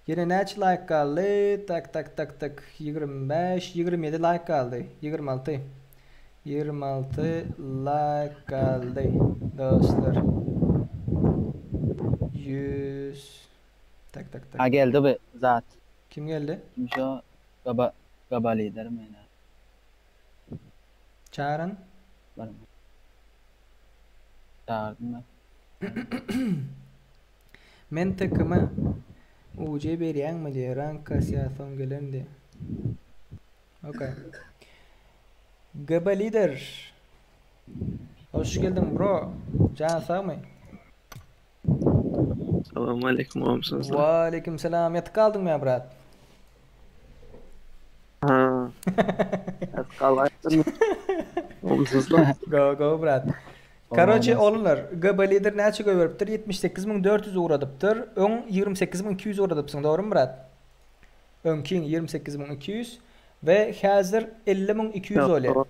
yine neç like kaldı? Tak. 25, 27 like kaldı. 26 like kaldı dostlar. 100 tak. Ha geldi be zat. Kim geldi? Kim şu Gaba liderim yani. Çağırın. Çağırdım ben. Men takıma UC berýän mi diýär, ranka siýasaň gelendi. Okay. Gaba lider. Hoş geldin bro. Can sağmy? Assalamu alaikum amsınız. Wa alaikum salam. Ýatyp kaldyňmy ya brat? Ha. Kalbaysın. Omsuzlar. Go brat. Karoçe oğlunlar, Gabalidir neçe göveriptir? 78.400 uğradıptır. Ön 28.200 uğradıpsın, doğru mu brat? Önkin 28.200 ve hazır 50.200 oluyor.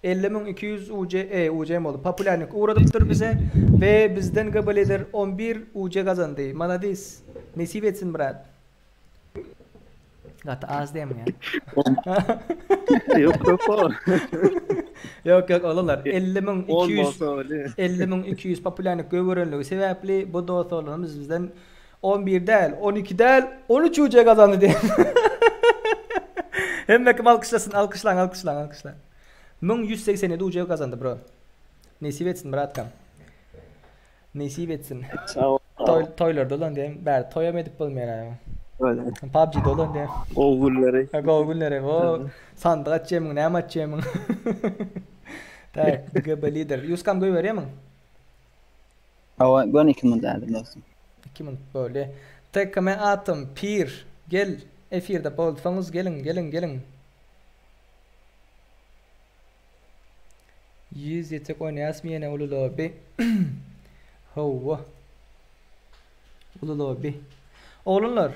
50.200 UC mi oldu? Popülerlik uğradıptır bize ve bizden Gabalidir 11 UC kazandı. Maladis. Nasip etsin brat. Gata az diyem ya. Yok. Yok oğlunlar 50.200 popülerlik göverenliği sebepli bu dost oğlunumuz bizden 11 değil 12 değil 13 UC kazandı diye. Hem alkışlasın alkışlan. 1187 UC kazandı bro. Nasip etsin bratkam. Nasip etsin. Sağ ol. Toylar dolan diyeyim. Ber toyamadık bulmayan ya. Öyle. PUBG dolan diyeyim. Oğulları. Google'lere o sandık açayım ne açayım. Tak Gabalidir. Yuskam göy veriyor mu? Hava ben 2000 derdim dostum. 2000 böyle. Tek hemen atım pir gel. Efirde bolfanız gelin. 100 yetek oynayasmayana ulu lobi. Hova. Ulu lobi. Oğlunlar.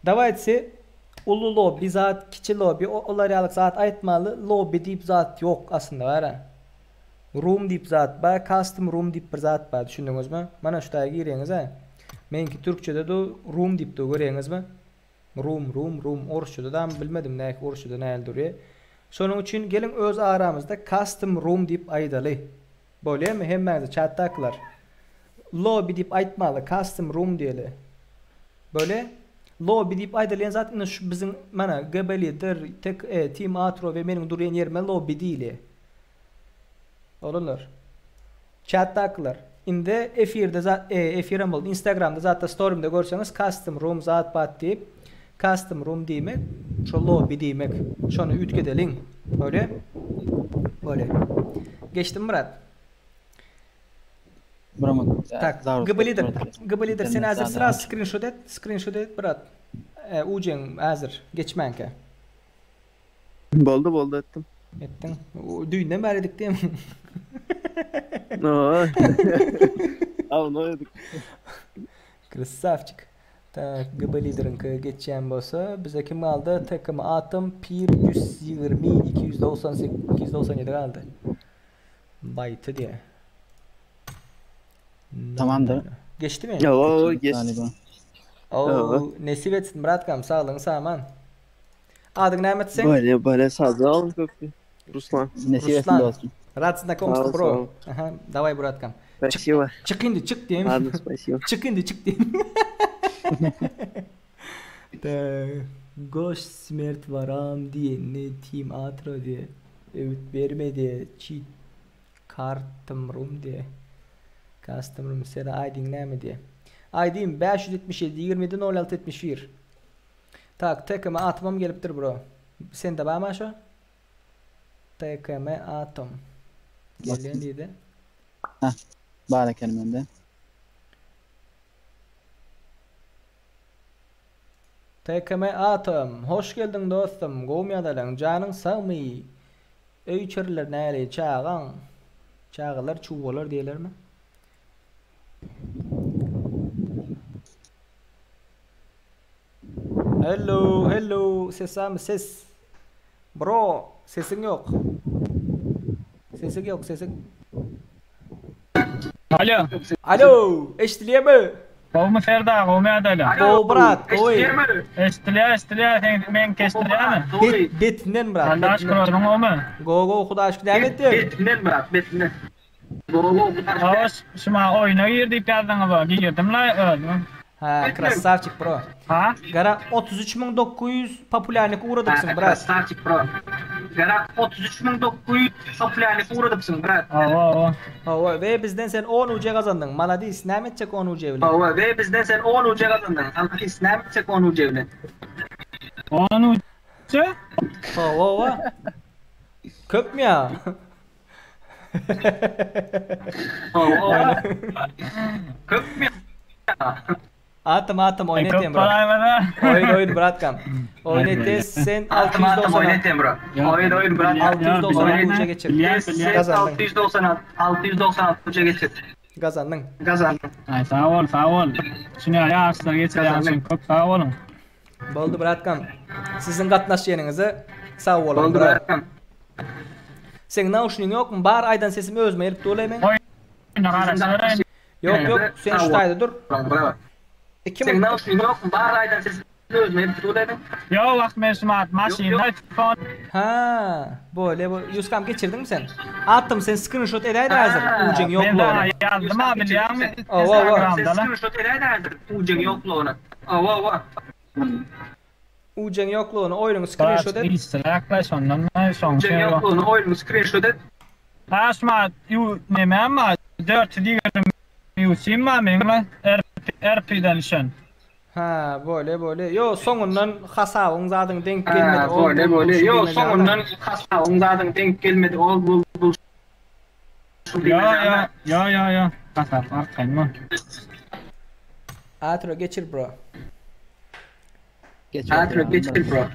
Davayetse ulu lobi zat kiçi lobi olar yalık zat aytmalı lobi deyip zat yok aslında var ha. Room deyip zat ba custom room deyip bir zat ba düşündünüz mü? Mana şu tagi gireniz ha. Menki Türkçede de room deyip de göreniz mi? Room Orçu'da da bilmedim ne Orçu'da ne duruyor. Sonun için gelin öz aramızda custom room deyip aydalı. Böyle mi? Hemen chat'takiler. Lobby deyip aytmalı custom room diyeli. Böyle lobby deyip aydalı zaten şu bizim mana Gabalidir tek Team Atro ve benim duruyan yerime lobby değil. Olurlar. Chat'takiler. Inde efirde Instagram'da zaten story'imde görseniz custom room zat bat deyip custom room demek şu lobby demek. Şunu ütkedelin. Böyle. Geçtim Murat. Bravo. Tak. Gabalidir sen hazır sıra screenshot et Murat. Ucun hazır. Geçmenke. Boldu ettim. Ettin. Düğünden beri dik değil mi? No. Al no yedik. Krasavчик. Tak Gabalidir'in geçeceğim bolsa bize kim aldı? Takımı atım pir 120 298 297 kaldı. Baytı diye. Tamamdır. Geçti mi? Yo geçti. Oo nasip etsin bratkam sağlığın sağman. Adın ne etsin? Böyle sağda alın köprü. Ruslan. Nasip etsin dostum. Rad знакомство bro. Aha, давай bratkam. Спасибо. Çık indi çık diyeyim. Ладно, спасибо. Çık diyeyim. Goş smert varam diye ne team atro diye öğüt verme diye cheat kartım room diye custom room sana ID'in ne mi diye ID'im 577 27 06 71 tak tekeme atmam geliptir bro sen de bağma şu tekeme atom gelen dedi heh bağla kelimende tekeme atom hoş geldin dostum Gomyadalan canın sağmı öykürler neyli çağılar çuvalar diyorlar mı? Hello ses bro sesin yok alo eştiliye mi? Kovmu Ferda, kovmu Adala. Go brat, oy. Estiliya, men kestiliya mı? Betinden brat. Allah aşkına onun o mu? Go, Xudo aşkına devam ettim. Betinden brat, betinden. Ağız, şuma oyuna girdik derdin bu. Girdim la, öldüm. Ha, krasavчик bro. Ha? Gara 33.900 popülerlik uğradıksın brat. Krasavчик bro. Gara 33.900 popülerlik uğradıksın brat. Oo, ve bizden sen 10 UC kazandın. Maladis, ne edecek 10 UC öyle? Oo, ve bizden sen 10 UC kazandın. Maladis, ne edecek 10 UC öyle? 10 UC? Oo. Köp mü ya? Oo. Köp mü ya? Atım oynatayım bro. Oyun Bratkam. Oynatayım sen 690. Oynatayım bro. Oyun bro. 696 uca geçir. Sen Kazandın. 696 uca geçir. Kazandın. Ay sağ ol. Şunu ya akslar geçireceğim çok sağ olun. Boldu Bratkam. Sizin katnaşyanyňyzy sağ bolun. Boldu Bratkam. Sen naushning yok mu? Bar aydan sesimi özüme erip dolayman. Yok, sen şu tayda dur. Bravo. Sen naushning yok mu? Bar aydan sesimi özüme erip dolayman. Yo vakt meşrumat maşina telefon. Ha, böyle bu Yuskam geçirdin mi sen? Attım sen screenshot edeydi hazır. Ucun yok Ben mu? yazdım abi biliyorum. Sen screenshot edeydi hazır. Ucun yok mu ona? Ucun yokluğunu oyunu screenshot et. Yaklaş ondan son Ucun yokluğunu oyunu screenshot et. Asma yu neme ama 4 diyorum yu simma menle RP'den şön. Ha, böyle. Yo sonundan hasabın zadın denk gelmedi. Ha, böyle. Yo sonundan hasabın zadın denk gelmedi. Ol bul. Yo. Hasap arkayım mı? Atro geçir bro. Geçir bro.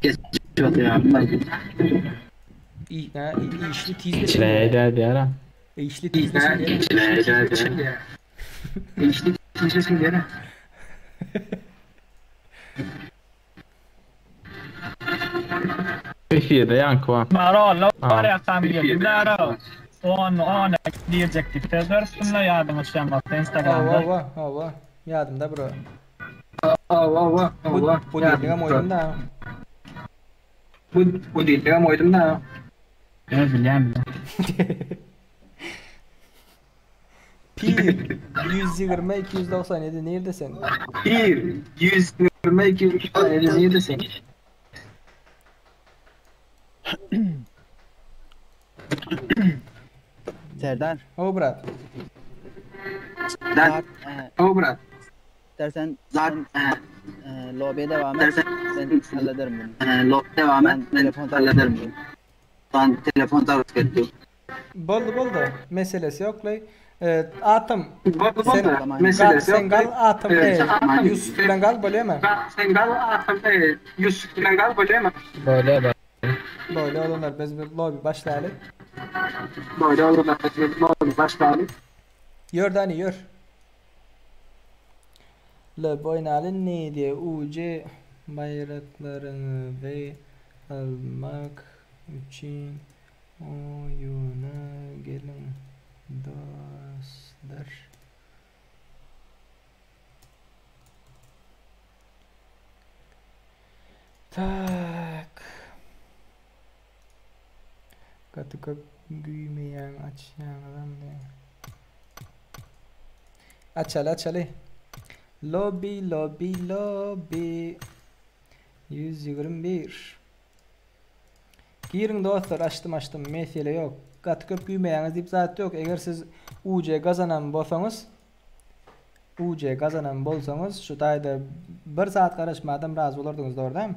Geçir ya. İşli tizli. Çileyde diyara. İşli tizli. İşli tizli diyara. Efirde yankı. Marollo var ya sen biliyorsun. Dara. On diyecektik. Tezörüstümle yardım edeceğim bak Instagram'da. Hava. Yardımda bro. Bu dilde moydum da. Evet biliyorum. Pir 120 297 neredesin? Pir 120 297 neredesin? Serdar. Brat. Brat. Dersen lobiye devam et. Ben hallederim bunu. Lobiye devam et. Ben hallederim bunu. Ben telefon davet ettim. Boldu. Meselesi yok lay. Atım. Sen gal atım. Yusuf bilen gal böyle mi? Sen gal atım. Yusuf bilen gal böyle mi? Böyle olanlar biz bir lobi başlayalım. Yör. Lobi oynayalım ne diye UC bayraklarını ve almak için oyuna gelin dostlar. Tak. Katıka büyümeyen açyanlarım ne? Açalı. Lobby. 121. Girin dostlar açtım. Mesele yok. Katıka büyümeyeniz dip zat yok. Eğer siz UC kazanan bolsanız şu tayda 1 saat karışmadan razı olurdunuz doğru değil mi?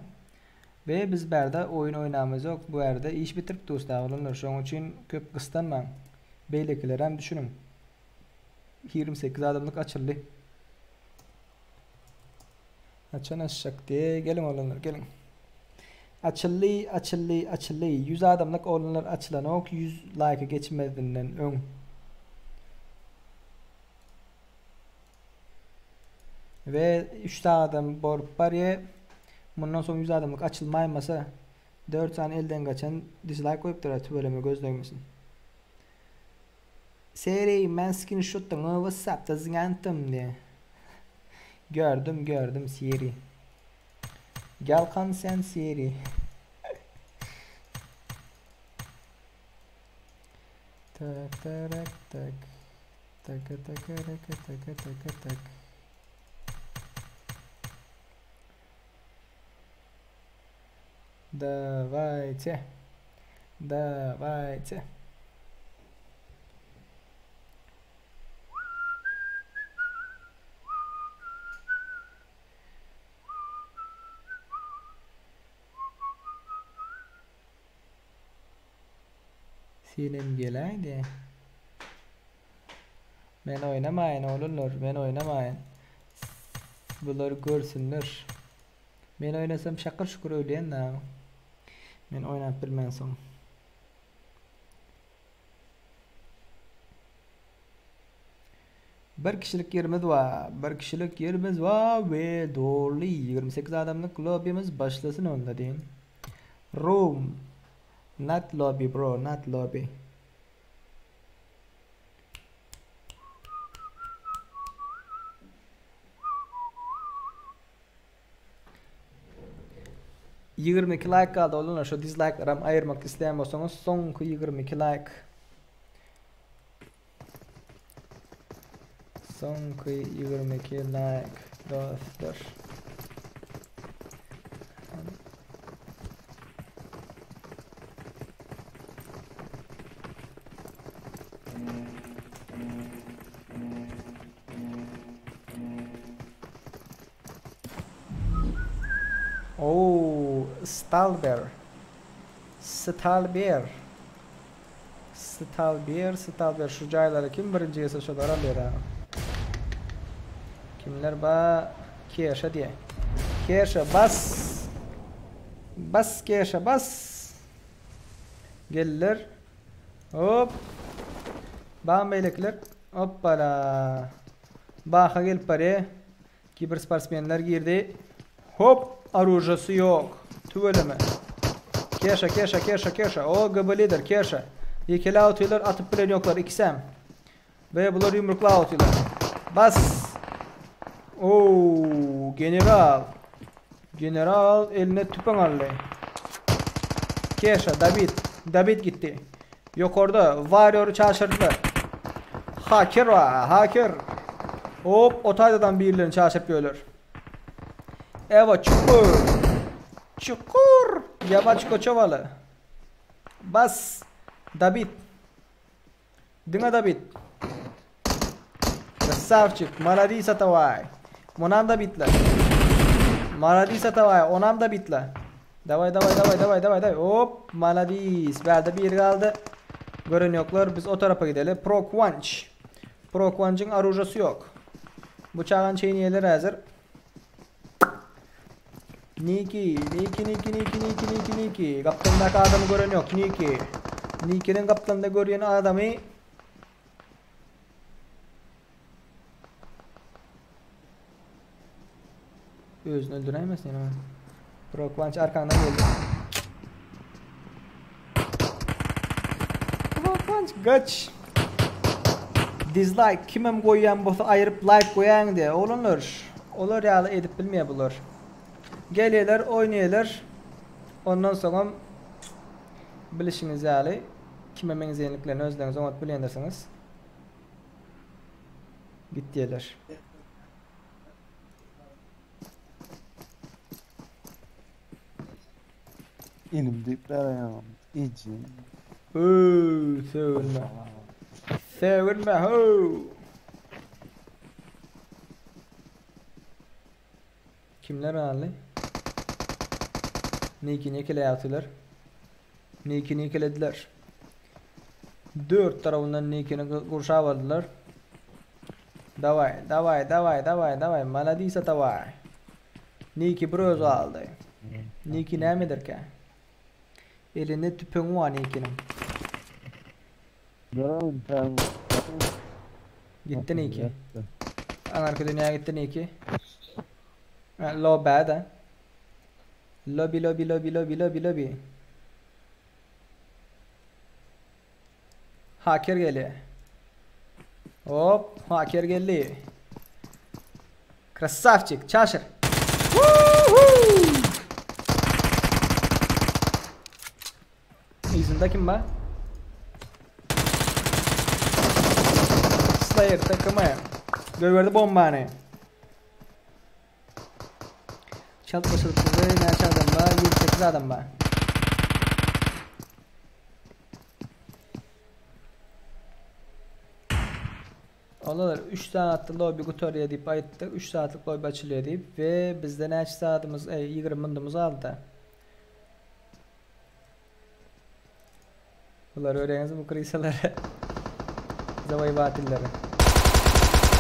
Ve biz berde oyun oynamamız yok. Bu yerde iş bitirip dostlar olunur. Şunun için köp kıstanmam. Beylekiler hem düşünün. 28 adamlık açıldı. Açan aşak diye gelin olunur gelin. Açıldı. 100 adamlık olunur açılan ok 100 like'ı geçmediğinden ön. Ve 3 adam borup var ya bundan sonra 100 adamlık açılmaymasa 4 tane elden kaçan dislike koyup durar tübeleme gözleymesin. Seri ben screenshot'tan WhatsApp'ta zingantım diye. Gördüm Siri. Gel kan sen Siri. Tak. Давайте. Senin gelaydı. Ben oynamayın oğlunlar, ben oynamayın. Bular görsünler. Men oynasam şakır şukur öyle da. Men oynap bilmem soň. Bir kişilik yerimiz var. Bir kişilik yerimiz var ve doğru 28 adamlık lobby'miz başlasın onda deyin. Room. Not lobby bro, not lobby. $22 like kaldı oğlum. Şu dislike'larım ayırmak istemiyorsanız sonki 22 like. Sonki 22 like dostlar. Oh, Stalber. Şu joylara kim birinci yesa şolar alera. Kimler ba? Keşa diye. Keşa bas. Bas keşa bas. Geller. Hop. Bam beylekler. Hoppala. Baha gel pare. Kiber sportsmenler girdi. Hop. Оружия yok. Tüveleme. Keşa. O gıbalidir keşa. İkili atıyorlar atıp bilen yoklar ikisem. Ve bunlar yumrukla atıyorlar. Bas. Oo, general. General eline tüpen aldı. Keşa David gitti. Yok orada Warrior'u çağırdılar. Hacker. Hop otaydadan birilerini çağırıyorlar. Evet çukur. Yavaş koçovalı. Bas. David. Dinga David. Красавчик. Молодец давай. Onam da bitla. Молодец давай. Onam da bitla. Davay. Hop. Молодец. Berde bir kaldı. Görün yoklar. Biz o tarafa gidelim. Pro Quench'in arujası yok. Bıçağın çeyniyeleri hazır. Niki. Kaptandaki adamı gören yok. Niki'nin kaptanda gören adamı özünü öldüremezsin ama. Pro Quench arkandan geldi. Pro Quench kaç. Dislike kimem koyan bu ayırıp like koyan diye olur ya edip bilmeye bulur. Geliyorlar, oynuyorlar. Ondan sonra bilişiniz yani kimemenin yeniliklerini özleriniz onu bilendirsiniz. Gittiler. İnim dipler ayağım. İçin. Sevinme ho. Kimler hali? Niki'ni keleyattılar. Niki'ni kelediler. 4 tarafından Niki'ni kurşavadılar. Davay. Maladisa davay. Niki broz aldı. Niki ne midir ki? Elinde tüpün var Niki'nin. Gitti Niki. Anarka dünyaya gitti Niki. Lobby da. Lobby. Hacker geliyor. Hop, hacker geldi. Красавчик, çaşır. Yüzünde kim var? Slayer takımı. Göverdi bombanı. Çatlaşılıp ve ne adam var? 28 adam var. Onlar 3 saatlik lobby kutuya deyip ayıttık. 3 saatlik lobby açılıyor deyip ve bizde ne saatimiz 20 minutumuzu aldı. Bunlar öğreniniz bu krisaları. Zavayı batilleri.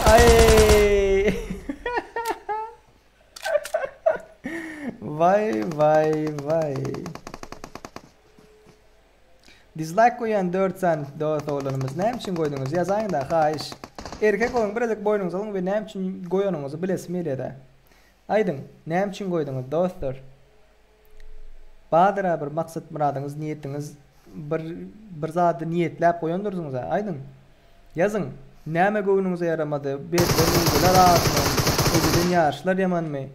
Ay! Vay vay vay. Dislike koyan 4 tane oğlanımız. Ne için koydunuz? Yazayın da hayiş. Erkek olun birazcık boynunuzu alın ve ne için koyununuzu bilesmeydi de. Aydın, ne için koydunuz dostlar? Bahadır bir maksat muradınız, niyetiniz bir zatı niyetlep koyundursunuz. Aydın. Yazın. Näme göwnüňize yaramadı? Berler atmy? Ödüden ýaşlar ýamanmy?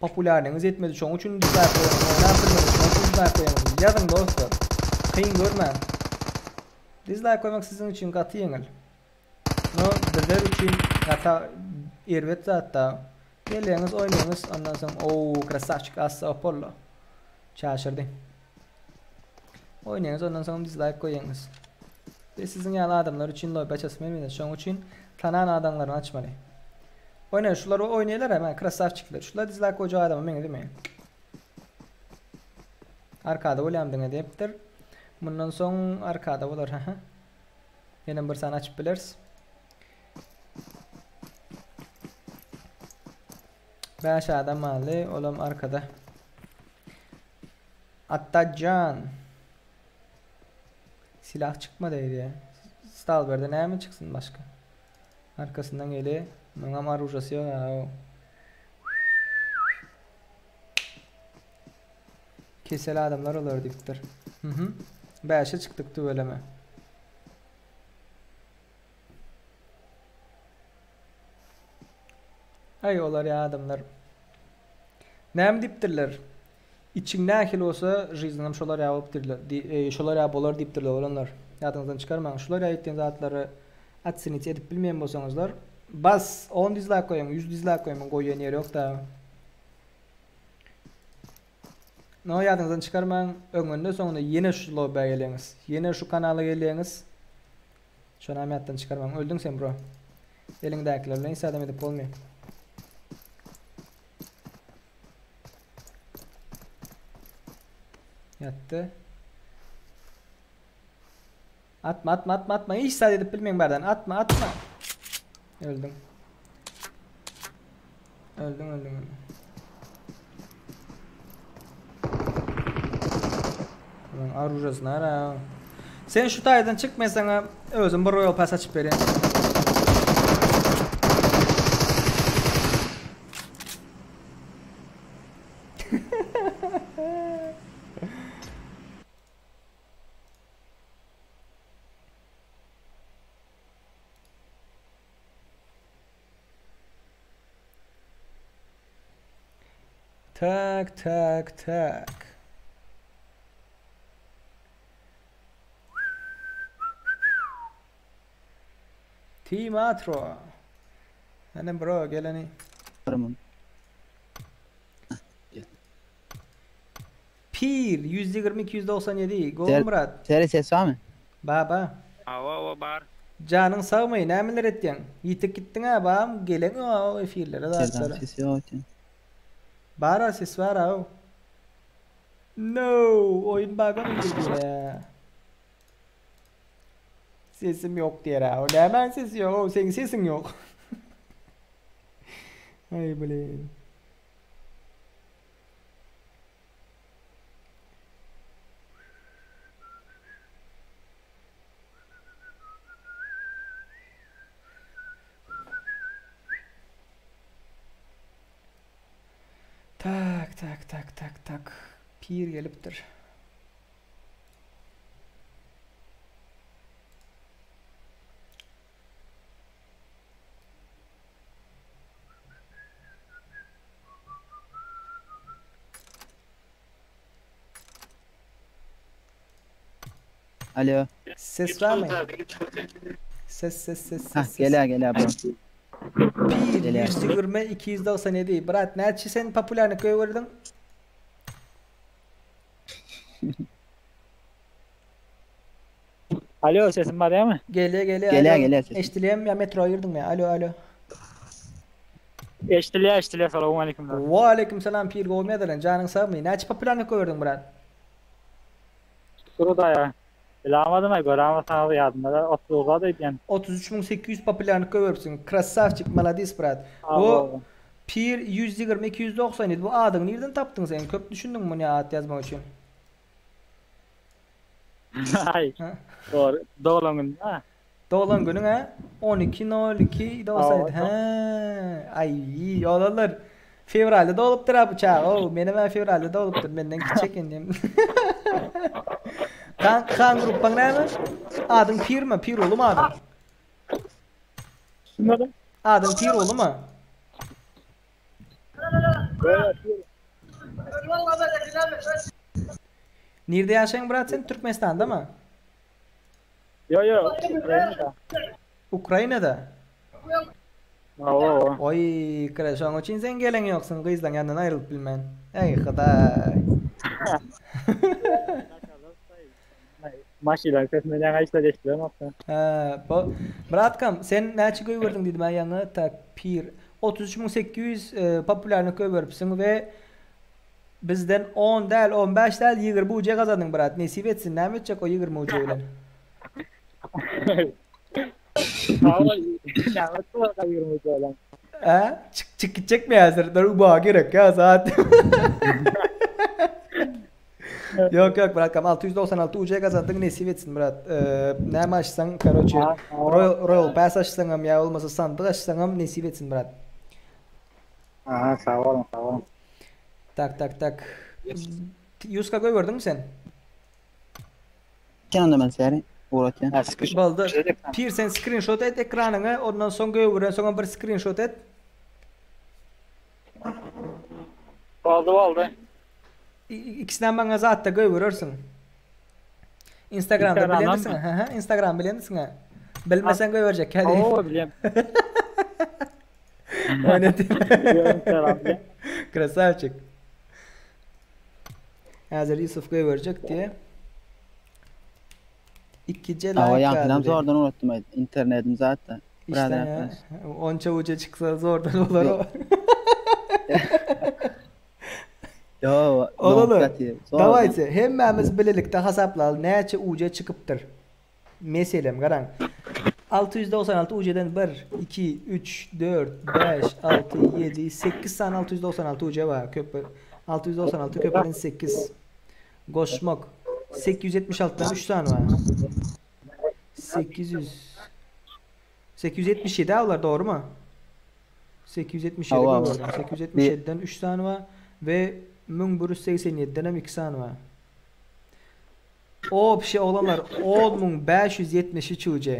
Populärligiňiz etmedi, şoň üçin dislike koýaňyz. Yazın dostlar. Kıyın görmän. Dislike koymak sizin için gaty ýeňil. No, bizler üçin gata erwet zatda. Geleňiz, oýnaýyňyz, ondan soň krasavçyk assa Apollo. Çaşyrdy. Oýnaýyňyz, ondan soň dislike koýaňyz. Ve sizin ýaly adamlar üçin loýba çasmaýmyň. Şoň üçin tanan adamlaryny açmaly. Oýnaýan şular oýnaýlar hemen krasavçyklar. Şular dislike koýjak adamy meňe demeýin. Arkada bolamdyň edipdir. Bundan soň arkada bolar. Ýene bir sana açyp bilersiz. Beş adam malı, olam arkada. Attacan. Silah çıkma değil ya. Stalber'de ne mi çıksın başka? Arkasından geliyor. Bana marujası yok ya. Keseli adamlar olur diptir. Beşe çıktık düveleme. Ay olar ya adamlar. Näme dipdirler? İçiň nähil olsa jizynym şolar ýabyp dirler. Şolar ýaby bolar dipdirler olanlar. Ýadyňyzdan çykarmaň. Şolar ýaýtdyň zatlary atsynyç edip bilmeýän bolsaňyzlar, bas 10 dislike koýaň, 100 dislike koýaň, goýan ýeri ýok da. No ýadyňyzdan çykarmaň, öňünde soňunda ýene şu loba geleňiz. Ýene şu kanala geleňiz. Şonu amatdan çykarmaň. Öldüň sen bro. Eliňdekiler bilen isadam edip bolmaýar. Yattı. Atma. Hiç saat edip bilmeyin bardan. Atma. Öldüm. Ulan arujasın ara. Sen şu taydan çıkmaysana özüm bir royal pass açıp vereyim. Tak. Timatro. Hani bro geleni. Pir 120-297 Gol Murat. Seri ses var mı? Baba. Ava bar. Canın sağmayı nämeler etdiň? Ýitip gitdiň ha bam gelen o efirlere da. Ses yok. Bara ses var ha. No, oyun bagan ya. Sesim yok diye ha. O hemen ses yok. Senin sesin yok. Ay bilen. Tak. Pir gelipdir. Alo. Ses var mı? Ses. Gel bro. Pir 120-297. Brat, näçe sen populärni koýberdiň? Alo, sesim var mı? Geliyor. Eştiliyem ya metro girdim ya. Alo. Eştiliye. Selamun aleyküm. Wa aleyküm selam pir goýmadylar. Janyň sagmy. Näçe populärni koýberdiň brat? Şurada ya. Bilamadım ay göramasan ýadymda 30'a da diýen. 33.800 populärni koýberipsiň. Krasavçyk, malades brat. O Pir 120 290 idi. Bu adını nereden taptın sen? Köp düşündün mü ne ad yazmak için? Hay. Doğru. Doğulanın ha. Doğulan günün ha? 12.02 olsaydı. Ha. Ay oğlanlar. Fevralde doğuluptur ha bıçağı. Oo, ben fevralde doğuluptur. Benden küçük indim. Kan gruppan ne mi? Adın Pir mi? Pir oğlu mu adın? Şunları. Adın Pir oğlu mu? Nerede yaşayın Murat sen? Türkmenistan'da mı? Yo. Ukrayna'da. Ukrayna'da. Oo. Oy, kreşan için sen gelen yoksun. Kızdan yanından ayrılıp bilmen. Ey Xıday. Maşiler sesine yana işte geçtiler nokta. Bu Bratkam sen neçe köy verdin dedim ben yanına tak Pir 33.800 popülerni köy veripsin ve bizden 10 del 15 del 20 uca kazandın Brat. Nesip etsin ne edecek o 20 uca öyle. Çık gidecek mi hazır? Dur bu gerek ya zaten. Yok Bratkam 696 uca kazandın nesip etsin Brat. Ne açsan karoçu Royal Pass açsan ya olmasa sandık açsan nesip etsin Brat. Aha sağ olun. Tak. Yuska koy verdin mi sen? Canım ben seni uğraşan. Baldı. Pir sen screenshot et ekranını ondan sonra koy sonra bir screenshot et. Oldu. İkisinden bana zaten koy verirsin. Instagram'da bilenirsin ha. Instagram bilenirsin ha. Bilmesen koy verecek hadi. Oo biliyorum. Oynadı. Krasavçık. Hazır Yusuf koy verecek diye. İkinci like Aa yankıdan zordan unuttum internetim zaten. İşte ya. Onca uca çıksa zordan olur o. Yo, olur. Davayse hemmemiz bilelikte hesaplayalım neçe uca çıkıptır. Meselem garan. 696 uc'den 1, 2, 3, 4, 5, 6, 7, 8 tane 696 uca var. Köpü 696 köpüden 8. Goşmak 876'dan 3 tane var. 877 avlar doğru mu? 877 var. 877'den 3 tane var ve 1187'den 2 tane var. O bir şey olanlar 10.573 uca.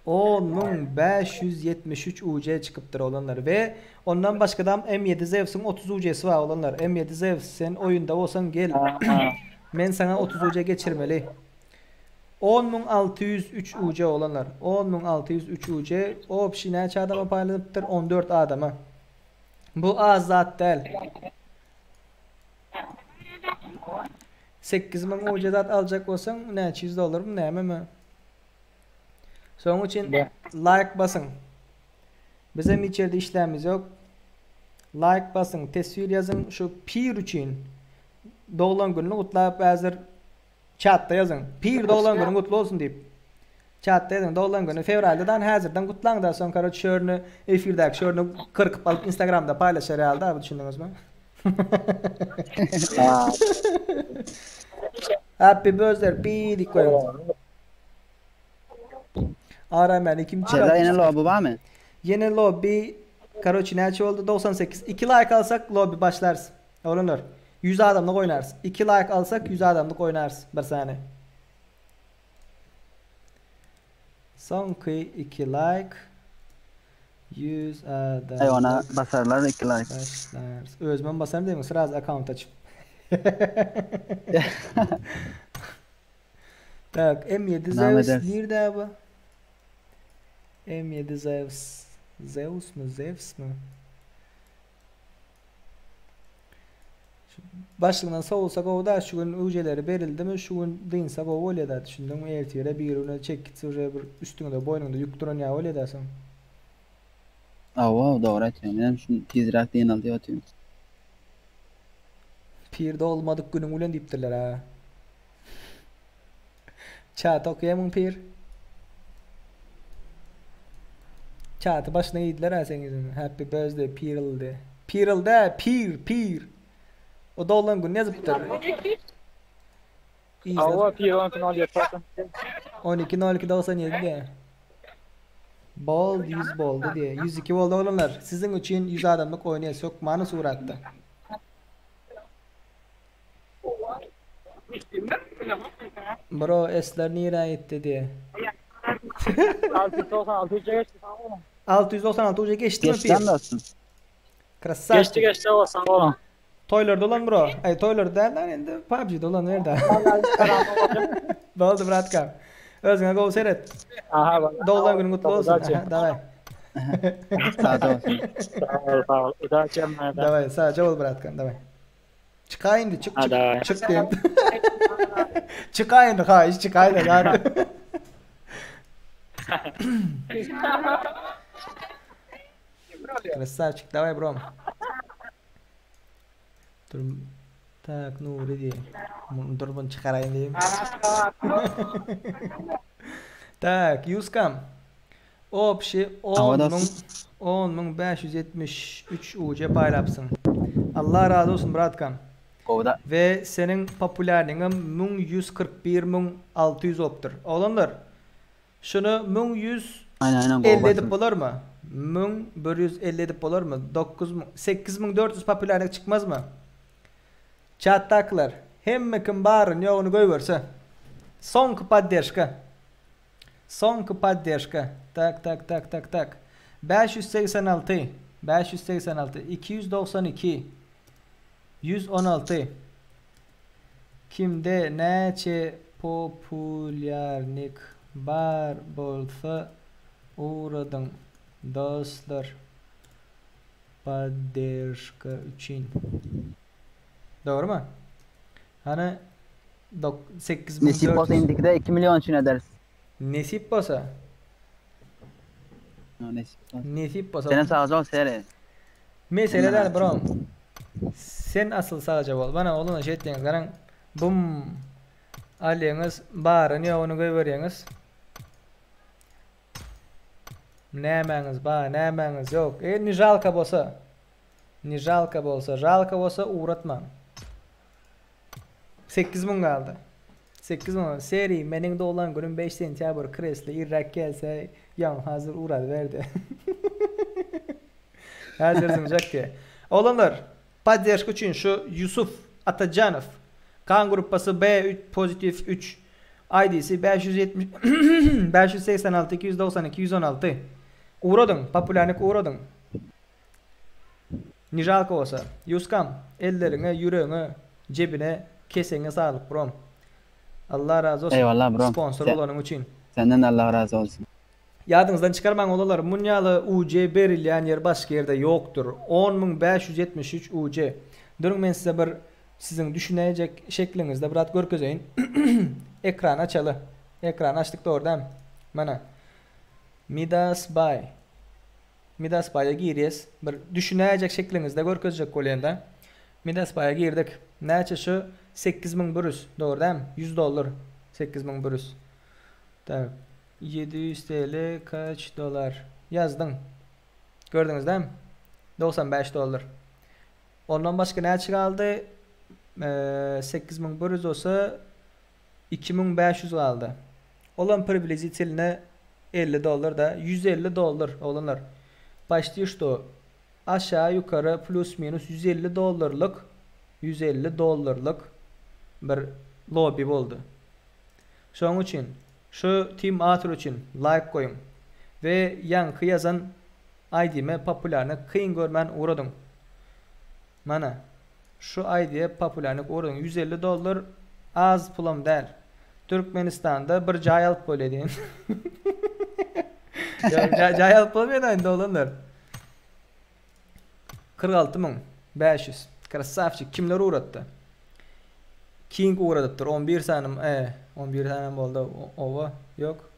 10.573 UC çıkıptır olanlar ve ondan başka da M7 Zeus'un 30 UC'si var olanlar. M7 Zeus sen oyunda olsan gel. Ben sana 30 UC geçirmeli. 10.603 UC olanlar. 10.603 UC o bir şey neçe adama paylanıptır? 14 adama. Bu az zat değil. 8.000 UC zat alacak olsan neçe $100 mı ne mi? Son için like basın. Bizim içeride işlemimiz yok. Like basın, tesvir yazın. Şu Pir için doğulan gününü kutlayıp hazır chatta yazın. Pir doğulan günü kutlu olsun deyip. Chatta yazın. Doğulan günü fevralden hazırdan kutlan da son karar şörünü efirdeki şörünü kırkıp alıp Instagram'da paylaşır herhalde abi düşündünüz mü? Happy birthday Pir koyun. Aramen kim çıkartmış? Yeni lobby var mı? Yeni lobby karoçi neçe oldu? 98. 2 like alsak lobby başlarsın. Olunur. 100 adamlık oynarsın. 2 like alsak 100 adamlık oynarsın. Bir saniye. Son 2 like 100 adam. Ay ona basarlar 2 like. Başlarsın. Özmen basarım değil mi? Sıraz account açıp. Tak M7 Zeus nerede abi? M7 Zeus. Zeus mu? Başlığından savulsak o da şu gün uceleri verildi mi şu gün değinsak o öyle de düşündüm mü ertiyere bir ürüne çek sıraya bir üstünde boynunda yük duran ya öyle dersin. Wow doğru atıyorum. Ben şunu tizrak diyen aldı atıyorum. Pirde olmadık günün ulen deyiptirler ha. Chat okuyamın Pir. Çatı başına yediler ha senin. Happy birthday Piril de. Piril de pir. O da olan gün ne yazıptır? Ava pir 12.97 de. Bol 100 boldu diye. 102 boldu olanlar. Sizin için 100 adamlık oynaya sokmanı suratta. Bro esler nira etti diye. 696 geçti sağ olun. 696 uca geçti mi Geçten Pir? nasılsın? Krasavçı. Geçti o sağ olun. Toylar dolan bro. Ay toylar değil lan endi PUBG dolan nerede? Ne oldu Bratkam? Özüne go seyret. Aha bak. Dolan günün kutlu olsun. Davay. Aha, Davay. Sağ ol. Udacım ben. Davay sadece ol Bratkam davay. Çıkayındı çık Ha, davay. çık diyeyim. Çıkayındı ha hiç çıkayındı yani. Красавчик, давай, Бром. Так, Nuri diye. Dur bunu çıkarayım diyeyim. Tak, Yuskam. Общий 10.573 UC paylaşsın. Allah razı olsun Bratkam. Kovda. Ve senin popülerliğin 1141.600 optur. Olanlar. Şunu 1100 Aynen 50 edip olur mu? 1150 edip olur mu? 8400 popülerlik çıkmaz mı? Çataklar. Hemmekin barın yoğunu koyverse. Son поддержка. Son поддержка. Tak. 586 292 116 Kimde neçe popülerlik bar bolsa uğradın dostlar поддержка için. Doğru mu? Hani 8400 Nesip olsa indikde 2 milyon için ederiz. Nesip olsa. Nesip olsa. olsa. Senin sağcı ol seyre. Meseleler bro. Sen asıl sağcı ol. Bana oluna şey ettiğiniz zaman bum alıyorsunuz barın ya onu koyuveriyorsunuz. Nemeniz yok. Ni жалко bolsa uğratma. 8000 kaldı. 8000 seri mening de olan günün 5 sentyabr kresli Irak gelse yan hazır uğradı verdi. Hazır zımcak diye. Olanlar поддержка için şu Yusuf Atacanov kan grupası B3 pozitif 3 ID'si 570 586 292 116 uğradın popülerlik uğradın. Nijalka olsa Yuskam ellerine yüreğine cebine kesene sağlık brom. Allah razı olsun. Eyvallah brom. Sponsor olanın için. Senden de Allah razı olsun. Yadınızdan çıkarman olalar munyalı UC berilyen yer başka yerde yoktur. 10.573 UC. Durun ben size bir sizin düşünecek şeklinizde biraz görkezeyin. Ekran açalı. Ekran açtık da orada. Mana. Midas Bay'a giriyoruz. Bir düşünecek şeklinizde görkezecek kolyenda. Midas Bay'a girdik. Neçe şu 8000 burus. Doğru değil mi? $100. 8000 burus. Tabii. 700 TL kaç dolar? Yazdın. Gördünüz değil mi? $95. Ondan başka ne kaldı? 8000 burus olsa 2500 kaldı. Olan privilegiyetiline $50 da $150 olanlar. Başlıyor işte aşağı yukarı plus minus $150'lık bir lobby oldu. Şunun için şu Team Arthur için like koyun ve yankı yazan ID'me popülerine kıyın görmen uğradım. Mana şu ID'ye popülerlik uğradım. $150 az pulum değil. Türkmenistan'da bir cay alıp böyle deyin. Cay alıp olmuyor da indi olanlar. 46.500. Krasavçı kimler uğrattı? King uğradıptır. 11 sanım 11 sanım oldu. Ova yok.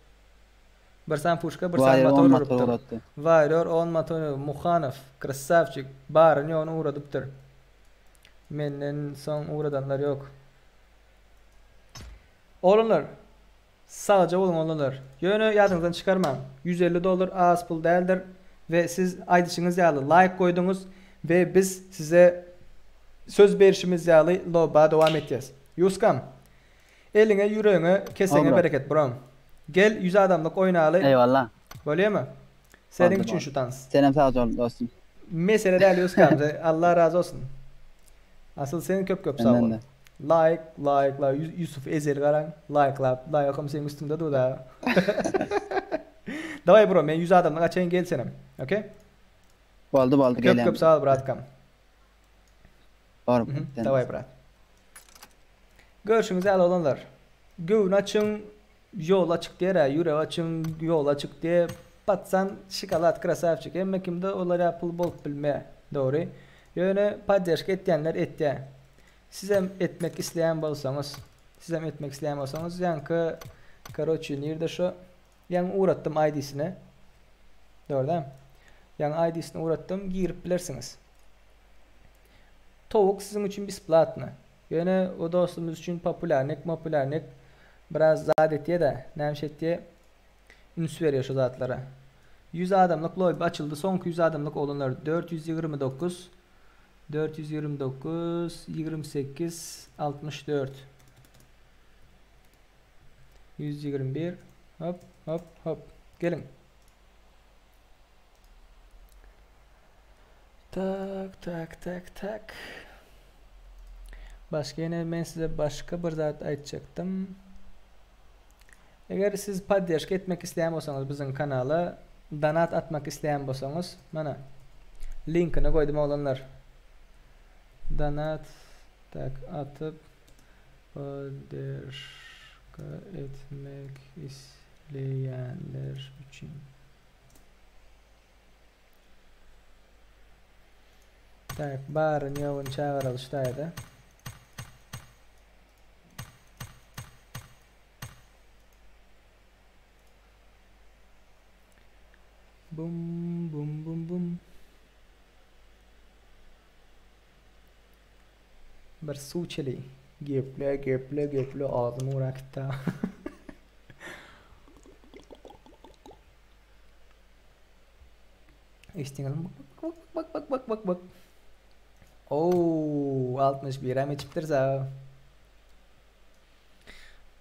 Bir san pushka bir san motor uğrattı. Varyor 10 motor Muhanov. Krasavçı barın onu uğradıptır. Menden son uğradanlar yok. Oğlanlar Sağca olun olanlar. Yönü yadınızdan çıkarmam. $150 az pul değildir. Ve siz aydışınız yağlı like koydunuz. Ve biz size söz verişimiz yağlı loba devam edeceğiz. Yuskam. Eline yüreğine kesene Olur. bereket brom. Gel 100 adamlık oynalı. Eyvallah. Böyle mi? Senin Oldu, için oldu. şu dans. Senem sağ ol dostum. Mesele değil Yuskam. Allah razı olsun. Asıl senin köp sağ ol. Benden de. Like. Yusuf Ezel garan. Like kom senin üstünde dur da. Davay bro, men 100 adamla açayım gel senem. Okey? Oldu geleyim. Köp sağ ol bratkam. Var. Davay brat. Görüşünüz el olanlar. Göğün açın yol açık diye, yüreği açın yol açık diye batsan şikalat krasavçık. Emme kimde olar yapıl bol bilmeye. Doğru. Yani paddeşk etyenler etye. Sizem etmek isteyen bolsanız, yankı karoçu nerede şu? Yani uğrattım ID'sine. Doğru değil mi? Yani ID'sine uğrattım, girip bilirsiniz. Tavuk sizin için bisplatna. Yani o dostumuz için popülerlik biraz zadetiye de nemşettiye üns veriyor şu zatlara. 100 adamlık lobby açıldı. Son 100 adamlık olanlar 429 28 64 121 hop gelin. Tak. Başka yine ben size başka bir zat aytacaktım. Eğer siz paddeşk etmek isteyen olsanız bizim kanala donat atmak isteyen olsanız mana linkini koydum olanlar. Donat atıp paddeşk etmek isteyenler için. Tak barın yavun çağırılıştaydı. Bum. Bir su çeli. Geple ağzını uğraktı. İstingalım bak. Oo 61 hem içiptir sağ.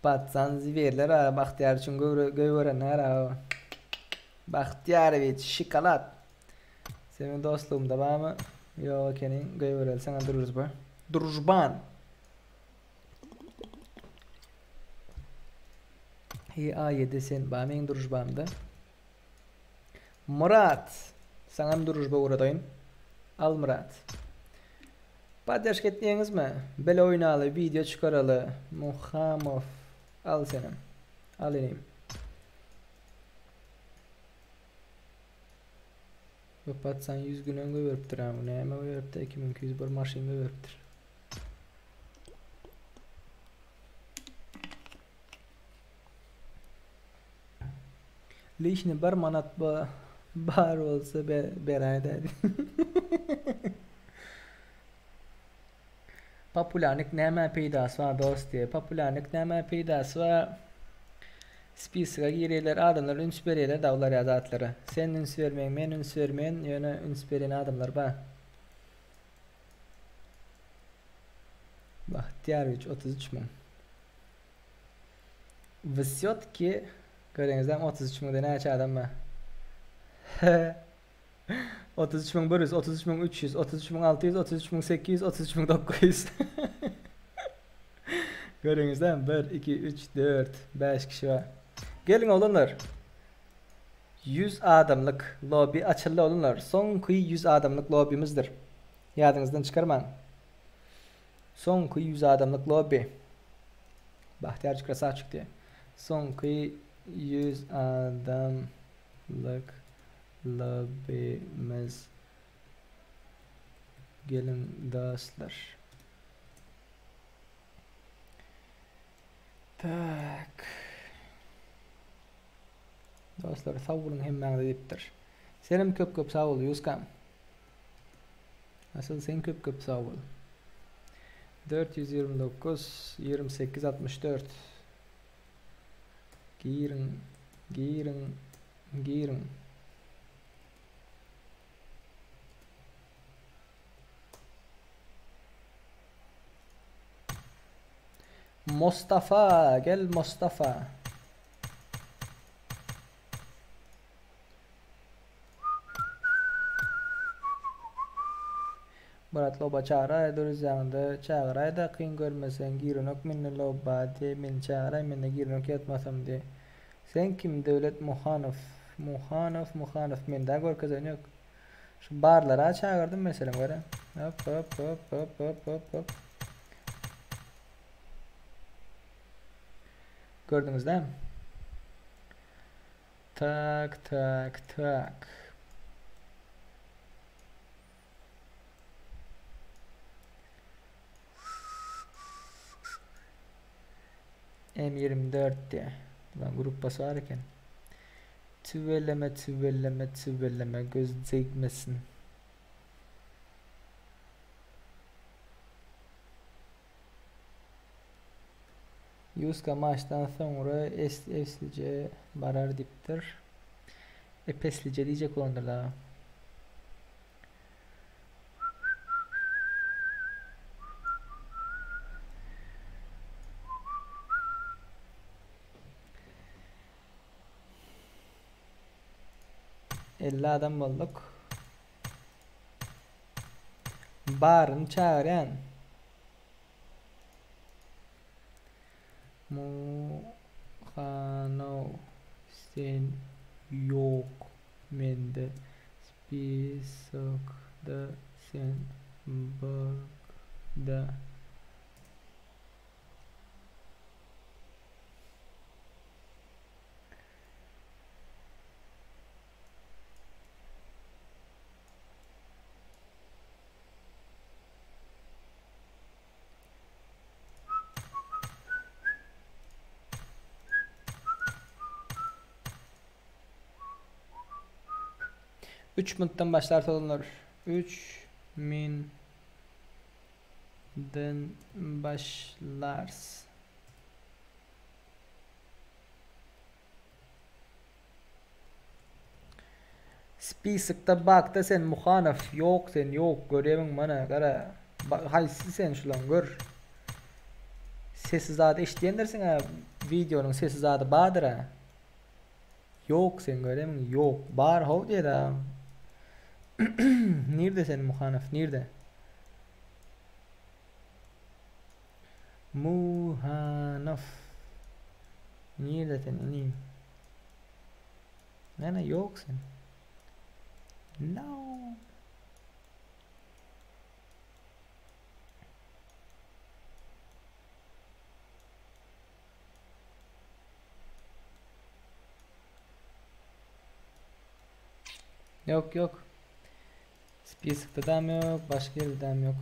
Patsan ziverler ha. Bahtiyar için görenler ha. Bahtiyar şikalat. Senin dostluğum da var mı? Yok senin göverel sana Drujban. A7 sen benim Drujban'da. Murat. Sana Drujba uğradayım. Al Murat. Paddeşk ettiğiniz mi? Böyle oynalı, video çıkaralı. Muhammed. Al senin. Al ineyim. Bu patsan 100 gün önce veriptir ama ne ama veriptir 2200 bir maşin veriptir. Lişni bir manat bar olsa beraydı. Popülerlik neme peydası var dost diye. Popülerlik neme peydası var. Spesifika gireyler adamlar üns veriyorlar davlar yazatları. Sen üns vermeyin, men üns vermeyin, yöne üns veren adamlar var. Bahtiyarvich 33 bin. Vysyotki görenizden 33 bin ne açı adam var. 33 bin 100, 33 bin 300, 33 bin 600, 33 bin 800, 33 bin 900. Görenizden 1, 2, 3, 4, 5 kişi var. Gelin oğlunlar. 100 adamlık lobi açıldı oğlunlar. Son 100 adamlık lobimizdir. Yadınızdan çıkarmayın. Son 100 adamlık lobi. Bahtiyar çıkarsa açık diye. Son 100 adamlık lobimiz. Gelin dostlar. Tak. Dostlar sağ olun hemen deyiptir. Senin köp sağ ol Yuskam. Asıl sen köp sağ ol. 429 28 64 Girin. Girin. Girin. Mustafa, gel Mustafa. Murat loba çağıray duruzağında çağıray da kıyın görmesen girinok minne loba diye min çağıray minne girinok yatmasam diye. Sen kim devlet Muhanov? Muhanov min daha gör kazan yok. Şu barlara çağırdım mesela böyle. Hop. Gördünüz değil mi? Tak. M24 diye. Lan grup basarken. Tüvelleme göz değmesin. Yuska maçtan sonra Eslice barar diptir. Peslice diyecek olandır la. Elli adam bulduk. Barın çağıran. Muhanov sen yok mende spisakda sen bakda. Üç minuttan başlar salonlar. 3 min'den başlars. Spisikta bakta sen Muhanov yok sen yok görevin bana kara. Haysi sen şulan gör. Sessiz adı işleyenlersin ha videonun sessiz adı badır ha. Yok sen görevin yok. Bar hov diye da. Nerede sen Muhanov? Nerede? Muhanov. Nerede sen ineyim? Ne yok sen. No. Yok. Spisik'te dam yok, başka yerde dam yok.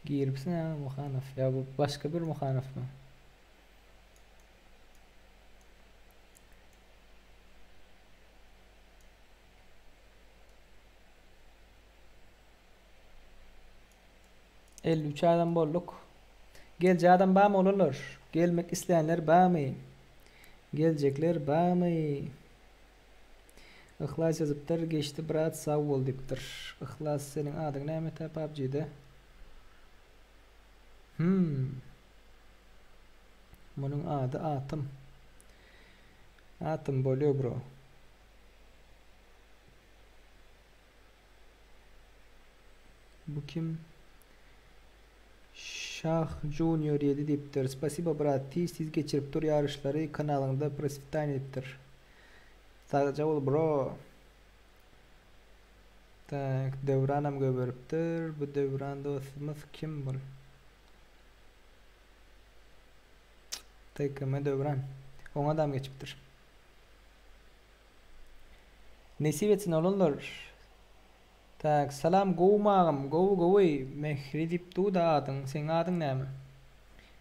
Giripsin ha Muhanov. Ya bu başka bir Muhanov mu? Üç adam bolluk. Gelce adam bağ mı olurlar? Gelmek isteyenler bağ mı? Gelecekler bağ mı? İhlas yazıptır. Geçti brat sağ ol diptir. İhlas senin adın ne meta PUBG'de? Bunun adı Atım. Atım boluyor bro. Bu kim? Şah Junior 7 diptir. Spasiba brat. Siz geçirip dur yarışları kanalında prosiftayn diptir. Sadece ol bro. Tak devranam göberiptir. Bu devran dostumuz kim bu? Tekme devran. 10 adam geçiptir. Nesip etsin olanlar. Tak salam govmağım govuy mehri dip du da adın sen adın näme?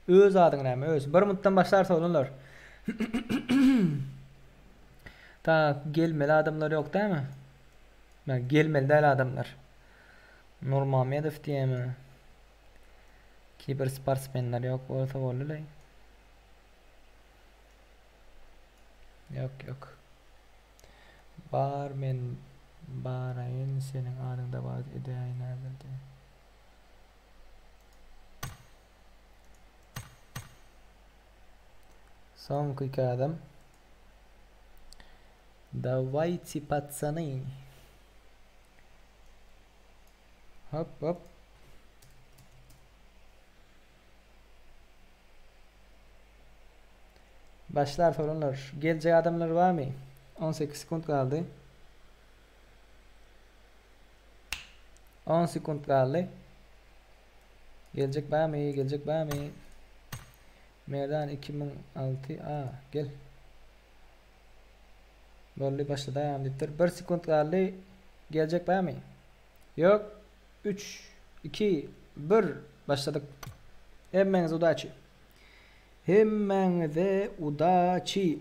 Öz adın näme? Öz. Bir minuttan başlarsa olanlar. Tak gelmeli adamlar yok değil mi? Ben gelmeli değil adamlar. Nurmamedov diyemi. Kiber sportsmenler yok orta bolulay. Yok. Bar men barayın senin adında var edeyim nerede? Son adam. Давайте, пацаны. Hop. Başlar sorunlar. Gelecek adamlar var mı? 18 sekund kaldı. 10 sekund kaldı. Gelecek var mı? Merdan 2006 gel. Böyle başladı devam ettir. 1 sekund kaldı. Gelecek var mı? Yok. 3 2 1 başladık. Hemen udaçı. Hemen udaçı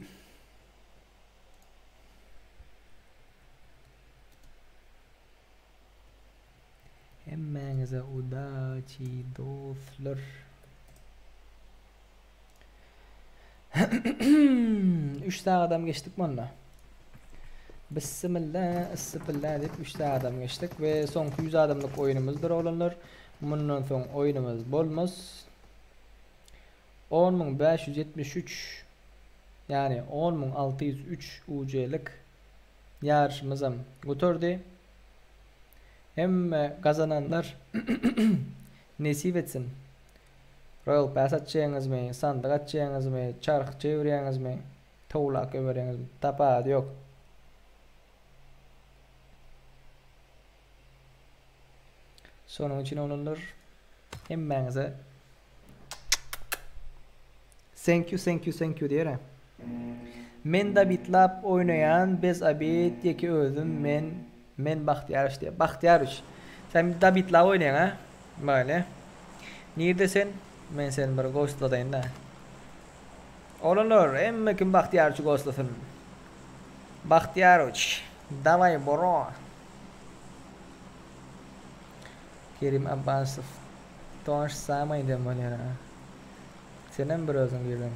dostlar. 3 tane adam geçtik mi onunla? Bismillah deyip 3 tane adam geçtik ve son 100 adamlık oyunumuzdur olanlar. Bundan son oyunumuz bolmaz. 10.573 yani 10.603 UC'lik yarışımıza götürdü. Hem kazananlar nasip etsin. Royal Pass atacağınız mı? Sandık atacağınız mı? Çark çevireceğiniz mi? Tuğlak överiniz mi? Tapa yok. Sonun için olurlar. Hemmenize thank you diyerek. Men de bitlap oynayan bez abit yeki özüm men Bahtiyarış diye. Bahtiyarış. Sen de bitlap oynayan ha? Böyle. Neredesin? Ben seni bir ghostladayım da. Olurlar. Emme kim Bahtiyarış'ı ghostlasın? Bahtiyarış. Davay boro. Kerim Abbasov. Toş samaydı böyle ya. Senin bir özün girdin mi?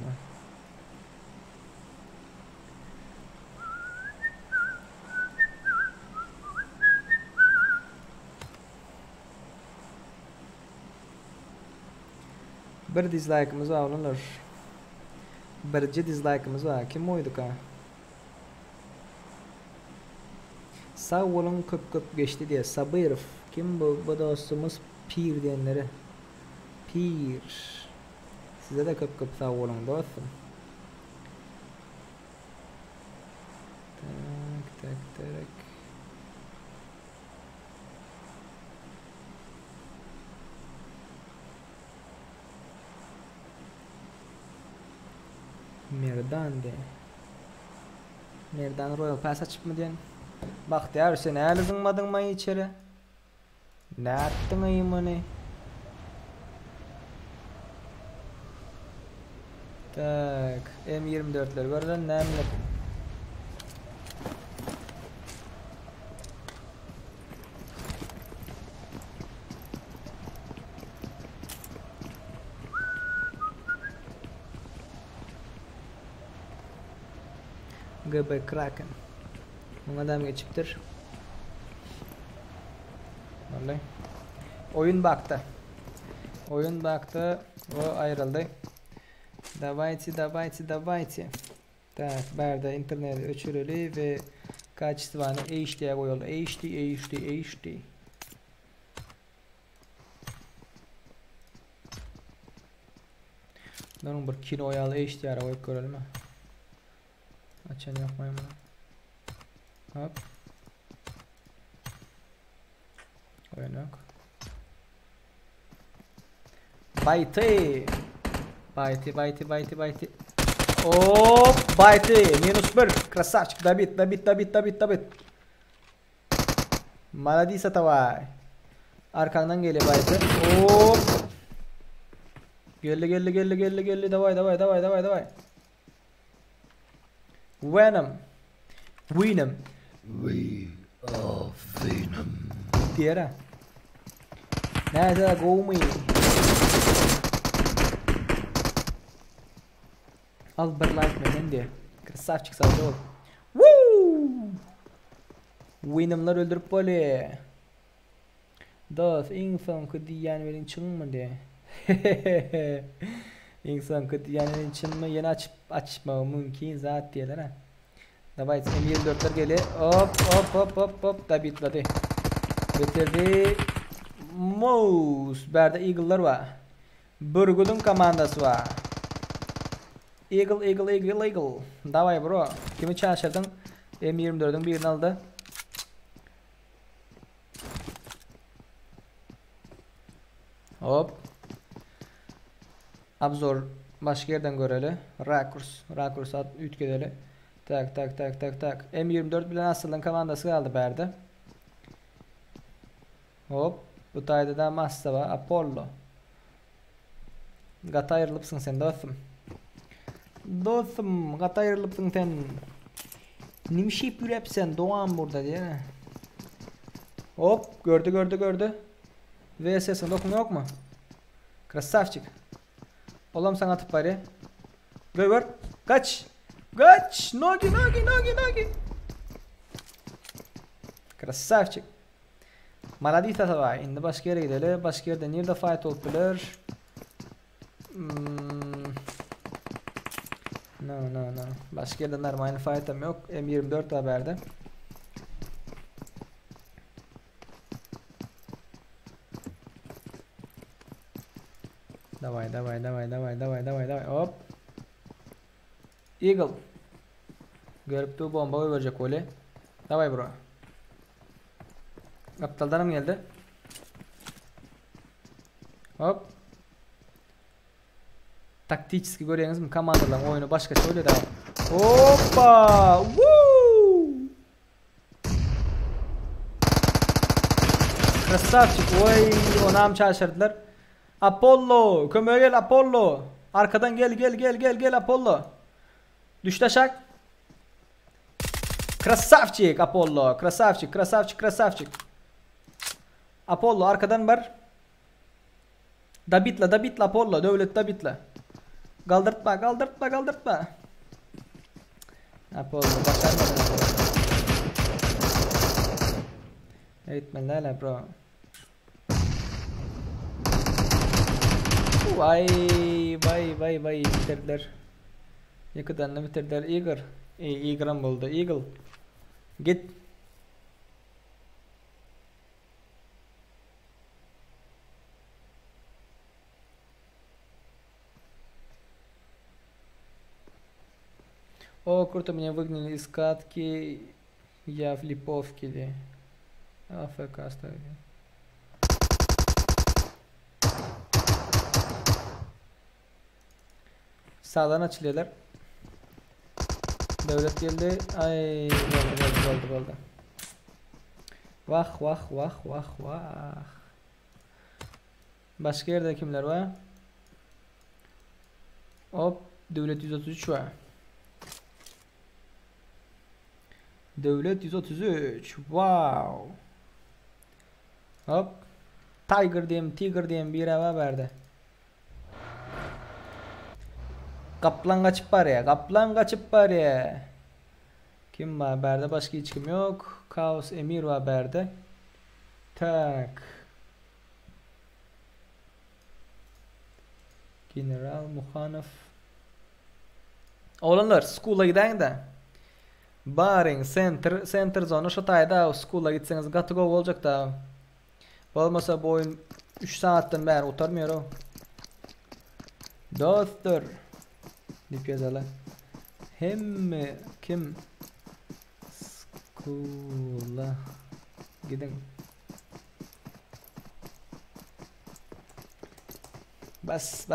Bir dislike'ımız var olanlar. Birci dislike'ımız var. Kim oydu ka? Sağ olun köp geçti diye. Sabırov. Kim bu? Bu dostumuz Pir diyenleri. Pir. Size de köp sağ olun dostum. Tak. Merdan Royal Pass açıp mı diyen? Bahtiyar sen öyle zınmadın mı içeri? Ne yaptın ayım onu? Tak M24'ler var lan nemli. GB Kraken. Bu adam geçiptir. Vallahi. Oyun baktı. O ayrıldı. Давайте. Так, barda interneti öçürülü ve kaçtı HD'ye koyuldu. HD. Bunun bir kino oyalı HD'ye koyup görelim mi? Açan yapmayayım bunu. Hop. Oyun yok. Baytı. Hop. Baytı. -1. Красавчик. Dabit. Maladisa tavay. Arkandan geliyor Baytı. Hop. Geldi. Davay. Venom. We are Venom. Tira. Nada, go me. Al bir like menden de. Krasavçık sağ ol. Woo! Winimler öldürüp böyle. Dost insan kıdiyan verin çıkma de. İnsan kıdiyan verin çıkma yine açma mümkün zat diyorlar ha. Davay M24'ler gele. Hop da bitmedi. Bitirdi. Mouse. Berde Eagle'lar var. Burgud'un komandası var. Eagle. Davay bro. Kimi çalışırdın? M24'ün birini aldı. Hop. Abzor başka yerden göreli. Rakurs at ütkedeli. Tak. M24 bilen asılın komandası kaldı berde. Hop. Bu tayda da massa var. Apollo. Gata ayrılıpsın sen dostum. Gata ayrılıpsın sen. Nimşip yürepsen doğan burada diye ne? Hop. Gördü. VSS'in dokun yok mu? Krasavçık. Oğlum sana atıp bari. Gör. Kaç. Nogi. Krasavçık. Maladita tava. Şimdi başka yere gidelim. Başka yerde nerede fight oldular? No. Başka yerde normal fight'ım yok. M24 haberde. Давай. Hop. Eagle. Görüp de bomba verecek öyle. Davay bro. Aptaldanım geldi. Hop. Taktiçki görüyorsunuz mu? Komandaların oyunu başka söyle daha. Hoppa! Woo! Krasavçık. Oy, onam çalışırdılar. Apollo, kömüğe gel Apollo. Arkadan gel Apollo. Düştü aşağı. Krasavçık Apollo. Krasavçık. Apollo arkadan var. Da bitla Apollo. Devlet da bitla. Kaldırtma. Apollo başarmadın Apollo. Eğitmenlerle bro. Vay bitirdiler. Yakıdanını bitirdiler. Eagle'ım buldu. Eagle. Git. О, круто, меня выгнали из катки. Я в Липовке ли. АФК оставили. Sağdan açılıyorlar. Devlet geldi. Ay oldu. Vah. Başka yerde kimler var? Hop. Devlet 133 var. Devlet 133. Wow. Hop. Tiger diyeyim bir hava verdi. Kaplan kaçıp var ya. Kim var haberde? Başka hiç kim yok. Kaos Emir var haberde. Tak. General Muhanov. Oğlanlar school'a giden de. Baring center zonu şu tayda school'a gitseniz got to go olacak da. Olmasa bu oyun 3 saatten beri oturmuyor o. Dostlar. Dip yazalım. Hem kim school'a gidin. Bas.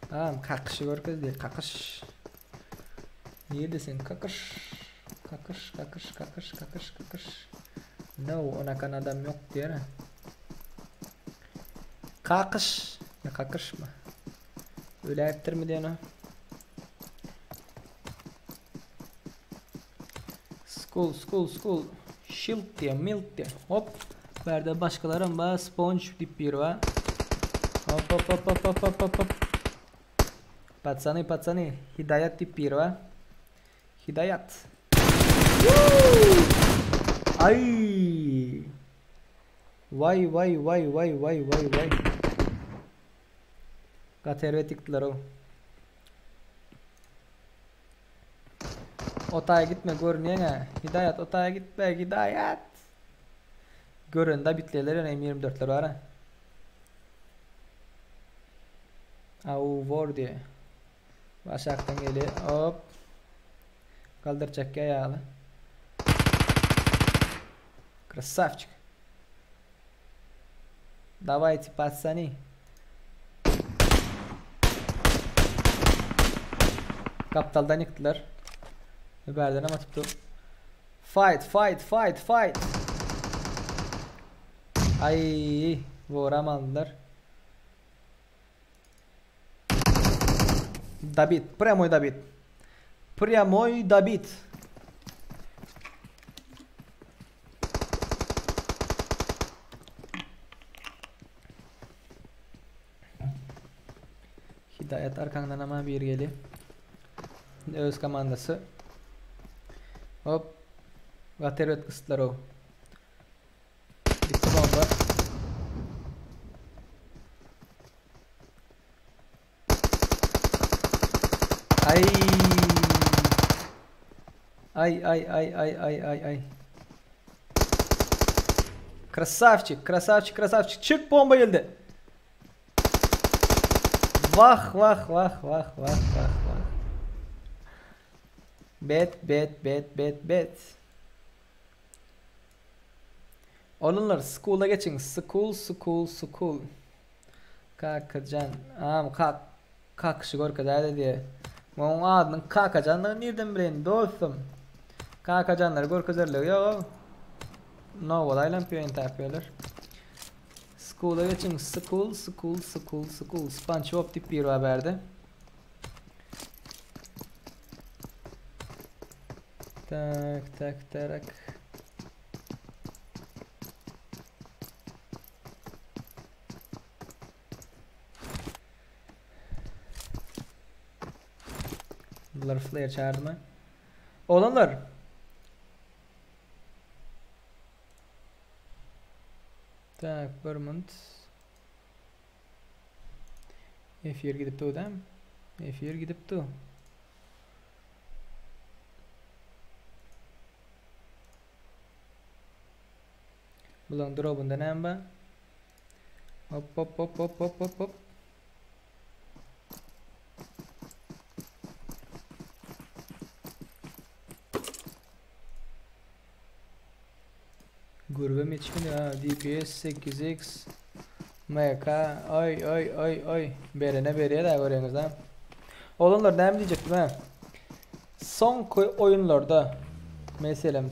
Tamam kakışı gör kız değil kakış. Niye desin kakış. No ona kan adam yok diye ne? Kakış. Ya kakış mı? Öyle ayıptır mı diye ne? School. Shield diye milk diye. Hop. Berde başkalarım var. Sponge dip bir var. Hop. Пацаны, Hidayat deyip bir va. Hidayat. Ay. Vay. Katerve tıktılar o. Otaya gitme görünüyor ha. Hidayat otaya gitme Hidayat. Görün da bitleler M24'ler var ha. Au var diye. Başaktan geliyor. Hop. Kaldıracak ayağını. Красавчик. Давайте, пацаны. Kaptaldan yıktılar. Öberden ama tuttu. Fight. Ay, vuramadılar. David, прямой David. Hidayat arkandan ama bir geliyor. Öz komandası. Hop. Gatervet kısıtlar o. Bitti bomba. Ay. Krasavчик. Çık bomba geldi. Vah. Bet. Onunlar school'a geçin. School. Kakacan. Kakışı gorkada diye. Onun adının Kakacanları nereden bileyim dostum? Kakacanları gorkazarlığı yok. Novo'dayla piyonta yapıyorlar. School'a geçin. School. SpongeBob tip bir haberde. Tak. Bunlar flare çağırdı mı? Olanlar. Tak, Vermont. F1 gidipti o da. F1 gidipti. Bulan drop'unda ne amba? Hop. Gurbem yetişmedi ha. DPS 8x MK ay bereye de görüyorsunuz ha. Olanlar ne diyecektim ha? Son oyunlarda mesela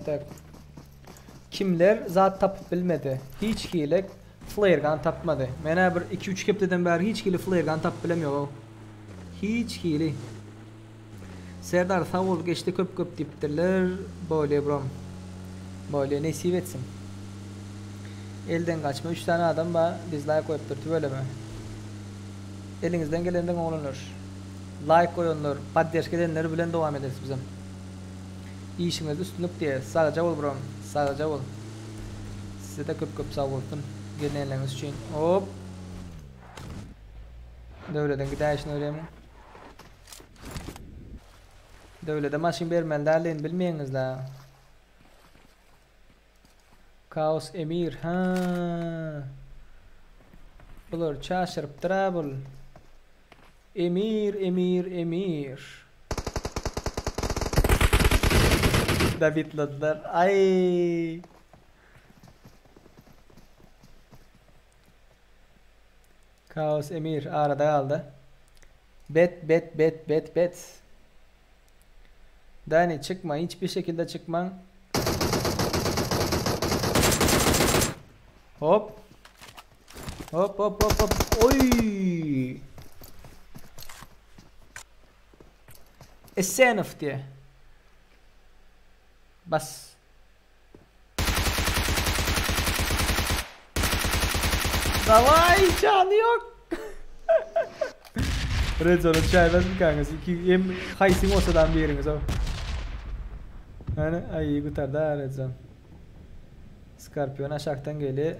tak kimler zat tapıp bilmedi. Hiç kile flare gun tapmadı. Mena bir 2-3 kepteden beri hiç kile flare gun tapıp bilemiyor o. Hiç kile. Serdar savul geçti köp diptiler. Böyle brom. Böyle nasip etsin. Elden kaçma 3 tane adam ba dislike koyup durdu böyle mi? Elinizden gelenden olunur. Like koyunlar, paddeş gelenleri bilen devam ederiz bizim. İşiniz üstünlük diye sağca ol brom. Sağca ol. Size de köp sağ olsun. Gelenleriniz için. Hop. Devleden gidersin öyle mi? Devlede maşin vermenlerleyin bilmeyiniz la. Kaos Emir ha. Bular şaşırıp trouble. Emir. Davidladılar. Ay. Kaos Emir arada kaldı. Bet. Dani çıkma, hiçbir şekilde çıkman. Hop. Oy. Esenif diye. Bas. Davay canı yok. Red zone'u çaymaz mı kankası? İki hem haysin olsadan bir yeriniz o. Hani ay kurtardı ha Red zone. Scorpion aşağıdan geliyor.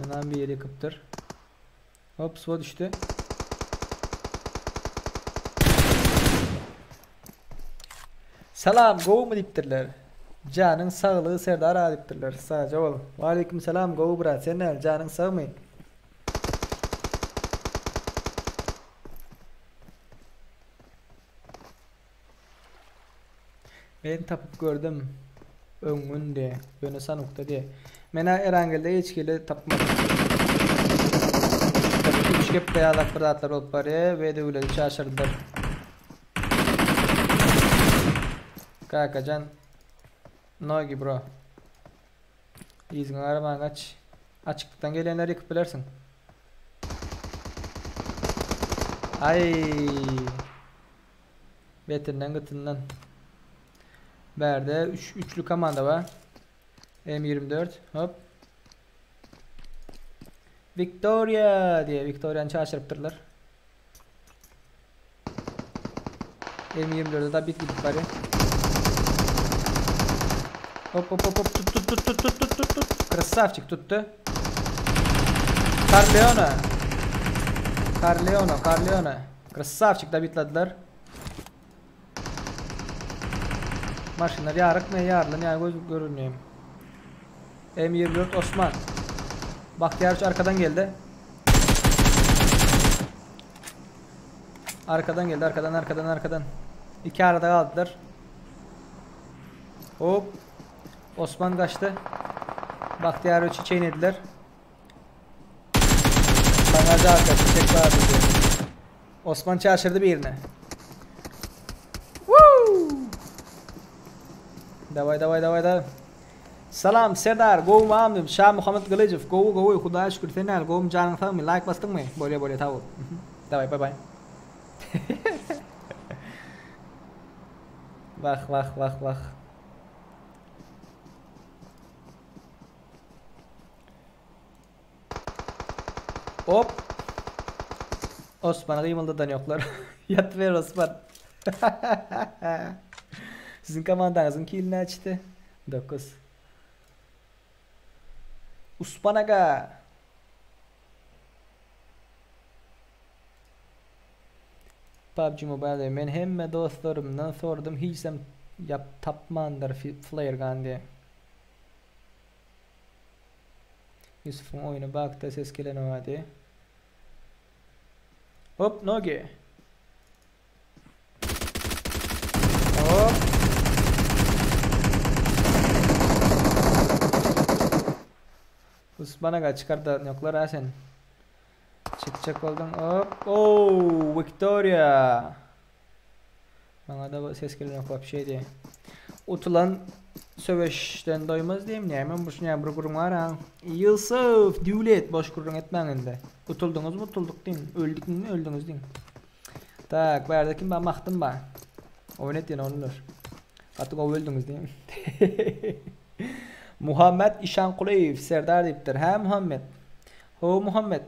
Hemen bir yere yıkıptır. Hop suya düştü. Salam go mu diptirler? Canın sağlığı Serdar ağa diptirler. Sadece oğlum. Aleyküm selam go brat. Sen ne? Canın sağ mı? Ben tapıp gördüm. Öngünde. Beni sanıkta diye. Mena Erangil'de hiç kere tapmadım. Tabii üç kep dayalak fırlatlar olup var ya. Ve de öyle şaşırdılar. Kakacan. Nogi bro. İzgin araban aç. Açıklıktan gelenleri yıkıp bilersin. Ay. Betinden gıtından. Berde üçlü komanda var. M24 hop. Victoria diye Victoria'nı çağırtırlar. M24'de da bit gidip bari. Hop hop hop hop tut. Krasavчик tuttu. Carleone. Krasavчик da bitladılar. Maşınlar yarık mı yarlı ne göz görünüyor. M24 Osman. Bahtiyar arkadan geldi. Arkadan. İki arada kaldılar. Hop. Osman kaçtı. Bahtiyar üçü çeynediler. Sanacı arka çiçek vardı diyor. Osman çarşırdı bir yerine. Davay. Salam Serdar, go mamdım. Şah Muhammed Gılıcıv, go. Kudaya şükür senel. Go canın sağ mı? Like bastın mı? Böyle tavu. Davay bye. Vah. Hop. Osman'a kıyımıldıdan yoklar. Yatıver Osman. Sizin komandanızın killini açtı. 9. Uspanaga. PUBG Mobile'de men hemme dostlarımdan sordum. Hiçsem tapmandır flare gun diye. Yusuf'un oyunu baktı ses gelen o hadi. Hop Nogi. Hop. Uspanaga çıkardı yoklar ha sen. Çıkacak oldun hop. Oh Victoria. Bana da ses gelen yok bir şey diye. Utulan söveşten doymaz diyeyim ne hemen bu şuna bir kurum var ha. Yusuf devlet boş kurun etmeyin de. Utuldunuz mu utulduk deyin. Öldük mü öldünüz deyin. Tak bu kim ben maktım ben. Oynet yine onulur. Artık o öldünüz diyeyim. Muhammed İşankuleyev Serdar deyiptir. Ha Muhammed. Ho Muhammed.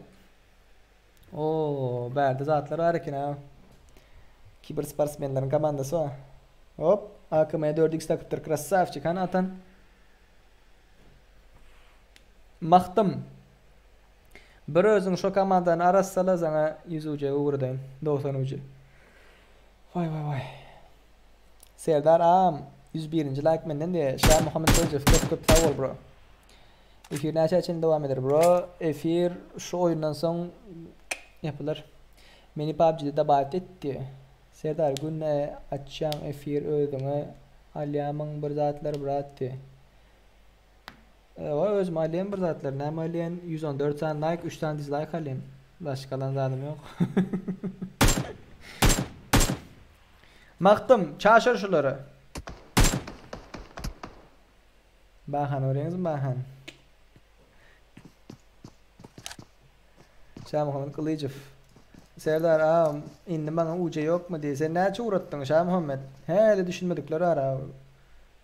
Oo, berde zatlar var ki ha. Kiber sportsmenlerin komandası o. Hop, AKM'ye 4x takıptır. Krasavчик hani atan. Maktım. Bir özün şu komandanın arasala sana 100 uca uğradayım. 90 uca. Vay. Serdar ağam. 101. like menden diye. Şah Muhammed Gılıcıv köp sağ ol bro. Efir neşe için devam eder bro. Efir şu oyundan son yapılır. Beni PUBG'de davet etti. Serdar günne açacağım efir ödüğünü alyamın bir zatları bıraktı. Özüm alyen bir zatları. Nem alyen 114 tane like 3 tane dislike alyen. Başkalan zadım yok. Maktım çarşır şuları. Bahan öğreniz mi Bahan? Şah Muhammed Gılıcıv. Serdar ağam indi bana uca yok mu diye. Sen ne uğrattın Şah Muhammed? He de düşünmedikleri ara.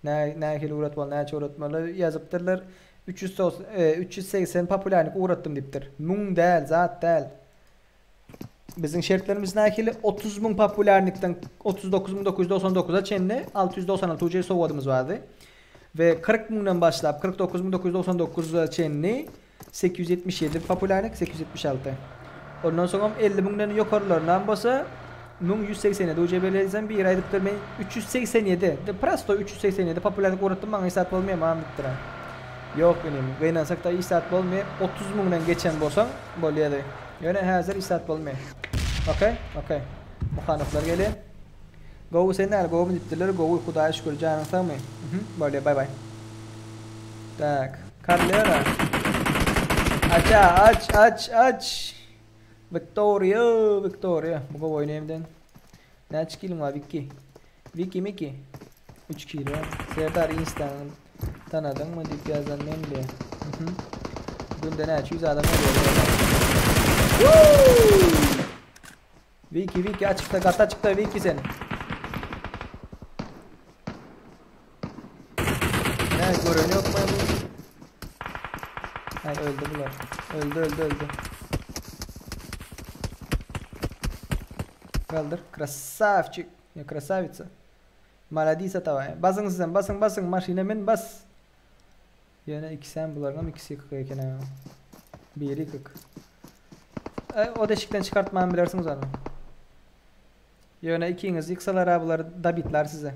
Ne kili uğratmalı, ne uğratmalı yazıptırlar. 380 popülerlik uğrattım diptir. Mung değil, zat değil. Bizim şertlerimiz nakili 30.000 popülerlikten 39.999'a çenli 696 UC sovadımız vardı. Ve 40.000'dan başlayıp 49.999'a çenli 877 popülerlik 876. Ondan sonra 50.000'den yukarılarından basa 187 UC belirleyeceğim bir aylık durmayı 387. De Presto 387 popülerlik uğrattım bana hesap olmuyor ama anlattıran. Yok benim. Gaynasak da hesap olmuyor. 30.000'dan geçen bolsan bolyadı. Yani hazır hesap olmuyor. Okey? Okey. Muhanifler gelin. Go sen nerede? Go mu gittiler? Go Kudaya şükür canın sağ mı? Böyle bay bay. Tak. Karlera. Aç. Victoria. Bu go oynayayım den. Ne çıkılım var Vicky. 3 kilo. Serdar Instan. Tanıdın mı? Dip yazan nemli. Günde ne aç? 100 adam Vicky açıkta kata çıktı Vicky sen. Ne görün yok mu? Hayır öldü bunlar. Öldü. Kaldır. Krasavчик. Ya krasavitsa. Maladisa tavaya. Basın sizden basın maşinemin bas. Yine iki sen bularım ikisi yıkık eken ama. Biri yıkık. O deşikten çıkartmam bilirsiniz onu. Yine ikiniz yıksalar abiler da bitler size.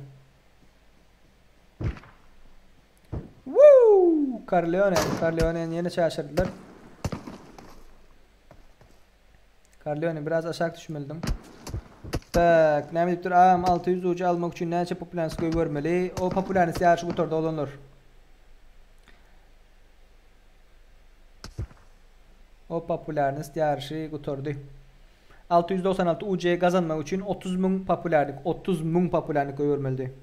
Woo! Carleone'nin yine şaşırdılar. Carleone biraz aşağı düşmeliydim. Tak, ne diptir? 600 ucu almak için neçe popülansiyonu görmeli. O popülansiyonu yarışı bu torda olunur. O popülansiyonu yarışı bu torda. 696 UC kazanmak için 30.000 popülerlik, 30.000 popülerlik görmeli.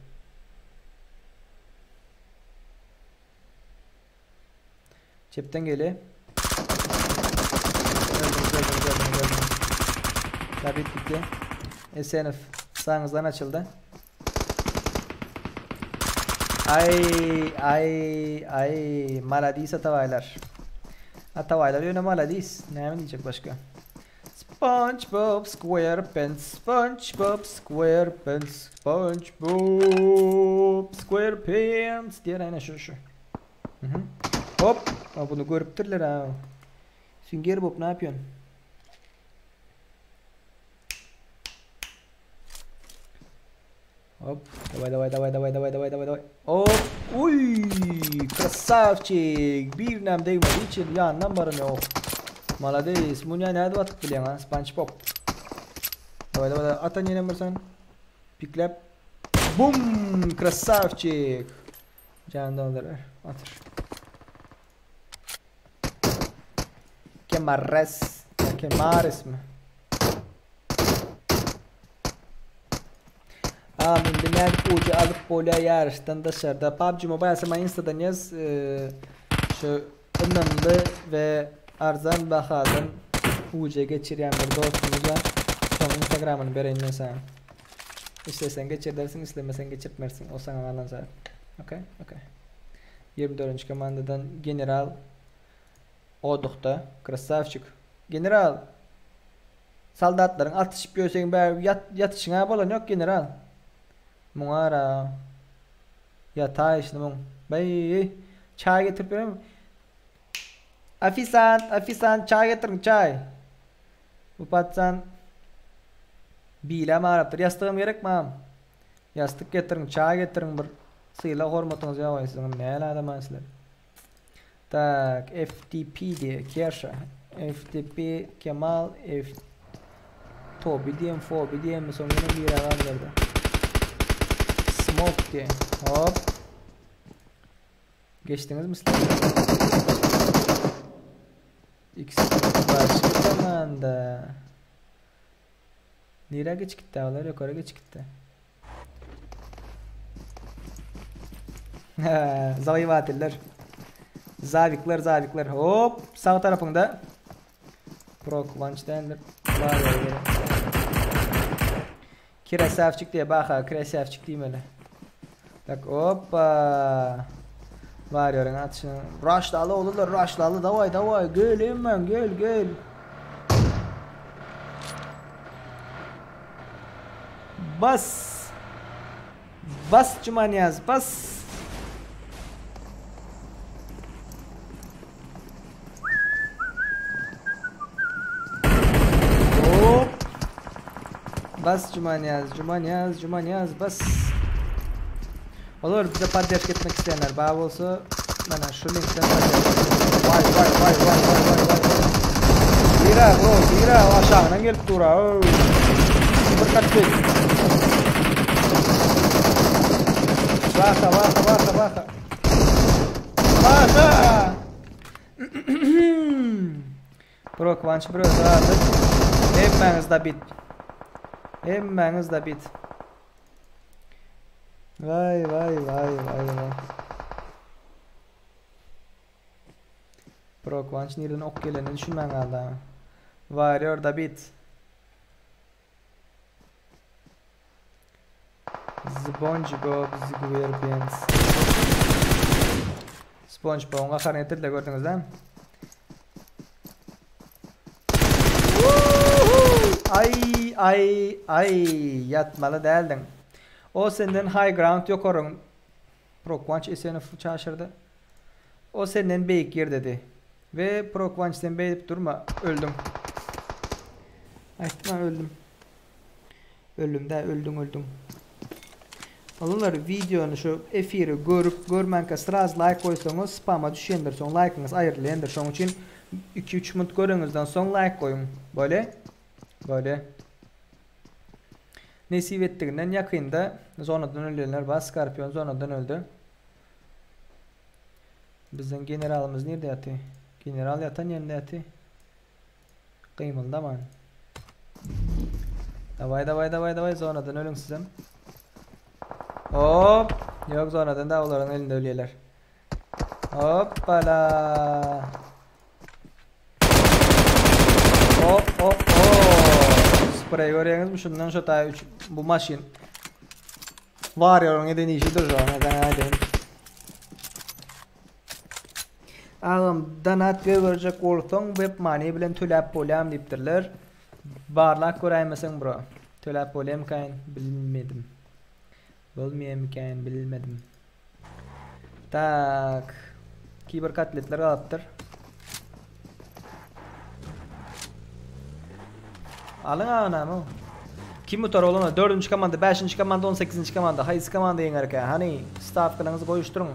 Cepten geli. Gördüm. Tabii bitti. SNF sağınızdan açıldı. Ay maladis atavaylar. Atavaylar yine maladis. Ne mi diyecek başka? SpongeBob SquarePants diye aynı şu. Hop. Bunu görüptürler ha. Sünger Bob ne yapıyorsun? Hop. Давай. Hop. Uy. Krasavчик. Bir nem değmedi için yandan barım yok. Молодец. Munya nerede atıp biliyorsun ha? SpongeBob. Давай. Atan yine sen. Piklap. Bum. Krasavчик. Candan alır. Atır. Quemares mi? Mindiler ucu alıp bolya yarıştan dışarıda. PUBG Mobile sama Insta'dan yaz. Şu önemli ve arzan bahadan ucu geçiren bir dostumuza son Instagram'ını vereyim mesela. İstesen geçir dersin, istemesen geçirtmersin. O sana alan zaten. Okay. 24. komandadan General Oduk'ta. Krasavчик. General. Soldatların atışıp görsen yatışına balan yok general. Muara. Yatağı işte mun. Bey. Çay getirip vereyim mi? Afisan çay getirin çay. Bu patsan bile mağaraptır. Yastığım gerek mi? Yastık getirin, çay getirin bir. Sıyla hormatınız ya vaysın. Ne adam aslar. Tak, FTP diye Kersha. FTP Kemal Tobi diyeyim, Fobi diyeyim. Sonuna bir alan verdi. Smoke diye. Hop. Geçtiniz mi? X başka zamanda. Nereye geç gitti ağlar? Yukarı geç gitti. Zayıvatiller. Zavikler. Hop. Sağ tarafında. Pro Kıvanç'tandır. Var ya. Krasavчик diye baka. Krasavчик diyeyim öyle. Bak hoppa. Var ya atışını. Rushlalı olurlar. Rushlalı. Davay. Gel hemen gel. Bas. Bas Cumaniyaz, bas. Hop. Bas Cumaniyaz, bas. Olur, bize padyaş etmek isteyenler bağ olsa bana şu linkten vay. Bira bro, bira aşağıdan gelip dura. Berkat. Baka. Bro, Kıvanç bro, zaten hemmeniz da bit. Vay. Bro, Kıvanç nereden ok geleni düşünmen kaldı. Varıyor da bit. SpongeBob SquarePants. SpongeBob'un karnetleri de gördünüz değil mi? Ay yatmalı değildin. O senden high ground yok orun. Pro Kıvanç eseni şaşırdı. O senden beyik yer dedi. Ve Pro Kıvanç sen beyip durma, öldüm. Ay öldüm. Öldüm. Alınlar videonu şu efiri görüp görmenke sıraz like koysanız spam'a düşendir son like'ınız ayırlayandır. Son için 2-3 minut görünüzden son like koyun. Böyle. Nesip ettiğinden yakında zonadan ölenler var. Scorpion zonadan öldü. Bizden generalımız nerede yatı? General yatan yerinde yatı. Kıymılda man. Davay zonadan ölün sizin. Hop. Yok zonadan da onların elinde ölüyorlar. Hoppala. Hop. Sprey görüyorsunuz mu? Şundan şu tane bu maşin. Var ya onun neden işidir şu an. Ağım danat görecek olsan web mani bilen tölep polem deyiptirler. Barlak göreymesin bro. Tölep polem kayn bilmedim. Bilmedim. Tak. Kiber katletler alıptır. Alın ağına mı? Kim tutar oğlum? 4. komanda, 5. komanda, 18. komanda. Hayız komanda yengerken. Hani staff kılınızı koyuşturun.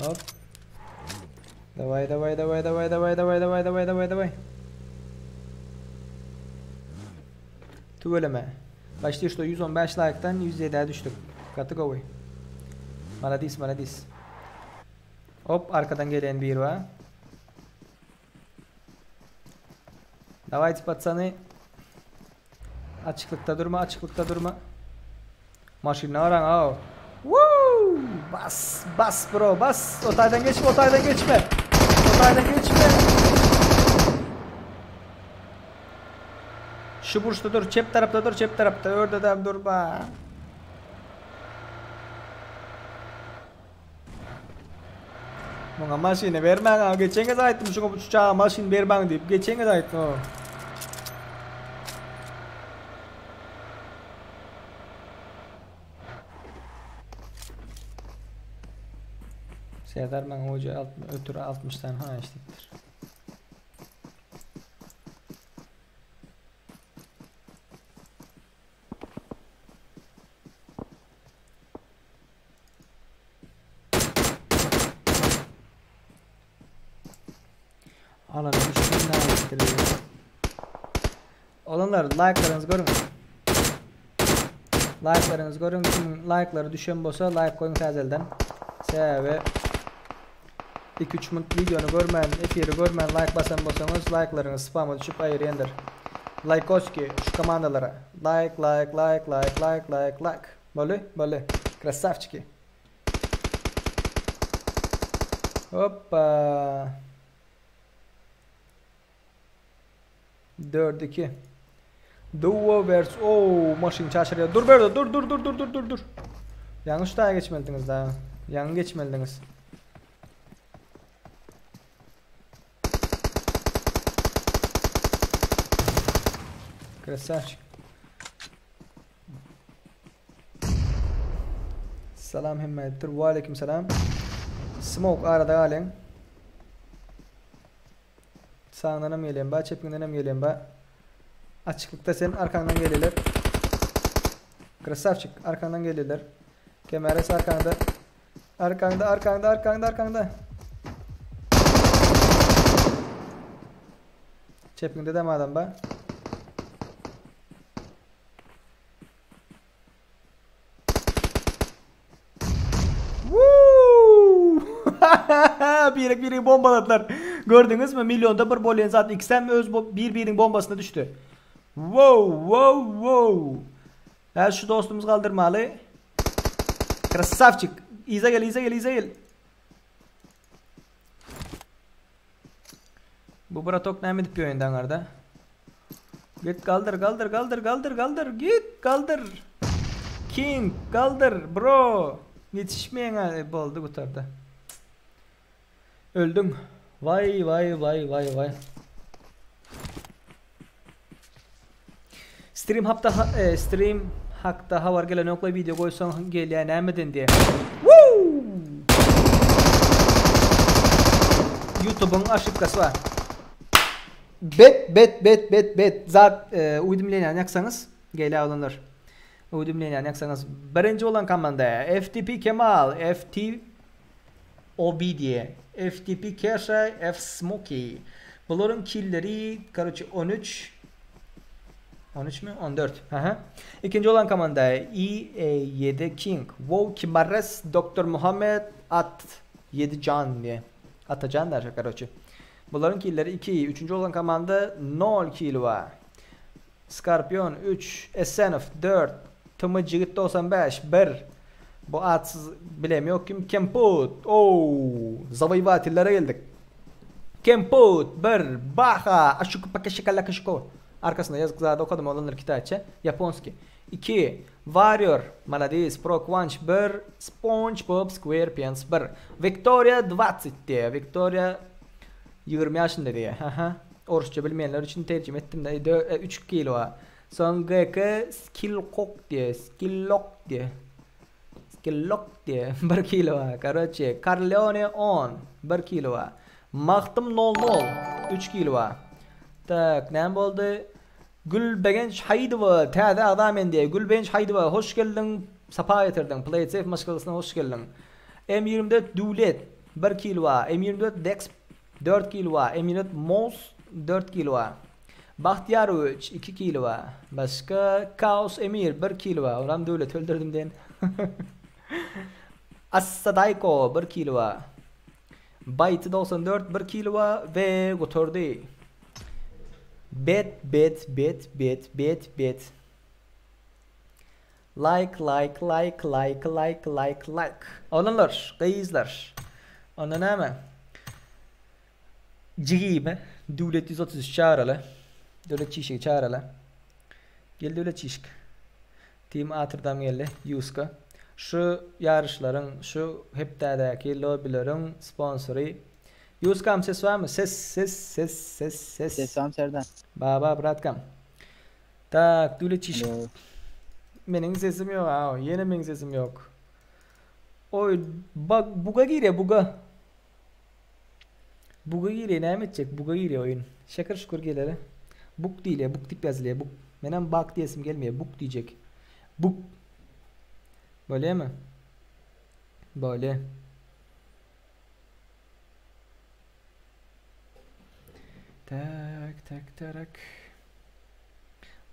Hop. Davay. Tüveleme. Başta işte 115 like'tan 107'ye düştük. Katı koy. Maladis. Hop arkadan gelen bir var. Davay patsanı. Açıklıkta durma. Maşinle aran ha. Woo! Bas bro, bas. Otaydan geçme. Şu burçta dur, çep tarafta. Orada da dur ba. Bana maşini vermen ha. Geçen ayettim şu uçağa maşin vermen deyip geçen ayettim o. Serdar ben hoca ötürü 60 tane ha işlettir. Alan düşkünler işlettir. Olanlar like'larınızı görün. Like'ları düşen bolsa like koyun tazelden. Sebebi 2-3 minut videonu görmeyen, efiri görmeyen like basan bolsanız like'larınız spam'a düşüp ayırıyandır. Like koski şu komandalara. Like. Böyle. Krasavчики. Hoppa. 4-2. Duo vs. Oo, maşin şaşırıyor. Dur böyle, dur. Yanlış daha geçmeldiniz daha. Yanlış geçmeldiniz. Krasavchik. Salam himmettir. Wa aleyküm selam. Smoke arada aling. Sağından hem geliyen ba, çepinden hem geliyen ba. Açıklıkta senin arkandan geliyorlar. Krasavchik arkandan geliyorlar. Kemeresi arkanda. Arkanda. Çepinde de mi adam ba? Biri bombaladılar. Gördünüz mü? Milyonda bir bolyen zaten ikisem öz birinin bombasına düştü. Wow. Her şu dostumuz kaldırmalı. Krasavchik. İze gel. Bu bratok ne mi dipiyor oyundan arada? Git kaldır. Git kaldır. King kaldır bro. Yetişmeyen oldu bu tarafta. Öldüm. Vay. Stream hakta havar gelen okla video koysan geliyor nemedin diye. YouTube'un aşıpkası var. Bet. Zat uydumlayan yaksanız geliyor olanlar. Uydumlayan yaksanız. Birinci olan komanda FTP Kemal, FT Obidye, FTP Kershay, F Smokey. Bunların killleri karıcı 13 mü? 14. Aha. İkinci olan komanda E7 King, Wow Kimares, Dr. Muhammed At 7 Can diye. Atacan der karıcı. Bunların killleri 2. Üçüncü olan komanda 0 kill var. Scorpion 3, Esenov 4, Tımıcıgıt 95 1. Bu atsız bilemiyor kim? Kemput. Zavayvatillere geldik. Kemput 1, Baha, Aşuku Pakashikala Kashiko. Arkasında yazık zaten okudum olanlar kitapça. Japonski. 2. Warrior, Maladis, Pro Quanch 1, SpongeBob SquarePants 1. Victoria 20 diye. Victoria 20 yaşında diye. Orusça bilmeyenler için tercüme ettim de 3 kilo. Son GK Skillcock diye. Skillock diye. 1 kilo. Короче, Carleone 10 1 kilo. Mahtım 00 3 kilo. Tak, ne oldu? Gülbenç Haydova, tədə adam endi. Gülbenç Haydova, hoş geldin. Sapa getirdin. Play Safe maşgalasına hoş geldin. M24 Dulet 1 kilo. M24 Dex 4 kilo. M24 Mouse 4 kilo. Bahtiyar 3 2 kilo. Başka Kaos Emir 1 kilo. Oram Dulet öldürdüm den. Assadayko 1 kilo. Byte 94 1 kilo ve götürdü. Bet. Like. Olanlar, kıyızlar. Ona ne mi? Cigime. Devlet 133 çağıralı. Devlet çişik çağıralı. Gel devlet çişik. Team Atır'dan geldi. Yuska. Şu yarışların, şu heptadaki lobilerin sponsoru. Yuskam ses var mı? Ses. Ses var mı Serdar? Baba bratkam. Tak, devlet çişik. Benim sesim yok ha. Yine benim sesim yok. Oy bak buga giriyor buga. Buga giriyor ne edecek? Buga giriyor oyun. Şakır şukur geleli. Buk değil ya. Buk tip yazılıyor. Buk. Benim bak diyesim gelmiyor. Buk diyecek. Buk. Böyle mi? Böyle. Tak.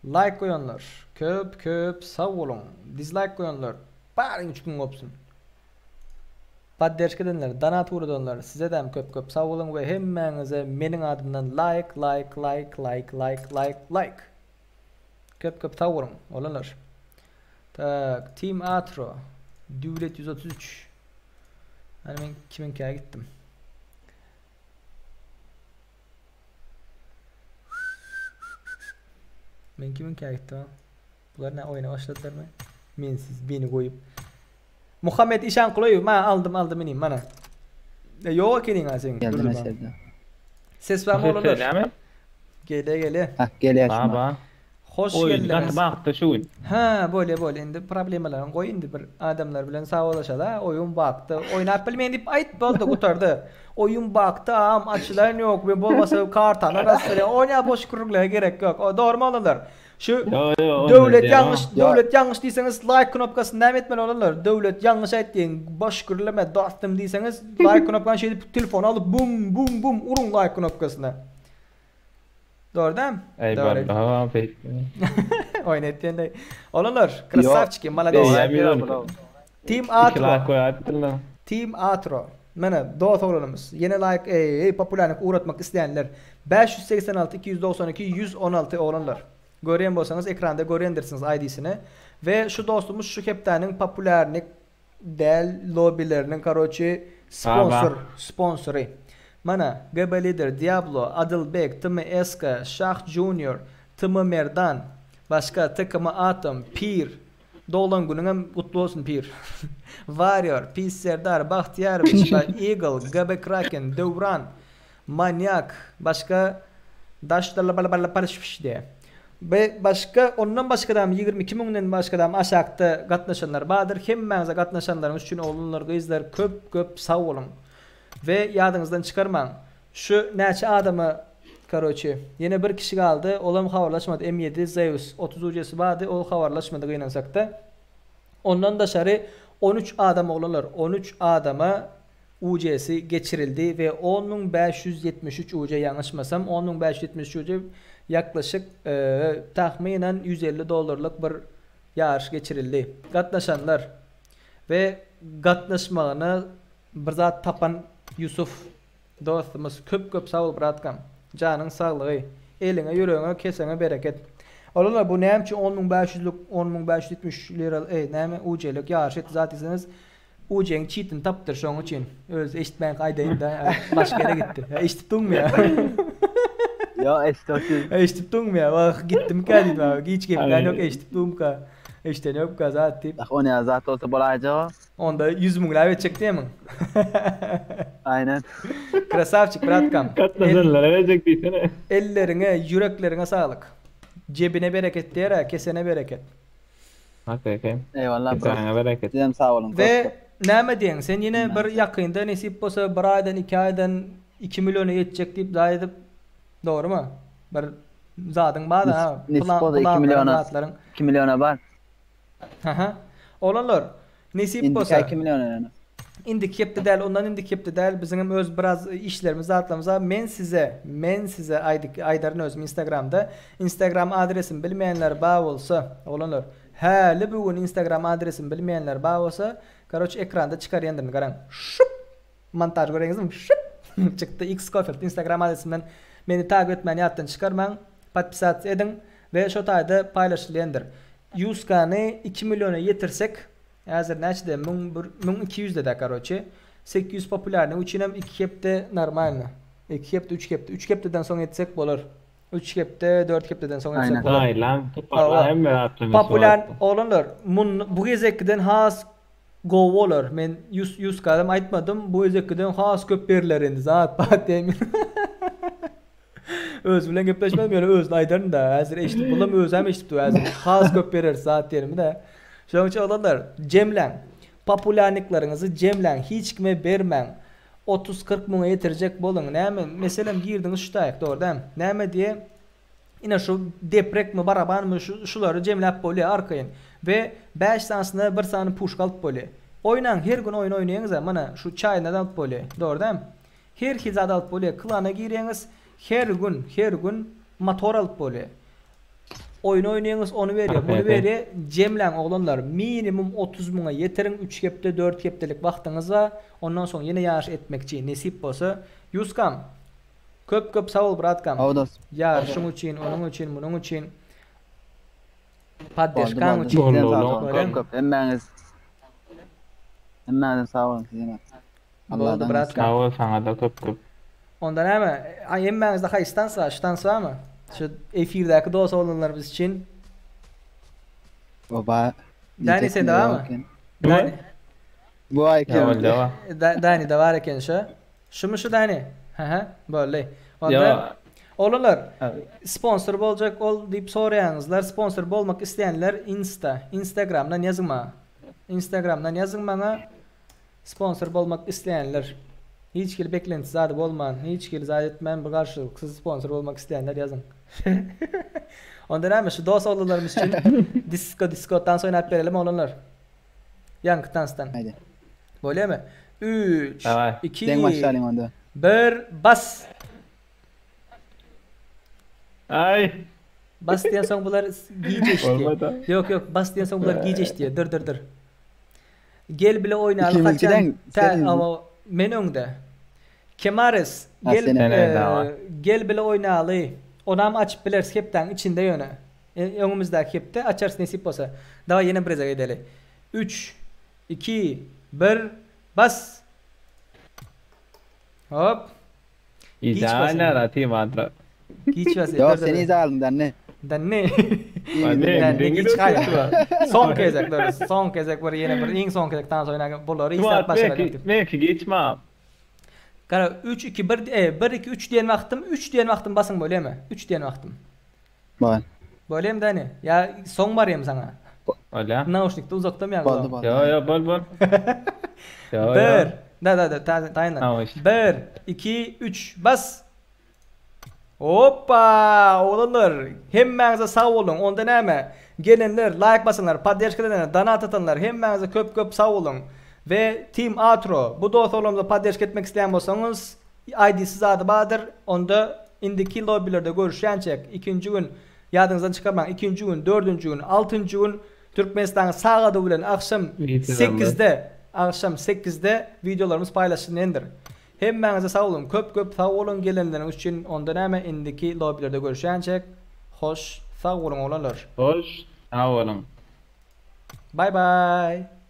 Like koyanlar. Köp sağ olun. Dislike koyanlar. Bari 3 gün kopsun. Padderşik edenler, donat uğradanlar. Size de köp sağ olun ve hemmenize benim adımdan like. Köp sağ olun. Olanlar. Tak, Team Atro. Devlet 133. Hani ben kiminkaya gittim. Ben kiminkaya gittim ha? Bunlar ne oyuna başladılar mı? Mensiz beni koyup. Muhammed İşan Kuloyev. Ma aldım ineyim bana. Yok kelin ha sen. Geldi mesela. Ses var mı olanlar? Gele. Hah geliyor şimdi. Baba. Hoş Oyun geldiniz. baktı şu. Ha, böyle indi problemalarını koy indi bir adamlar bilen sağlaşada oyun baktı. Oynap bilmeyen dip ayt boldu gutardı. Oyun baktı am açılan yok ve bolmasa kartan arasında oynap boş kurulmaya gerek yok. O doğru mu olanlar? Şu devlet yanlış diyseniz like knopkasını devam etmeli olanlar. Devlet yanlış aytdiğin boş kurulma dostum diyseniz like knopkasını şey telefon alıp bum bum bum urun like knopkasına. Doğru değil mi? Eyvallah peki. Oynattiğinde. Olanlar, krasavчики, молодец. Team Atro. Team Atro. Mana dost oğlanımız. Yine like popülerlik uğratmak isteyenler 586 292 116 oğlanlar. Görüyen bolsanız ekranda görendirsiniz ID'sini. Ve şu dostumuz şu kaptanın popülerlik del lobilerinin karoçi sponsoru. Mana Gebelidir, Diablo, Adilbek, Tımı Eska, Şah Junior, Tımı Merdan, başka Tıkımı Atom, Pir, Dolan günün kutlu olsun Pir. Warrior, Pis Serdar, Bahtiyar, Eagle, Gabe Kraken, Devran, Manyak, başka Daşlarla parışmış diye. Ve başka ondan başka adam 22 mindən başka adam aşağıda katnaşanlar vardır. Hemmenize katnaşanlarımız için oğlunlar kızlar köp sağ olun. Ve yadınızdan çıkarmayın. Şu neçe adamı karoçi. Yine bir kişi kaldı. Olam havarlaşmadı. M7 Zeus 30 ucası vardı. O havarlaşmadı kıynansakta. Ondan dışarı 13 adam olanlar. 13 adama UC'si geçirildi ve 10.573 UC yanlışmasam 10.573 UC yaklaşık tahminen $150 bir yarış geçirildi. Katnaşanlar ve katnaşmağına bir zat tapan Yusuf dostumuz köp sağ ol bratkam. Canın sağlığı, eline yüreğine kesene bereket. Olanlar bu neymiş 10.500'lük 10.573 lira neymi UC'lik yarış etti zatısınız. UC'nin cheat'ini taptır şu an için. Öz eşitmeyen kaydayım da başka yere gitti. Eşittin mi ya? Ya eşittin. Eşittin mi ya? Bak gittim geldim bak. Hiç gemden yok eşittim ka. İşte yok ka zaten. O ne zat olsa bolayacak. Onda 100 bin lira verecek değil mi? Aynen. Krasavçık bratkam. Katlanırlar verecek diysene. Ellerine, yüreklerine sağlık. Cebine bereket diyerek, kesene bereket. Okey. Eyvallah. Kesene bereket. Sizem sağ olun. Ve ne diyen sen yine bir yakında nasip olsa bir aydan 2 aydan 2 milyona yetecek deyip daha edip doğru mu? Bir zadın var da ha. Nasip olsa 2 milyona var. Haha. Olanlar nasip olsa 2 milyona yani. İndik yaptı del ondan indik yaptı del bizim öz biraz işlerimiz atlamıza men size aydarın özüm Instagram adresim bilmeyenler bağ olsa olanlar hali bugün Instagram adresim bilmeyenler bağ olsa karoç ekranda çıkarıyanlarını garan şup montaj görüyorsunuz mu şup çıktı X Cofield Instagram adresimden beni takip etmeni yaptın çıkarman patpisat edin ve şu tayda paylaşılayandır 100K'nı 2 milyona yetirsek hazır neçde 1200 de karoçi 800 popülerni uçinem 2 kepte normalni 2 kepte 3 kepte 3 kepteden sonra etsek olur 3 kepte 4 kepteden sonra etsek olur aynen popüler olanlar bu gezekden has go olur men 100 kadam aytmadım bu gezekden has köp berler endi zat patemin öz bilen gepleşmedim yani öz aydarın da hazır eşitip bulam öz hem eşitip hazır has köp berer saat yerimi de şunun için olanlar cemlen popülerliklerinizi cemlen hiç kime vermen 30-40 muna yetirecek bolun näme mesela girdiniz şu tayak doğru değil mi näme diye yine şu deprek mi baraban mı şuları cemlep böyle arkayın ve 5 tanesine bir tane push kalıp böyle oynan her gün oyun oynayınız mana şu çaynadan alıp böyle doğru değil mi her hizada alıp böyle klana giriniz her gün motor alıp böyle oyun oynayınız onu veriyor. Bunu veriyor. Cemlen oğlanlar minimum 30 buna yeterin 3 kepte 4 keptelik vaktiniz var. Ondan sonra yine yarış etmek için nasip olsa 100 kam. Köp sağ ol bratkam. Yarışın için, onun için, bunun için. Paddeşkan için. Emmeniz sağ olun sizin. Allah'dan sağ ol sana da köp. Ondan ama emmeniz daha istansa mı? Şu efirdeki dost olanlarımız için. Baba. Dani sen de var mı? Dani. Bu ay ki. Dani de var iken şu. Şu mu şu Dani? Böyle. Olanlar sponsor bolacak ol deyip soraýaňyzlar. Sponsor bolmak isteyenler Instagram'dan yazın bana. Instagram'dan yazın bana. Sponsor bolmak isteyenler. Hiç kili beklentisi zady bolman. Hiç kili zady etmän bir garşylyksız sponsor bolmak isteyenler yazın. Onda näme şu dost oğullarımız için disco'dan soňap berelim olanlar. Yankı tanstan. Haydi. Böyle mi? 3, 2, Den başlayalım onda. 1, bas. Ay. Bas diyen son bunlar giyecek diye. Yok bas diyen son bunlar giyecek diye. Dur. Gel bile oynayalı kaçan. Ama men öňde. Kemares. Gel bile oynayalı. Onam açıp bilers hepten içinde yöne. Öňümüzdäki hepde açarsın nesip bolsa. Daha yine bireze gideli. 3, 2, 1, bas. Hop. İzâne ratî madra. Giç vaziyet. Yok seni izalım danne. Danne. Danne giç kaydı. Son kezek dur. Son kezek var yine bir son kezekten sonra bolary istat başladı. Belki geçmem. Kara 3 2 1 2 3 diyen vaktim 3 diyen vaktim basın böyle mi? 3 diyen vaktim. Var. Böyle mi Dani? Ya son barayım sana. Öyle. Nauşnikte uzakta mı Boldu. Yo bol. Bir. Da. 1 2 3 bas. Hoppa! Oğlanlar, hemmäňize sağ olun. Onda näme? Gelenler, like basınlar, podderşkelenler, donat atanlar, hemmäňize köp sağ olun. Ve Team Atro, bu dostlarımızla podderşk etmek isteyen bolsaňyz, ID'siz adı badır. Onda indiki lobbilerde görüşýänçek. 2-nji gün ýadyňyzdan çykarmaň. 2-nji gün, 4-nji gün, 6-njy gün Türkmenistanyň sagady bilen akşam 8'de videolarımız paylaşılýandyr. Hemmäňize sağ olun, köp sağ olun gelenleriniz üçin. Onda näme indiki lobbilerde görüşýänçek. Hoş, sağ olun olanlar. Hoş, sağ olun. Bye bye.